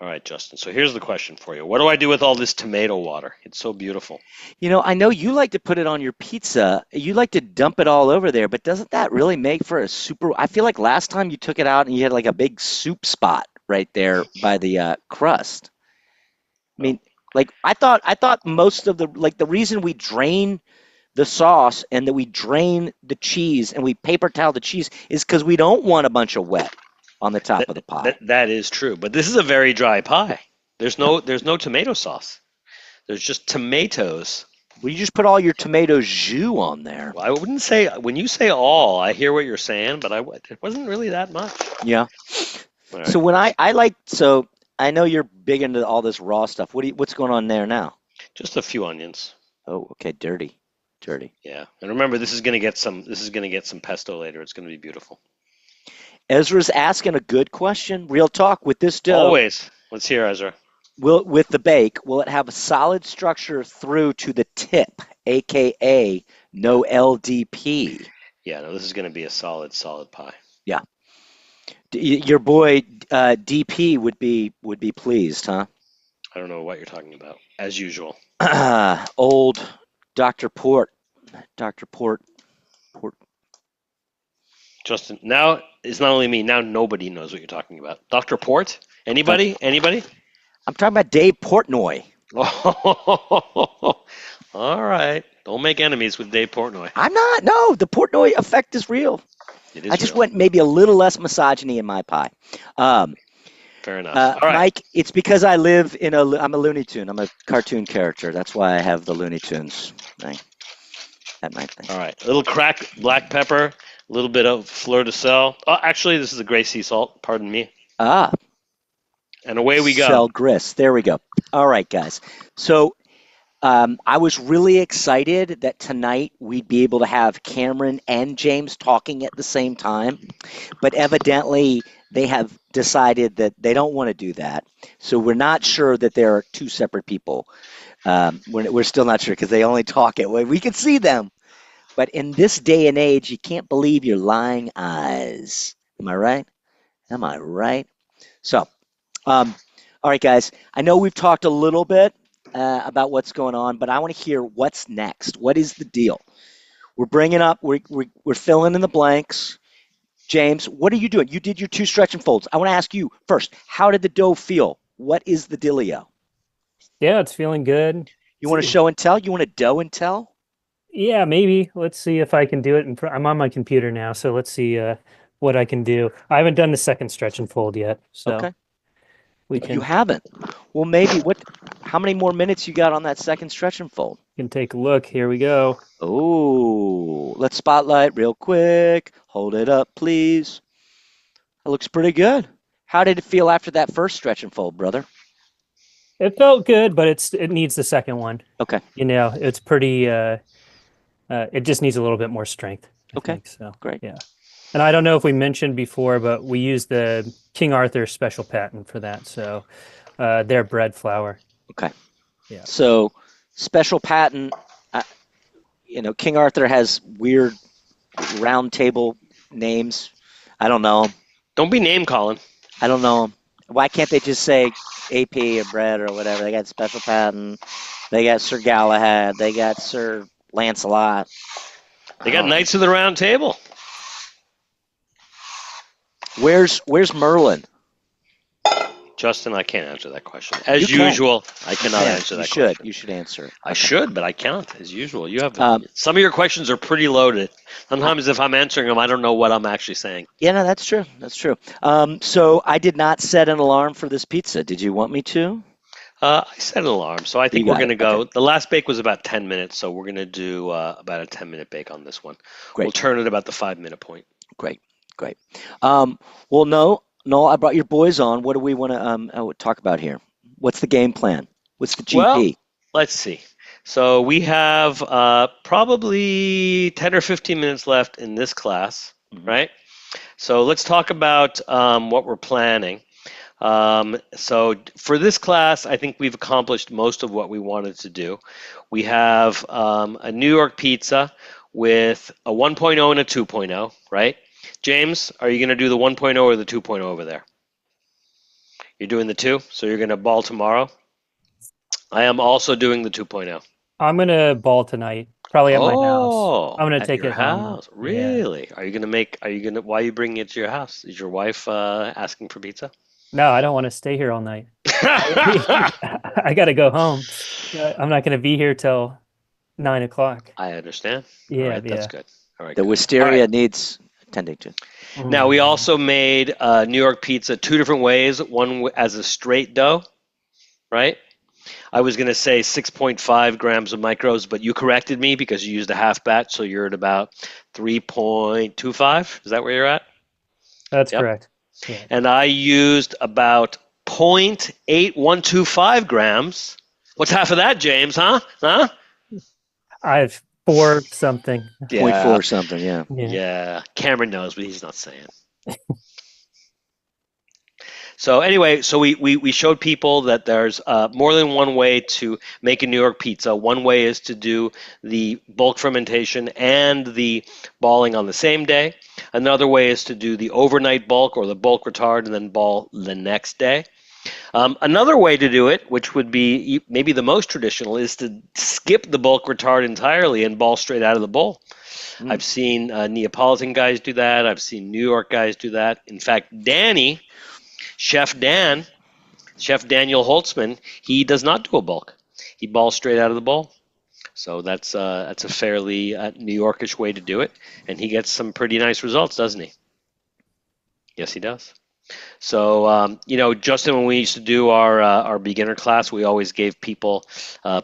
All right, Justin. So here's the question for you. What do I do with all this tomato water? It's so beautiful. I know you like to put it on your pizza. You like to dump it all over there, but doesn't that really make for a super? I feel like last time you took it out and you had like a big soup spot right there by the crust. I mean, like I thought most of the reason we drain the sauce and that we drain the cheese and we paper towel the cheese is because we don't want a bunch of wet on the top of the pie. That is true, but this is a very dry pie. There's no tomato sauce. There's just tomatoes. Well, you just put all your tomato jus on there. Well, I wouldn't say when you say all. I hear what you're saying, but it wasn't really that much. Yeah. All right. So when I I know you're big into all this raw stuff. What's going on there now? Just a few onions. Oh, okay, dirty. Yeah, and remember, this is gonna get some pesto later. It's gonna be beautiful. Ezra's asking a good question. Real talk with this dough. Always. Let's hear, Ezra. With the bake, will it have a solid structure through to the tip, aka no LDP? Yeah, no, this is gonna be a solid pie. Yeah. Your boy DP would be pleased, huh? I don't know what you're talking about. As usual. Old Dr. Port. Justin, now it's not only me. Now nobody knows what you're talking about. Dr. Port? Anybody? I'm talking about Dave Portnoy. All right. Don't make enemies with Dave Portnoy. I'm not. No, the Portnoy effect is real. It is I just real. went maybe a little less misogyny in my pie. Fair enough. All right. Mike, it's because I'm a Looney Tune. I'm a cartoon character. That's why I have the Looney Tunes thing. That might thing. All right. A little cracked black pepper, a little bit of fleur de sel. Oh, actually, this is a gray sea salt. Pardon me. Ah. And away we go. Sel grist. There we go. All right, guys. So I was really excited that tonight we'd be able to have Cameron and James talking at the same time, but evidently they have decided that they don't want to do that. So we're not sure that there are two separate people. We're still not sure because they only talk at way we can see them. But in this day and age, you can't believe your lying eyes. Am I right? So, all right, guys. I know we've talked a little bit about what's going on, but I want to hear what's next. What is the deal? We're bringing up. We're filling in the blanks. James, what are you doing? You did your 2 stretch and folds. I want to ask you first. How did the dough feel? What is the dealio? Yeah, it's feeling good. You want to show and tell? You want to dough and tell? Yeah, maybe. Let's see if I can do it. I'm on my computer now, so let's see what I can do. I haven't done the second stretch and fold yet, so Okay. we can. You haven't. Well, maybe. How many more minutes you got on that second stretch and fold? Can take a look. Here we go. Oh, let's spotlight real quick. Hold it up, please. That looks pretty good. How did it feel after that first stretch and fold, brother? It felt good, but it needs the second one. Okay. It's pretty. It just needs a little bit more strength. I think, so Great. Yeah. And I don't know if we mentioned before, but we used the King Arthur special patent for that. So their bread flour. Okay. Yeah. So special patent. King Arthur has weird round table names. I don't know 'em. Don't be name calling. I don't know 'em. Why can't they just say AP or bread or whatever? They got special patent. They got Sir Galahad. They got Sir Lancelot. They got Knights of the Round Table. Where's Merlin? Justin, I can't answer that question. As usual, I cannot answer that question. You should answer it. I should, but I can't, as usual. You have some of your questions are pretty loaded. Sometimes if I'm answering them, I don't know what I'm actually saying. Yeah, no, that's true. So I did not set an alarm for this pizza. Did you want me to? I set an alarm, so I think we're going to go. Okay. The last bake was about 10 minutes, so we're going to do about a 10-minute bake on this one. Great. We'll turn it about the 5-minute point. Great. Well, Noel, I brought your boys on. What do we want to talk about here? What's the game plan? What's the GP? Well, let's see. So we have probably 10 or 15 minutes left in this class, right? So let's talk about what we're planning. So for this class, I think we've accomplished most of what we wanted to do. We have a New York pizza with a 1.0 and a 2.0, right? James, are you going to do the 1.0 or the 2.0 over there? You're doing the 2, so you're going to ball tomorrow. I am also doing the 2.0. I'm gonna ball tonight, probably at my house. Oh, I'm gonna at take your it home. house. Yeah. Really? Why are you bringing it to your house? Is your wife asking for pizza? No, I don't want to stay here all night. I gotta go home. I'm not gonna be here till 9 o'clock. I understand. All Yeah, right, that's yeah. good. All right, The good. wisteria All right. needs attending to. Now, we also made New York pizza 2 different ways. One as a straight dough, right? I was going to say 6.5 grams of microbes, but you corrected me because you used a half batch, so you're at about 3.25. Is that where you're at? That's Yep. correct. Yeah. And I used about 0.8125 grams. What's half of that, James, huh? I have 4 something. 0.4 something, yeah. Yeah. Cameron knows, but he's not saying. So anyway, so we showed people that there's more than one way to make a New York pizza. One way is to do the bulk fermentation and the balling on the same day. Another way is to do the overnight bulk or the bulk retard and then ball the next day. Another way to do it, which would be maybe the most traditional, is to skip the bulk retard entirely and ball straight out of the bowl. I've seen Neapolitan guys do that. I've seen New York guys do that. In fact, Chef Daniel Holtzman, he does not do a bulk. He balls straight out of the bowl. So that's a fairly New Yorkish way to do it, and he gets some pretty nice results, doesn't he? Yes, he does. So Justin, when we used to do our beginner class, we always gave people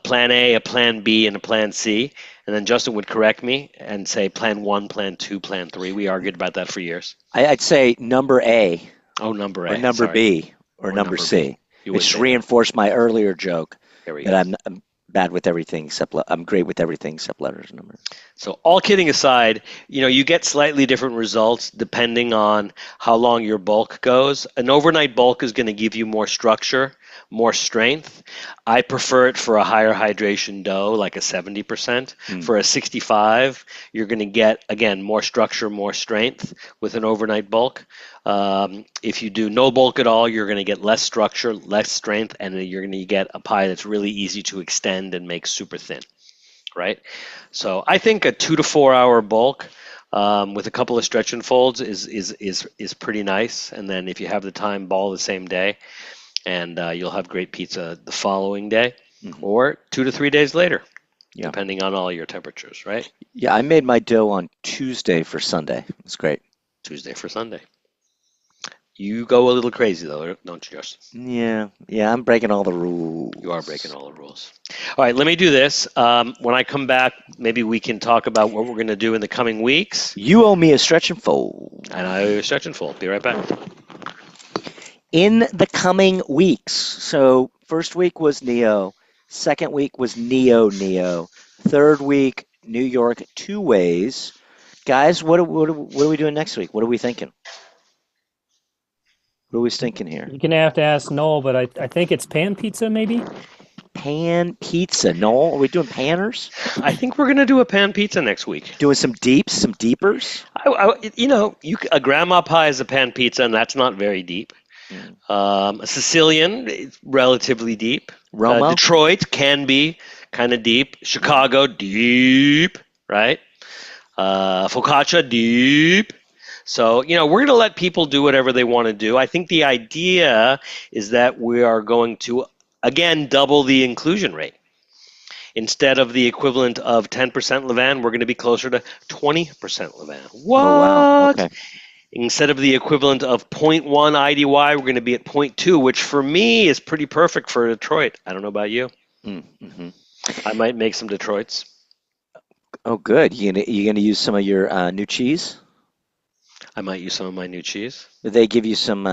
plan A, a plan B, and a plan C, and then Justin would correct me and say plan 1, plan 2, plan 3. We argued about that for years. I'd say number A. Oh, number A. Or number B. Or number C. It's reinforced my earlier joke that I'm bad with everything except I'm great with everything except letters and numbers. So all kidding aside, you get slightly different results depending on how long your bulk goes. An overnight bulk is going to give you more structure, more strength. I prefer it for a higher hydration dough, like a 70%. For a 65, you're going to get, again, more structure, more strength with an overnight bulk. If you do no bulk at all, you're going to get less structure, less strength, and you're going to get a pie that's really easy to extend and make super thin, right? So I think a 2 to 4 hour bulk with a couple of stretch and folds is pretty nice. And then if you have the time, ball the same day, and you'll have great pizza the following day or 2 to 3 days later, depending on all your temperatures, right? Yeah, I made my dough on Tuesday for Sunday. It's great. Tuesday for Sunday. You go a little crazy, though, don't you, Justin? Yeah, I'm breaking all the rules. You are breaking all the rules. All right, let me do this. When I come back, maybe we can talk about what we're going to do in the coming weeks. You owe me a stretch and fold. And I owe you a stretch and fold. Be right back. In the coming weeks. So first week was Neo. Second week was Neo. Third week, New York 2 ways. Guys, what are we doing next week? What are we thinking? What are we thinking here? You're gonna have to ask Noel, but I think it's pan pizza, maybe. Pan pizza, Noel. Are we doing panners? I think we're gonna do a pan pizza next week. Doing some deeps, some deepers. A grandma pie is a pan pizza, and that's not very deep. A Sicilian, it's relatively deep. Roma. Detroit can be kind of deep. Chicago, deep, right? Focaccia, deep. So, we're going to let people do whatever they want to do. I think the idea is that we are going to, again, double the inclusion rate. Instead of the equivalent of 10% Levain, we're going to be closer to 20% Levain. What? Oh, wow. Okay. Instead of the equivalent of 0.1 IDY, we're going to be at 0.2, which for me is pretty perfect for Detroit. I don't know about you. Mm-hmm. I might make some Detroits. Oh, good. You gonna use some of your new cheese? I might use some of my new cheese. Did they give you some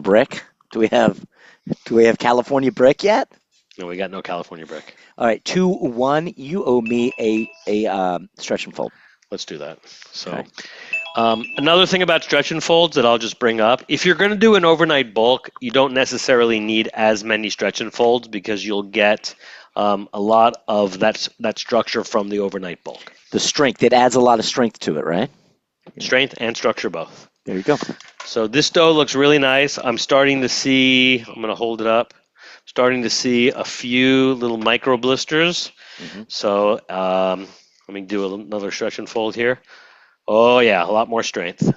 brick? Do we have California brick yet? No, we got no California brick. All right, 2-1. You owe me a stretch and fold. Let's do that. So, okay. Another thing about stretch and folds that I'll just bring up: if you're going to do an overnight bulk, you don't necessarily need as many stretch and folds because you'll get a lot of that structure from the overnight bulk. The strength, it adds a lot of strength to it, right? Strength and structure both. There you go. So this dough looks really nice. I'm starting to see, I'm going to hold it up, starting to see a few little micro blisters. So let me do another stretch and fold here. Oh yeah, a lot more strength.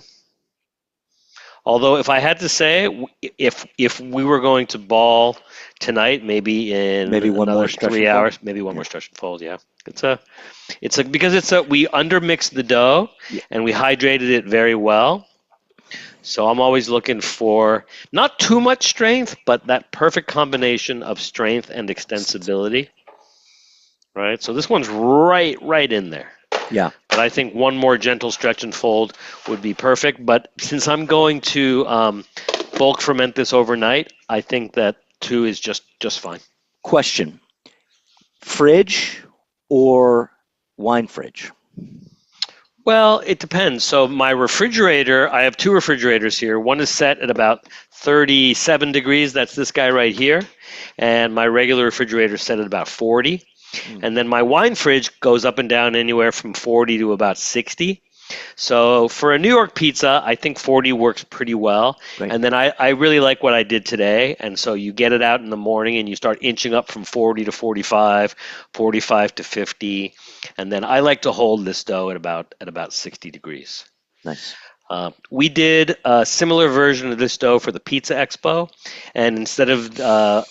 Although if I had to say, if we were going to ball tonight, maybe in Maybe one another more stretch 3 and fold? hours, maybe one more stretch and fold. Yeah, we undermixed the dough and we hydrated it very well. So I'm always looking for not too much strength, but that perfect combination of strength and extensibility. Right. So this one's right in there. Yeah. But I think one more gentle stretch and fold would be perfect. But since I'm going to bulk ferment this overnight, I think that 2 is just fine. Question: fridge or wine fridge? Well, it depends. So my refrigerator, I have 2 refrigerators here. One is set at about 37 degrees. That's this guy right here. And my regular refrigerator is set at about 40. And then my wine fridge goes up and down anywhere from 40 to about 60. So for a New York pizza, I think 40 works pretty well. Right. And then I really like what I did today. And so you get it out in the morning and you start inching up from 40 to 45, 45 to 50. And then I like to hold this dough at about 60 degrees. Nice. We did a similar version of this dough for the Pizza Expo. And instead of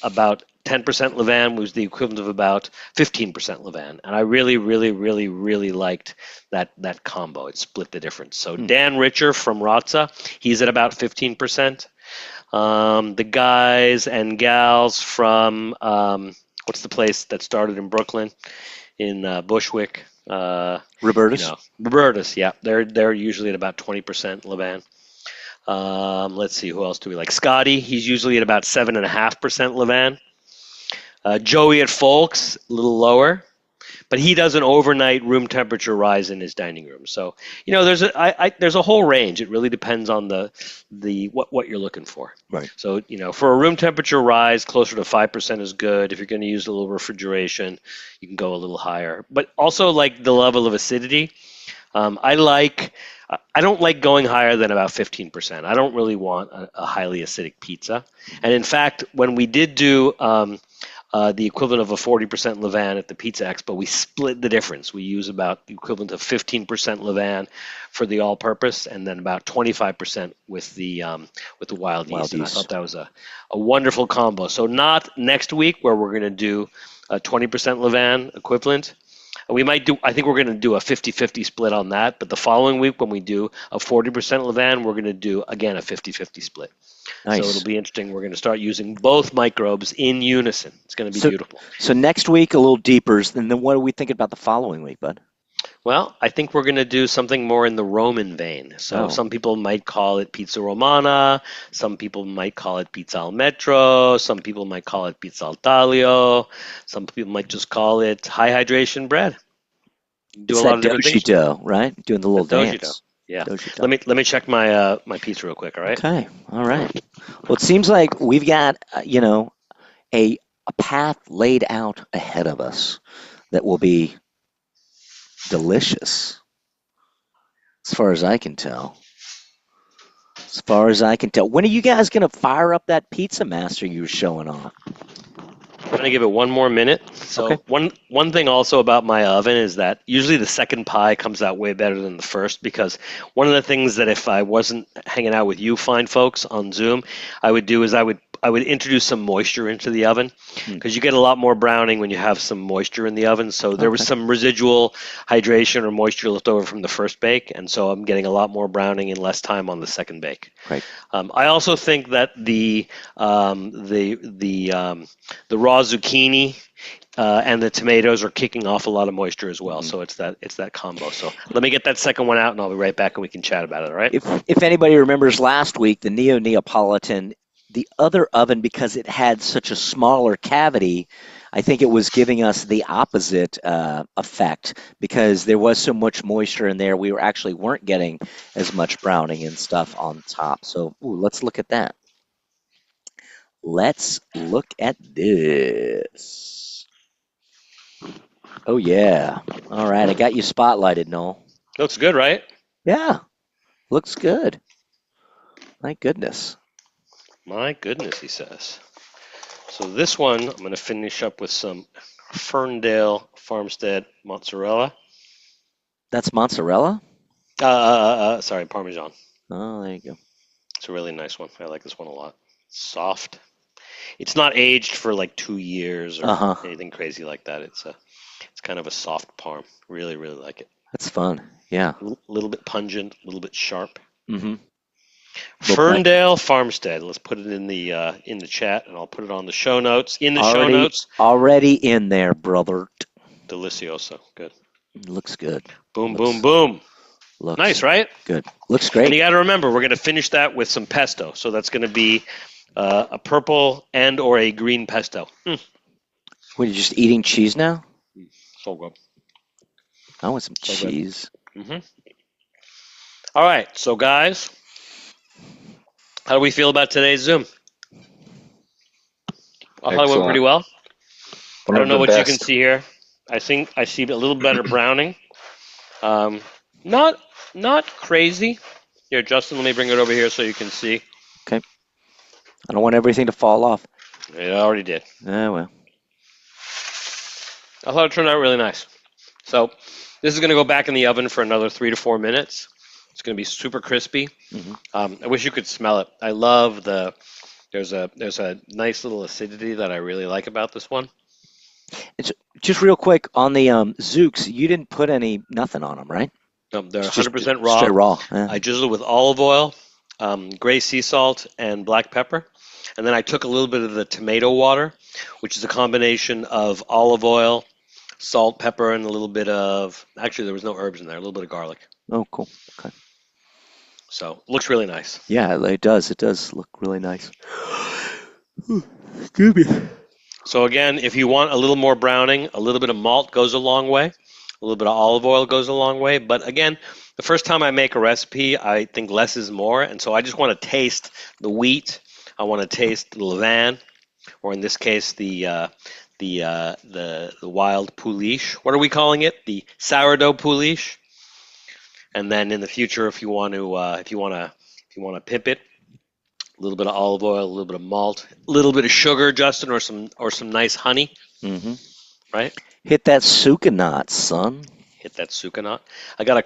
about 10% Levain was the equivalent of about 15% Levain. And I really liked that combo. It split the difference. So Dan Richer from Ratza, he's at about 15%. The guys and gals from, what's the place that started in Brooklyn, in Bushwick? Roberta's? Roberta's, yeah. They're usually at about 20% Levain. Let's see, who else do we like? Scotty, he's usually at about 7.5% Levain. Joey at Folks, a little lower, but he does an overnight room temperature rise in his dining room. So there's a whole range. It really depends on the what you're looking for. Right. So for a room temperature rise, closer to 5% is good. If you're going to use a little refrigeration, you can go a little higher. But also like the level of acidity. I don't like going higher than about 15%. I don't really want a highly acidic pizza. And in fact, when we did do the equivalent of a 40% Levain at the Pizza Expo, we split the difference. We use about the equivalent of 15% Levain for the all-purpose, and then about 25% with the wild yeast. And I thought that was a wonderful combo. So not next week where we're going to do a 20% Levain equivalent. We might do, I think we're going to do a 50-50 split on that, but the following week when we do a 40% Levain, we're going to do, again, a 50-50 split. Nice. So it'll be interesting. We're going to start using both microbes in unison. It's going to be beautiful. So next week, a little deeper, and then what do we think about the following week, bud? Well, I think we're going to do something more in the Roman vein. So some people might call it pizza romana. Some people might call it pizza al metro. Some people might call it pizza al taglio. Some people might just call it high hydration bread. Do a lot of different things. Dough, right? Doing the little dance. Dough. Yeah. Let me check my my pizza real quick. All right. Okay. All right. Well, it seems like we've got a path laid out ahead of us that will be delicious, as far as I can tell. As far as I can tell. When are you guys going to fire up that Pizza Master you were showing off? I'm going to give it one more minute. So okay. One thing also about my oven is that usually the second pie comes out way better than the first, because one of the things that if I wasn't hanging out with you fine folks on Zoom, I would do is I would introduce some moisture into the oven, because you get a lot more browning when you have some moisture in the oven. So there was some residual hydration or moisture left over from the first bake, and so I'm getting a lot more browning in less time on the second bake. Right. I also think that the raw zucchini and the tomatoes are kicking off a lot of moisture as well. So it's that combo. So let me get that second one out, and I'll be right back, and we can chat about it. All right. If anybody remembers last week, the Neapolitan, the other oven, because it had such a smaller cavity, I think it was giving us the opposite effect, because there was so much moisture in there. We weren't getting as much browning and stuff on top. So let's look at that. Let's look at this. Oh, yeah. All right. I got you spotlighted, Noel. Looks good, right? Yeah. Looks good. My goodness. My goodness, he says. So this one, I'm going to finish up with some Ferndale Farmstead mozzarella. That's mozzarella? Sorry, Parmesan. Oh, there you go. It's a really nice one. I like this one a lot. Soft. It's not aged for like 2 years or anything crazy like that. It's kind of a soft parm. Really, really like it. That's fun. Yeah. A little bit pungent, a little bit sharp. Mm-hmm. Ferndale Farmstead. Let's put it in the chat, and I'll put it on the show notes. In the show notes. Already in there, brother. Delicioso. Good. Looks good. Boom, boom, boom. Looks nice, right? Good. Looks great. And you got to remember, we're going to finish that with some pesto. So that's going to be a purple and or a green pesto. What, are you just eating cheese now? So good. I want some cheese. Mm-hmm. All right. So, guys, how do we feel about today's Zoom? I thought it went pretty well. I don't know what you can see here. I think I see a little better browning. Not crazy. Here, Justin, let me bring it over here so you can see. Okay. I don't want everything to fall off. It already did. Well. I thought it turned out really nice. So this is going to go back in the oven for another 3 to 4 minutes. It's going to be super crispy. Mm-hmm. I wish you could smell it. I love there's a nice little acidity that I really like about this one. It's just real quick on the Zooks. You didn't put nothing on them, right? No, they're It's 100% raw. Straight raw. Yeah. I drizzled with olive oil, gray sea salt, and black pepper. And then I took a little bit of the tomato water, which is a combination of olive oil, salt, pepper, and a little bit of, actually there was no herbs in there, a little bit of garlic. Oh, cool. Okay. So it looks really nice. Yeah, it does. It does look really nice. Excuse me. So again, if you want a little more browning, a little bit of malt goes a long way. A little bit of olive oil goes a long way. But again, the first time I make a recipe, I think less is more. And so I just want to taste the wheat. I want to taste the levain, or in this case, the wild Poolish. What are we calling it? The sourdough Poolish. And then in the future, if you want to pimp it, a little bit of olive oil, a little bit of malt, a little bit of sugar, Justin, or some nice honey. Mm-hmm. Right? Hit that sucanat, son. Hit that sucanat. I've got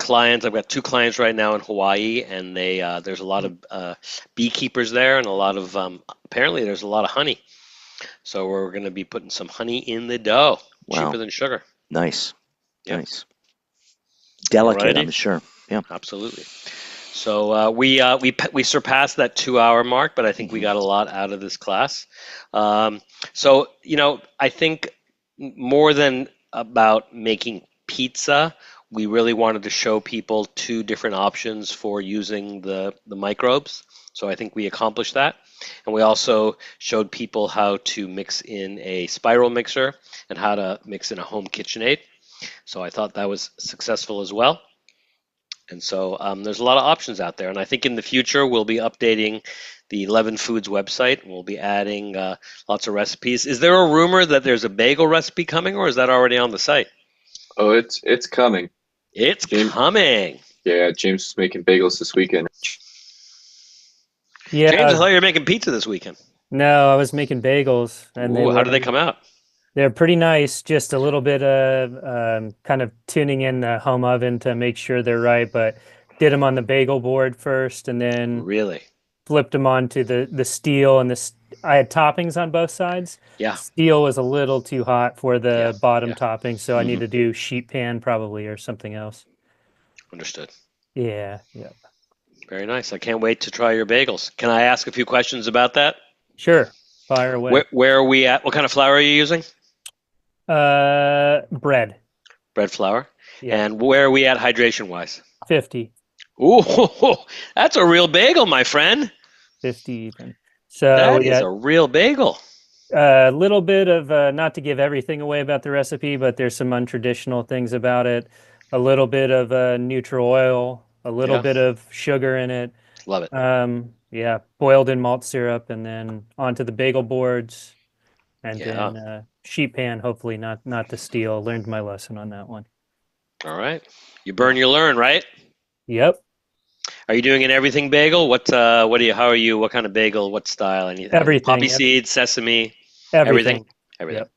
2 clients right now in Hawaii, and there's a lot of beekeepers there, and a lot of apparently there's a lot of honey. So we're going to be putting some honey in the dough. Wow. Cheaper than sugar. Nice. Yep. Nice. Delicate, Alrighty. I'm sure. Yeah. Absolutely. So we surpassed that 2-hour mark, but I think we got a lot out of this class. So I think more than about making pizza, we really wanted to show people 2 different options for using the microbes. So I think we accomplished that. And we also showed people how to mix in a spiral mixer and how to mix in a home KitchenAid. So I thought that was successful as well. And so there's a lot of options out there. And I think in the future, we'll be updating the Leaven Foods website. We'll be adding lots of recipes. Is there a rumor that there's a bagel recipe coming, or is that already on the site? Oh, it's coming. It's coming. Yeah, James is making bagels this weekend. Yeah. James, I thought you were making pizza this weekend. No, I was making bagels, and how did they come out? They're pretty nice. Just a little bit of kind of tuning in the home oven to make sure they're right, but did them on the bagel board first, and then Really? flipped them onto the steel, and I had toppings on both sides. Yeah. Steel was a little too hot for the bottom yeah. topping, so I need to do sheet pan probably or something else. Understood. Yeah. Very nice. I can't wait to try your bagels. Can I ask a few questions about that? Sure. Fire away. Where are we at? What kind of flour are you using? Bread. Bread flour. Yeah. And where are we at hydration-wise? 50. Ooh, that's a real bagel, my friend. 50 even. So that is a real bagel. A little bit of, not to give everything away about the recipe, but there's some untraditional things about it. A little bit of neutral oil, a little bit of sugar in it. Love it. Boiled in malt syrup, and then onto the bagel boards, and then sheet pan. Hopefully not the steel. Learned my lesson on that one. All right. You burn, you learn, right? Yep. Are you doing an everything bagel? How are you? What kind of bagel? What style? Anything? Everything. Poppy seeds, sesame, Everything. everything. Yep.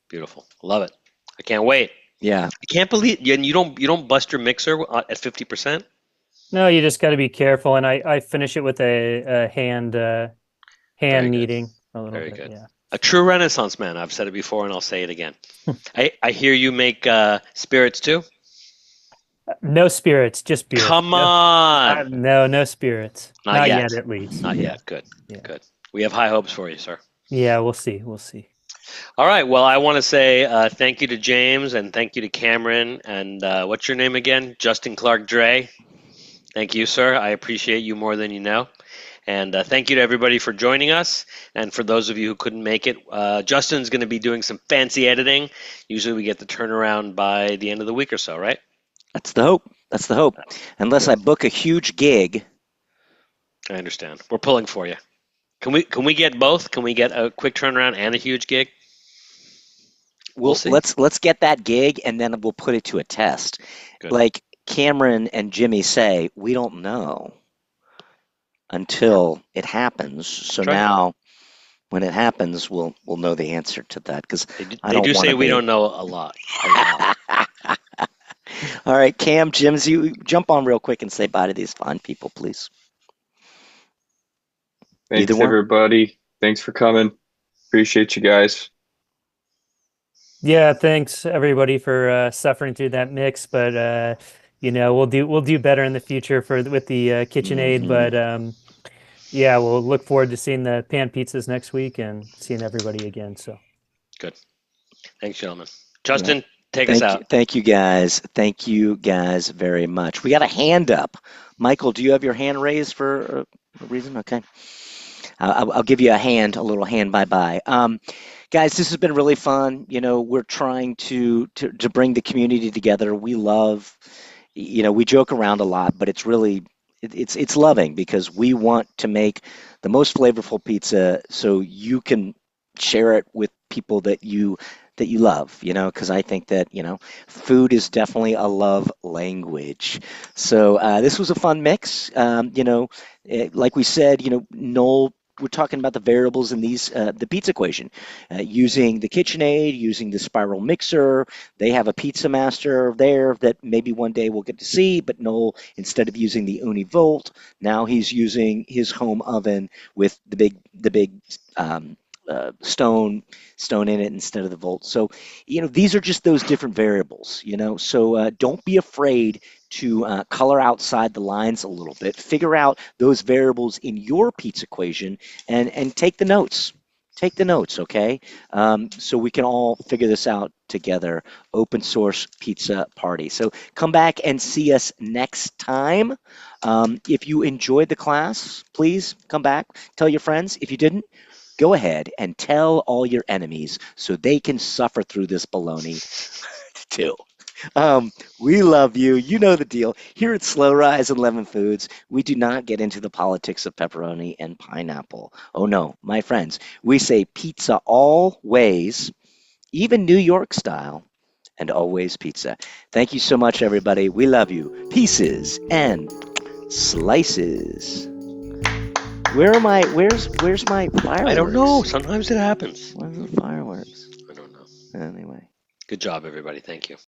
Beautiful. Love it. I can't wait. Yeah. I can't believe and you don't bust your mixer at 50%. No, you just got to be careful, and I finish it with a hand Very good. kneading a little Very bit. good. Yeah. A true Renaissance man. I've said it before, and I'll say it again. I hear you make spirits too. No spirits, just beer. Come on. No spirits. Not yet. At least. Not Yeah. yet. Good. Yeah. Good. We have high hopes for you, sir. Yeah, we'll see. We'll see. All right. Well, I want to say thank you to James and thank you to Cameron and what's your name again? Justin Clark Dre. Thank you, sir. I appreciate you more than you know. And thank you to everybody for joining us. And for those of you who couldn't make it, Justin's going to be doing some fancy editing. Usually we get the turnaround by the end of the week or so, right? That's the hope. That's the hope. Unless I book a huge gig. I understand. We're pulling for you. Can we get both? Can we get a quick turnaround and a huge gig? We'll see. Let's get that gig and then we'll put it to a test. Good. Like Cameron and Jimmy say, we don't know until it happens. So now when it happens, we'll know the answer to that because they do say we don't know a lot. All right, Cam, Jims, you jump on real quick and say bye to these fine people, please. Thanks, everybody. Thanks for coming. Appreciate you guys. Yeah, thanks everybody for suffering through that mix, but we'll do better in the future with the KitchenAid. But yeah, we'll look forward to seeing the pan pizzas next week and seeing everybody again. So good. Thanks, gentlemen. Justin, take us out. Thank you, guys. Thank you, guys, very much. We got a hand up. Michael, do you have your hand raised for a reason? Okay. I'll give you a little hand bye-bye. Guys, this has been really fun. We're trying to bring the community together. We love, we joke around a lot, but it's really, it's loving because we want to make the most flavorful pizza so you can share it with people that you love, because I think that, food is definitely a love language. So this was a fun mix. Like we said, Noel, we're talking about the variables in the pizza equation, using the KitchenAid, using the spiral mixer. They have a pizza master there that maybe one day we'll get to see, but Noel, instead of using the Univolt, now he's using his home oven with the big stone in it instead of the volt. So, these are just those different variables, so don't be afraid to color outside the lines a little bit, figure out those variables in your pizza equation and take the notes. Take the notes, okay? So we can all figure this out together. Open source pizza party. So come back and see us next time. If you enjoyed the class, please come back. Tell your friends. If you didn't, go ahead and tell all your enemies so they can suffer through this baloney too. We love you. You know the deal. Here at Slow Rise and Leaven Foods, we do not get into the politics of pepperoni and pineapple. Oh no, my friends, we say pizza all ways, even New York style, and always pizza. Thank you so much, everybody. We love you. Pieces and slices. Where's my fireworks? I don't know. Sometimes it happens. Where's the fireworks? I don't know. Anyway. Good job, everybody. Thank you.